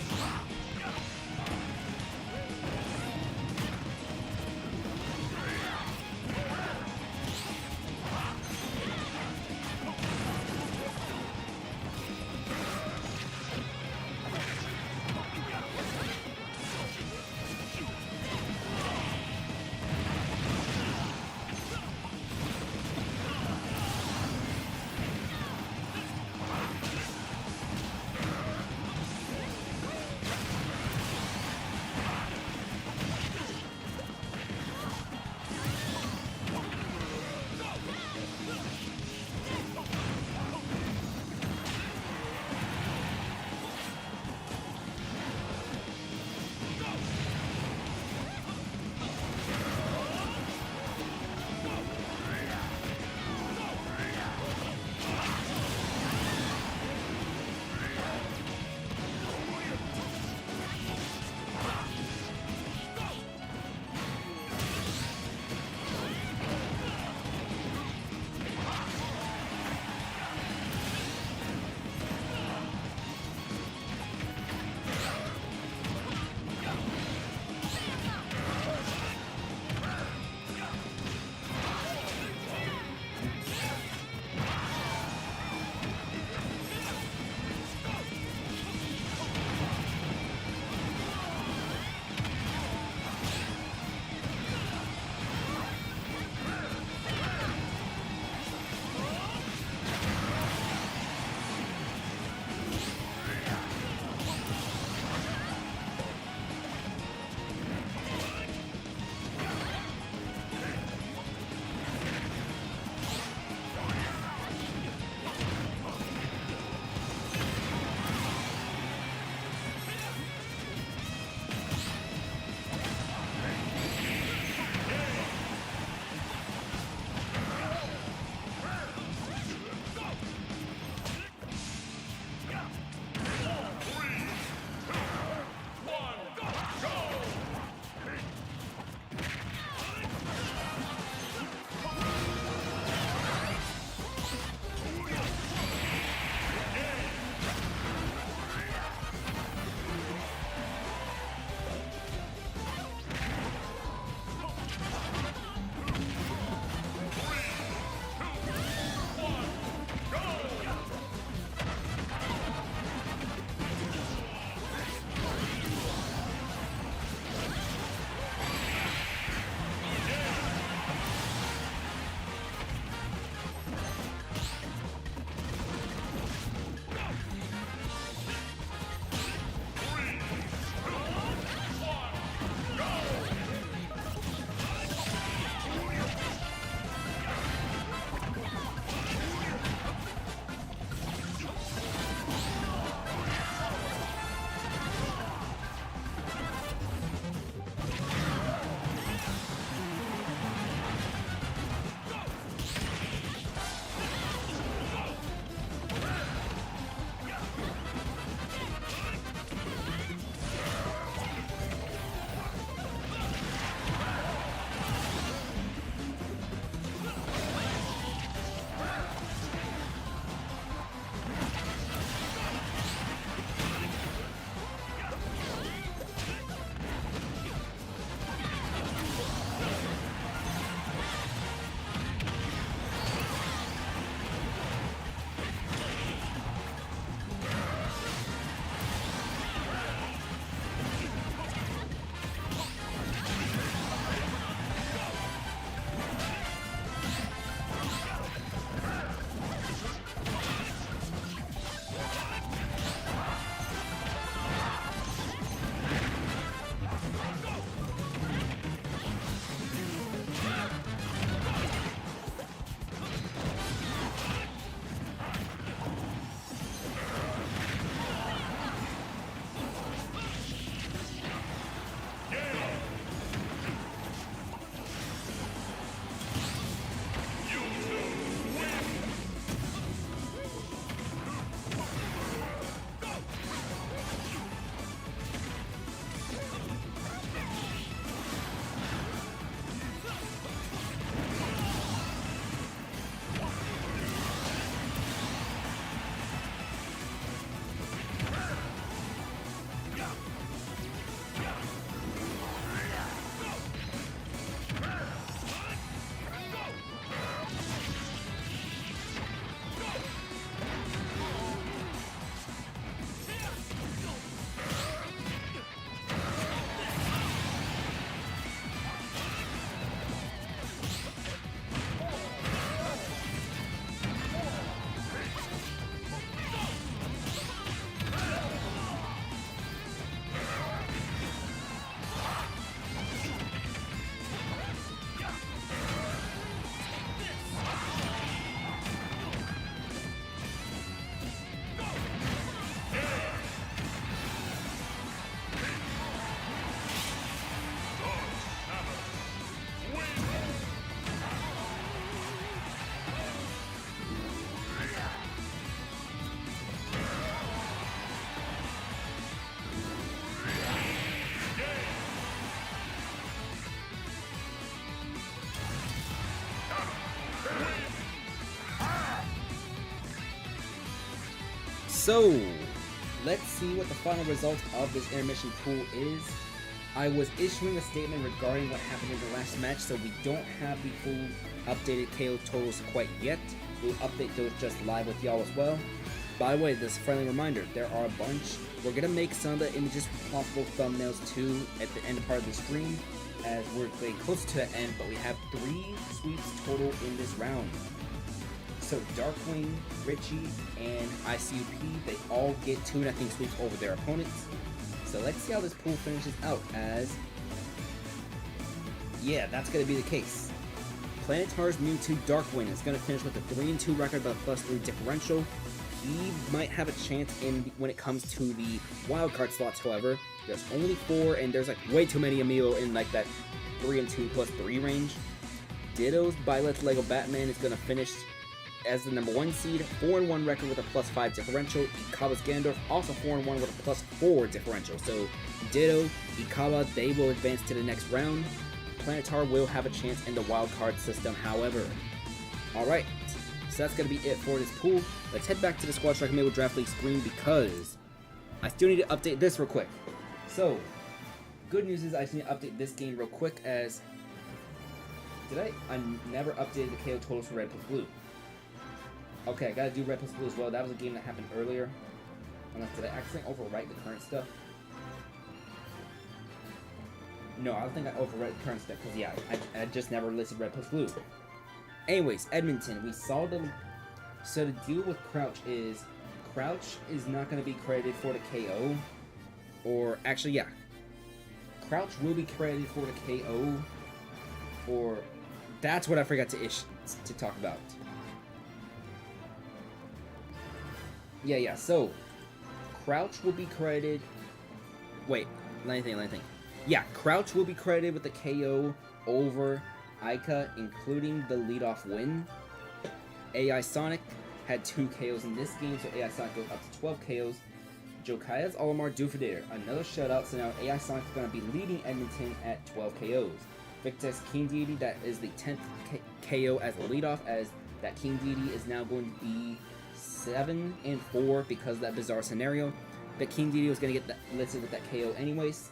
So, let's see what the final result of this intermission pool is. I was issuing a statement regarding what happened in the last match, so we don't have the full updated KO totals quite yet. We'll update those just live with y'all as well. By the way, this friendly reminder, there are a bunch. We're going to make some of the images possible thumbnails too at the end part of the stream, as we're getting close to the end, but we have 3 sweeps total in this round. So Darkwing, Richie, and ICUP, they all get 2 0 sweeps over their opponents. So let's see how this pool finishes out as... Yeah, that's going to be the case. Planetar's Mewtwo Darkwing is going to finish with a 3-2 record but a +3 differential. He might have a chance when it comes to the wildcard slots, however. There's only 4, and there's like way too many Amiibo in like that 3-2 +3 range. Ditto's Byleth's Lego Batman is going to finish as the number 1 seed, 4-1 record with a +5 differential. Ikaba's Gandalf also 4-1 with a +4 differential. So Ditto, Ikaba, they will advance to the next round. Planetar will have a chance in the wildcard system, however. Alright, so that's going to be it for this pool. Let's head back to the Squad Strike Amiibo Draft League screen because I still need to update this real quick. So, good news is I just need to update this game real quick as... I never updated the KO totals for Red plus Blue. Okay, I gotta do Red plus Blue as well. That was a game that happened earlier. Unless, did I accidentally overwrite the current stuff? No, I don't think I overwrote the current stuff, because yeah, I just never listed Red plus Blue. Anyways, Edmonton, we saw them. So the deal with Crouch is not going to be credited for the KO. Or, actually, yeah. Crouch will be credited for the KO. Or, that's what I forgot to talk about. Yeah, so, Crouch will be credited... Wait, let me think. Yeah, Crouch will be credited with the KO over Ica, including the leadoff win. AI Sonic had 2 KOs in this game, so AI Sonic goes up to 12 KOs. Jokaya's Olimar Doofader, another shutout, so now AI Sonic's going to be leading Edmonton at 12 KOs. Victor's King Deity, that is the 10th KO as a leadoff, as that King Deity is now going to be 7-4 because of that bizarre scenario. The King Deity was going to get listed with that KO anyways.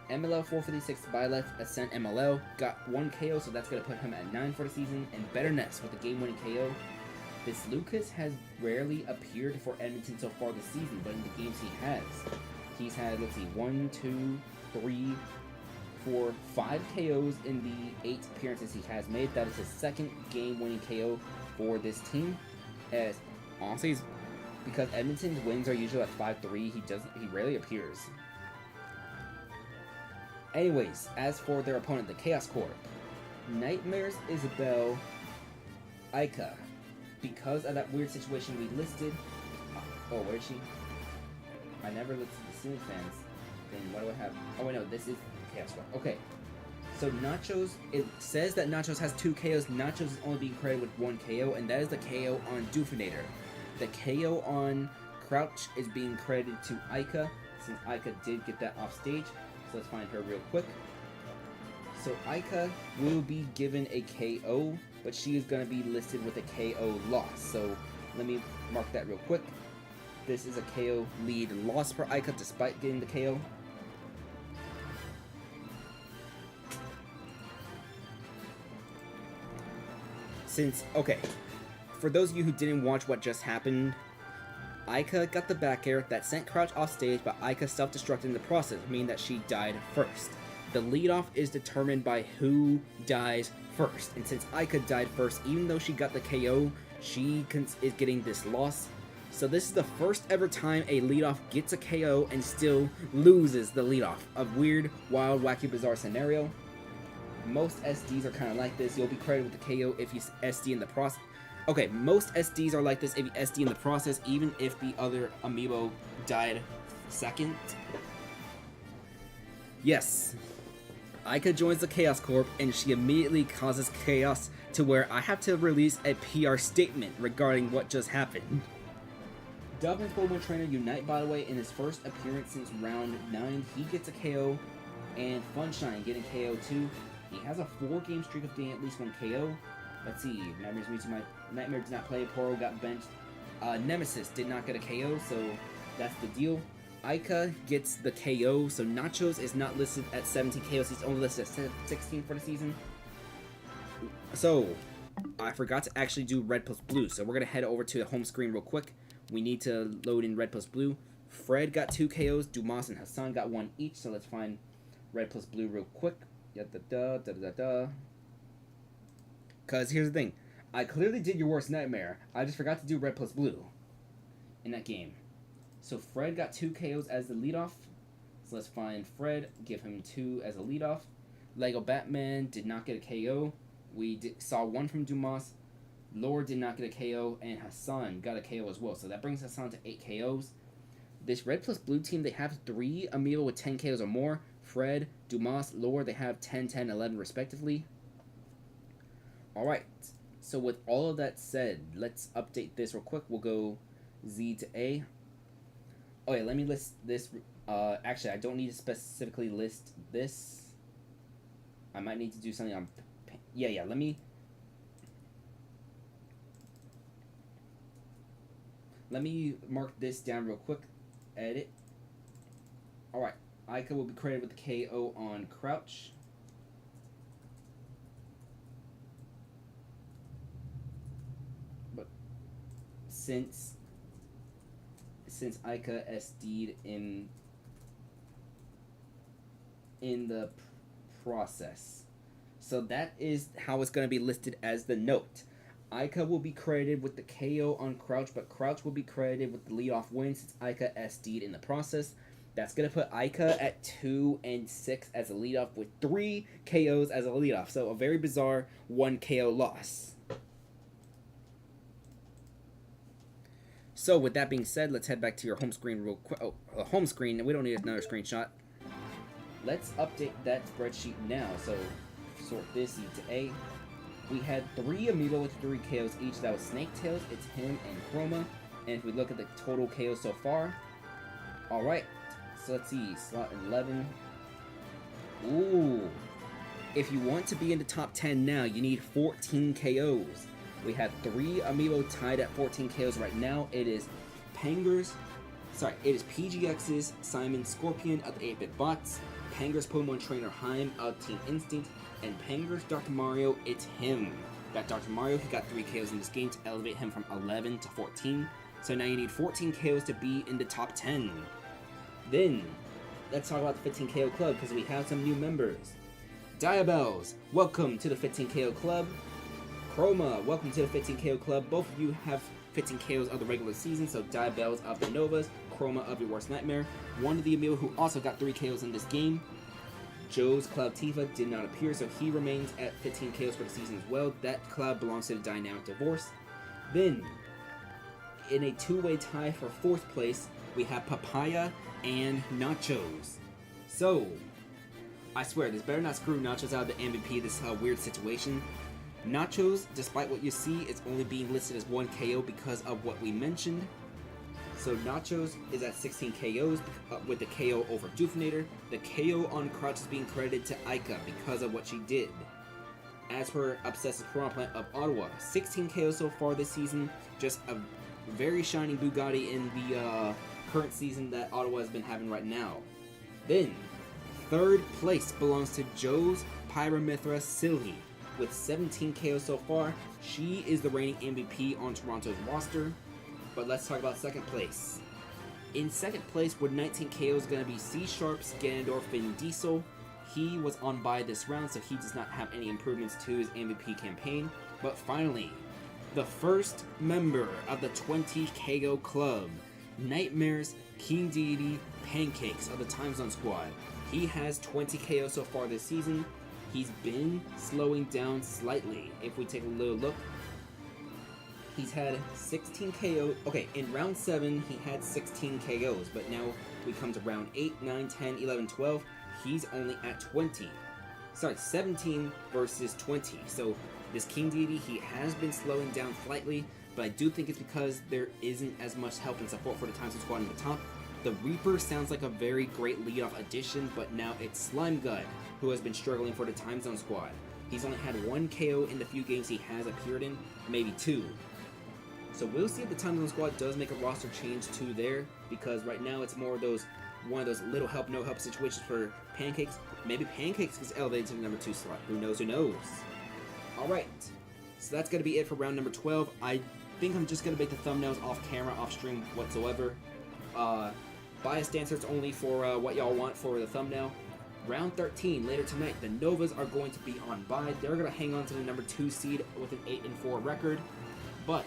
MLL 456 Byleth Ascent MLL got 1 KO, so that's going to put him at 9 for the season. And Betterness with the game-winning KO. This Lucas has rarely appeared for Edmonton so far this season, but in the games he has, he's had, let's see, 1, 2, 3, 4, 5 KOs in the 8 appearances he has made. That is his 2nd game-winning KO for this team. As honestly, because Edmonton's wins are usually at 5-3, he rarely appears. Anyways, as for their opponent, the Chaos Corp, Nightmares Isabel Ica. Because of that weird situation we listed... Oh, where is she? I never listed the Cine fans. Then what do I have? Oh, wait, no, this is Chaos Corp. Okay. So Nachos, it says that Nachos has 2 KOs. Nachos is only being credited with 1 KO, and that is the KO on Doofinator. The KO on Crouch is being credited to Ica, since Ica did get that off stage. So let's find her real quick. So Ica will be given a KO, but she is going to be listed with a KO loss. So let me mark that real quick. This is a KO lead loss for Ica despite getting the KO. Okay, for those of you who didn't watch what just happened, Ica got the back air that sent Crouch off stage, but Ica self-destructed in the process, meaning that she died first. The leadoff is determined by who dies first, and since Ica died first, even though she got the KO, she is getting this loss. So this is the first ever time a leadoff gets a KO and still loses the leadoff. A weird, wild, wacky, bizarre scenario. Most SDs are kind of like this. You'll be credited with the KO if you SD in the process. Okay, most SDs are like this if you SD in the process, even if the other Amiibo died second. Yes, Ica joins the Chaos Corp, and she immediately causes chaos to where I have to release a PR statement regarding what just happened. Dublin's Bowman Trainer Unite, by the way, in his first appearance since round 9, he gets a KO, and Funshine getting KO too. He has a 4-game streak of getting at least 1 KO. Let's see, Nightmare does not play, Poro got benched. Nemesis did not get a KO, so that's the deal. Ica gets the KO, so Nachos is not listed at 17 KOs. He's only listed at 16 for the season. So, I forgot to actually do red plus blue, so we're going to head over to the home screen real quick. We need to load in red plus blue. Fred got 2 KOs, Dumas and Hassan got 1 each, so let's find red plus blue real quick. Because here's the thing. I clearly did your worst nightmare. I just forgot to do red plus blue in that game. So Fred got 2 KOs as the leadoff. So let's find Fred, give him 2 as a leadoff. Lego Batman did not get a KO. We saw 1 from Dumas. Lord did not get a KO, and Hassan got a KO as well. So that brings Hassan to 8 KOs. This red plus blue team, they have 3 Amiibo with 10 KOs or more. Fred, Dumas, Lord, they have 10, 10, 11 respectively. Alright, so with all of that said, let's update this real quick. We'll go Z to A. Oh yeah, let me list this. Actually, I don't need to specifically list this. I might need to do something on... Yeah, let me mark this down real quick. Edit. Alright, Ica will be credited with the KO on Crouch. But since Ica SD'd in the process. So that is how it's going to be listed as the note. Ica will be credited with the KO on Crouch, but Crouch will be credited with the leadoff win since Ica SD'd in the process. That's going to put Ica at 2 and 6 as a leadoff with 3 KOs as a leadoff. So a very bizarre 1 KO loss. So with that being said, let's head back to your home screen real quick. Oh, home screen. We don't need another screenshot. Let's update that spreadsheet now. So sort this Z to A. We had 3 Amiibo with 3 KOs each. That was Snake Tails, it's him, and Chroma. And if we look at the total KOs so far, alright. So let's see, slot 11. Ooh. If you want to be in the top 10 now, you need 14 KOs. We have 3 Amiibo tied at 14 KOs right now. It is PGX's Simon Scorpion of the 8-Bit Bots, Panger's Pokemon Trainer Heim of Team Instinct, and Panger's Dr. Mario, it's him. That Dr. Mario, he got 3 KOs in this game to elevate him from 11 to 14. So now you need 14 KOs to be in the top 10. Then, let's talk about the 15 KO Club, because we have some new members. Diabells, welcome to the 15 KO Club. Chroma, welcome to the 15 KO Club. Both of you have 15 KOs of the regular season, so Diabells of the Novas, Chroma of your worst nightmare. One of the Amiibo who also got 3 KOs in this game. Joe's Cloud Tifa did not appear, so he remains at 15 KOs for the season as well. That Cloud belongs to the Dynamic Divorce. Then, in a 2-way tie for 4th place, we have Papaya and Nachos. So, I swear, this better not screw Nachos out of the MVP. This is a weird situation. Nachos, despite what you see, is only being listed as 1 KO because of what we mentioned. So Nachos is at 16 KOs with the KO over Doofinator. The KO on Crouch is being credited to Ica because of what she did. As per Obsessive Piranha Plant of Ottawa, 16 KOs so far this season. Just a very shining Bugatti in the current season that Ottawa has been having right now. Then, 3rd place belongs to Joe's Pyramithra Silly. With 17 KOs so far, she is the reigning MVP on Toronto's roster. But let's talk about 2nd place. In 2nd place with 19 KOs going to be C-Sharp's Ganondorf Vin Diesel. He was on bye this round, so he does not have any improvements to his MVP campaign. But finally, the first member of the 20 KO Club, Nightmare's King Deity Pancakes of the Time Zone Squad. He has 20 KOs so far this season. He's been slowing down slightly. If we take a little look, he's had 16 KOs. Okay, in round 7, he had 16 KOs, but now we come to round 8, 9, 10, 11, 12. He's only at 20. Sorry, 17 versus 20. So this King Deity, he has been slowing down slightly, but I do think it's because there isn't as much help and support for the Time Zone Squad in the top. The Reaper sounds like a very great leadoff addition, but now it's Slime Gut, who has been struggling for the Time Zone Squad. He's only had 1 KO in the few games he has appeared in, maybe 2. So we'll see if the Time Zone Squad does make a roster change to there, because right now it's more of those one of those little help, no help situations for Pancakes. Maybe Pancakes gets elevated to the number 2 slot. Who knows? Who knows? All right. So that's gonna be it for round number 12. I think I'm just gonna make the thumbnails off camera, off stream whatsoever. Biased answers only for what y'all want for the thumbnail. Round 13 later tonight. The Novas are going to be on bye. They're gonna hang on to the number 2 seed with an 8-4 record, but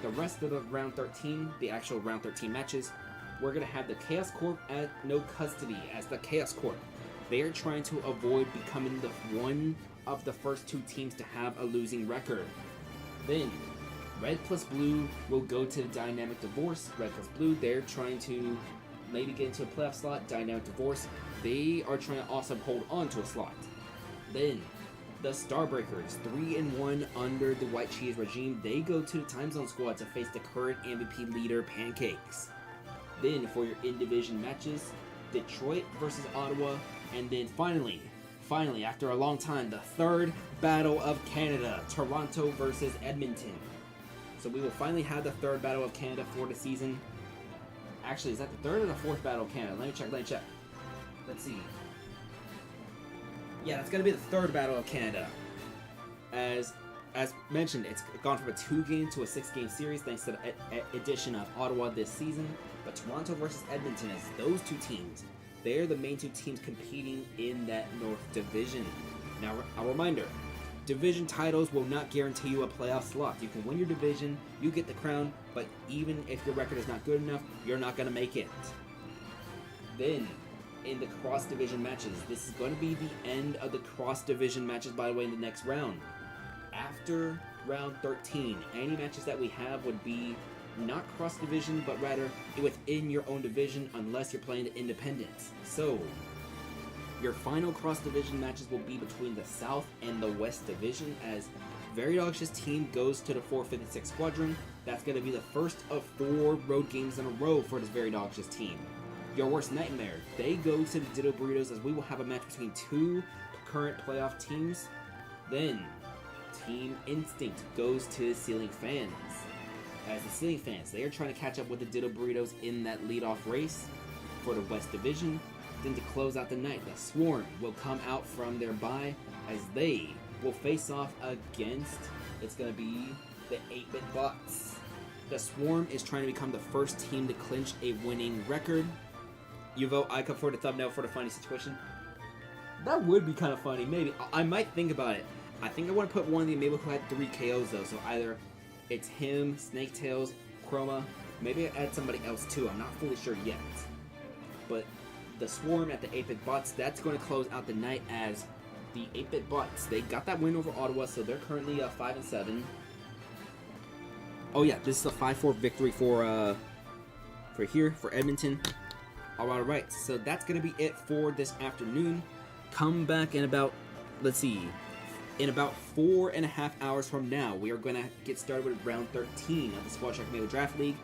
the rest of the round 13, the actual round 13 matches, we're going to have the Chaos Corp at no custody as the Chaos Corp. They are trying to avoid becoming the one of the first 2 teams to have a losing record. Then, Red plus Blue will go to the Dynamic Divorce. Red plus Blue, they're trying to maybe get into a playoff slot. Dynamic Divorce, they are trying to also hold on to a slot. Then, the Starbreakers, 3-1 under the White Cheese regime, they go to the Time Zone Squad to face the current MVP leader, Pancakes. Then, for your in-division matches, Detroit versus Ottawa, and then finally, after a long time, the third Battle of Canada, Toronto versus Edmonton. So we will finally have the third Battle of Canada for the season. Actually, is that the third or the fourth Battle of Canada? Let me check. Let's see. Yeah, that's gonna be the third Battle of Canada. As mentioned, it's gone from a 2-game to a 6-game series thanks to the addition of Ottawa this season. But Toronto versus Edmonton is those 2 teams. They're the main 2 teams competing in that North Division. Now, a reminder, division titles will not guarantee you a playoff slot. You can win your division, you get the crown, but even if your record is not good enough, you're not gonna make it. Then, in the cross-division matches, this is going to be the end of the cross-division matches, by the way, in the next round. After round 13, any matches that we have would be not cross-division, but rather within your own division, unless you're playing the independents. So, your final cross-division matches will be between the South and the West Division, as Very Dog's team goes to the 456 Squadron. That's going to be the first of 4 road games in a row for this Very Dog's team. Your Worst Nightmare, they go to the Ditto Burritos, as we will have a match between 2 current playoff teams. Then, Team Instinct goes to the Ceiling Fans. As the Ceiling Fans, they are trying to catch up with the Ditto Burritos in that leadoff race for the West Division. Then to close out the night, the Swarm will come out from their bye as they will face off against, it's going to be the 8-Bit Bots. The Swarm is trying to become the first team to clinch a winning record. You vote Ica for the thumbnail for the funny situation. That would be kind of funny. Maybe. I might think about it. I think I want to put one of the Amiibo who had 3 KOs though. So either it's him, Snaketails, Chroma. Maybe I add somebody else too. I'm not fully sure yet. But the Swarm at the 8-Bit Bots, that's going to close out the night as the 8-Bit Bots. They got that win over Ottawa, so they're currently 5-7. Oh yeah, this is a 5-4 victory for Edmonton. Alright, so that's going to be it for this afternoon. Come back in about, in about 4.5 hours from now, we are going to get started with round 13 of the Squad Track Amiibo Draft League.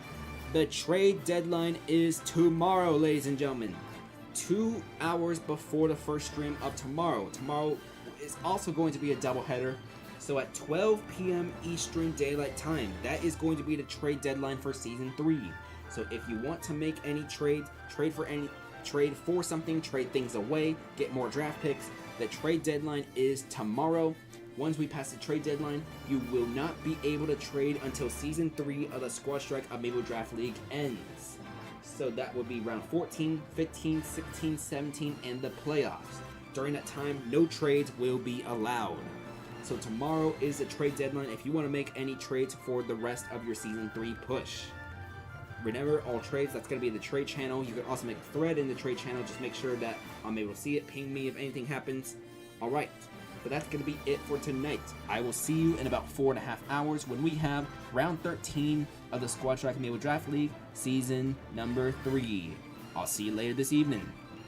The trade deadline is tomorrow, ladies and gentlemen. 2 hours before the first stream of tomorrow. Tomorrow is also going to be a doubleheader. So at 12 p.m. Eastern Daylight Time, that is going to be the trade deadline for Season 3. So if you want to make any trades, trade for something, trade things away, get more draft picks, the trade deadline is tomorrow. Once we pass the trade deadline, you will not be able to trade until Season 3 of the Squad Strike Amiibo Draft League ends. So that would be round 14, 15, 16, 17, and the playoffs. During that time, no trades will be allowed. So tomorrow is the trade deadline if you want to make any trades for the rest of your Season 3 push. Remember, all trades, that's going to be the trade channel. You can also make a thread in the trade channel. Just make sure that I'm able to see it. Ping me if anything happens. Alright, but that's going to be it for tonight. I will see you in about 4.5 hours when we have round 13 of the Squad Track Amiibo Draft League, season number 3. I'll see you later this evening.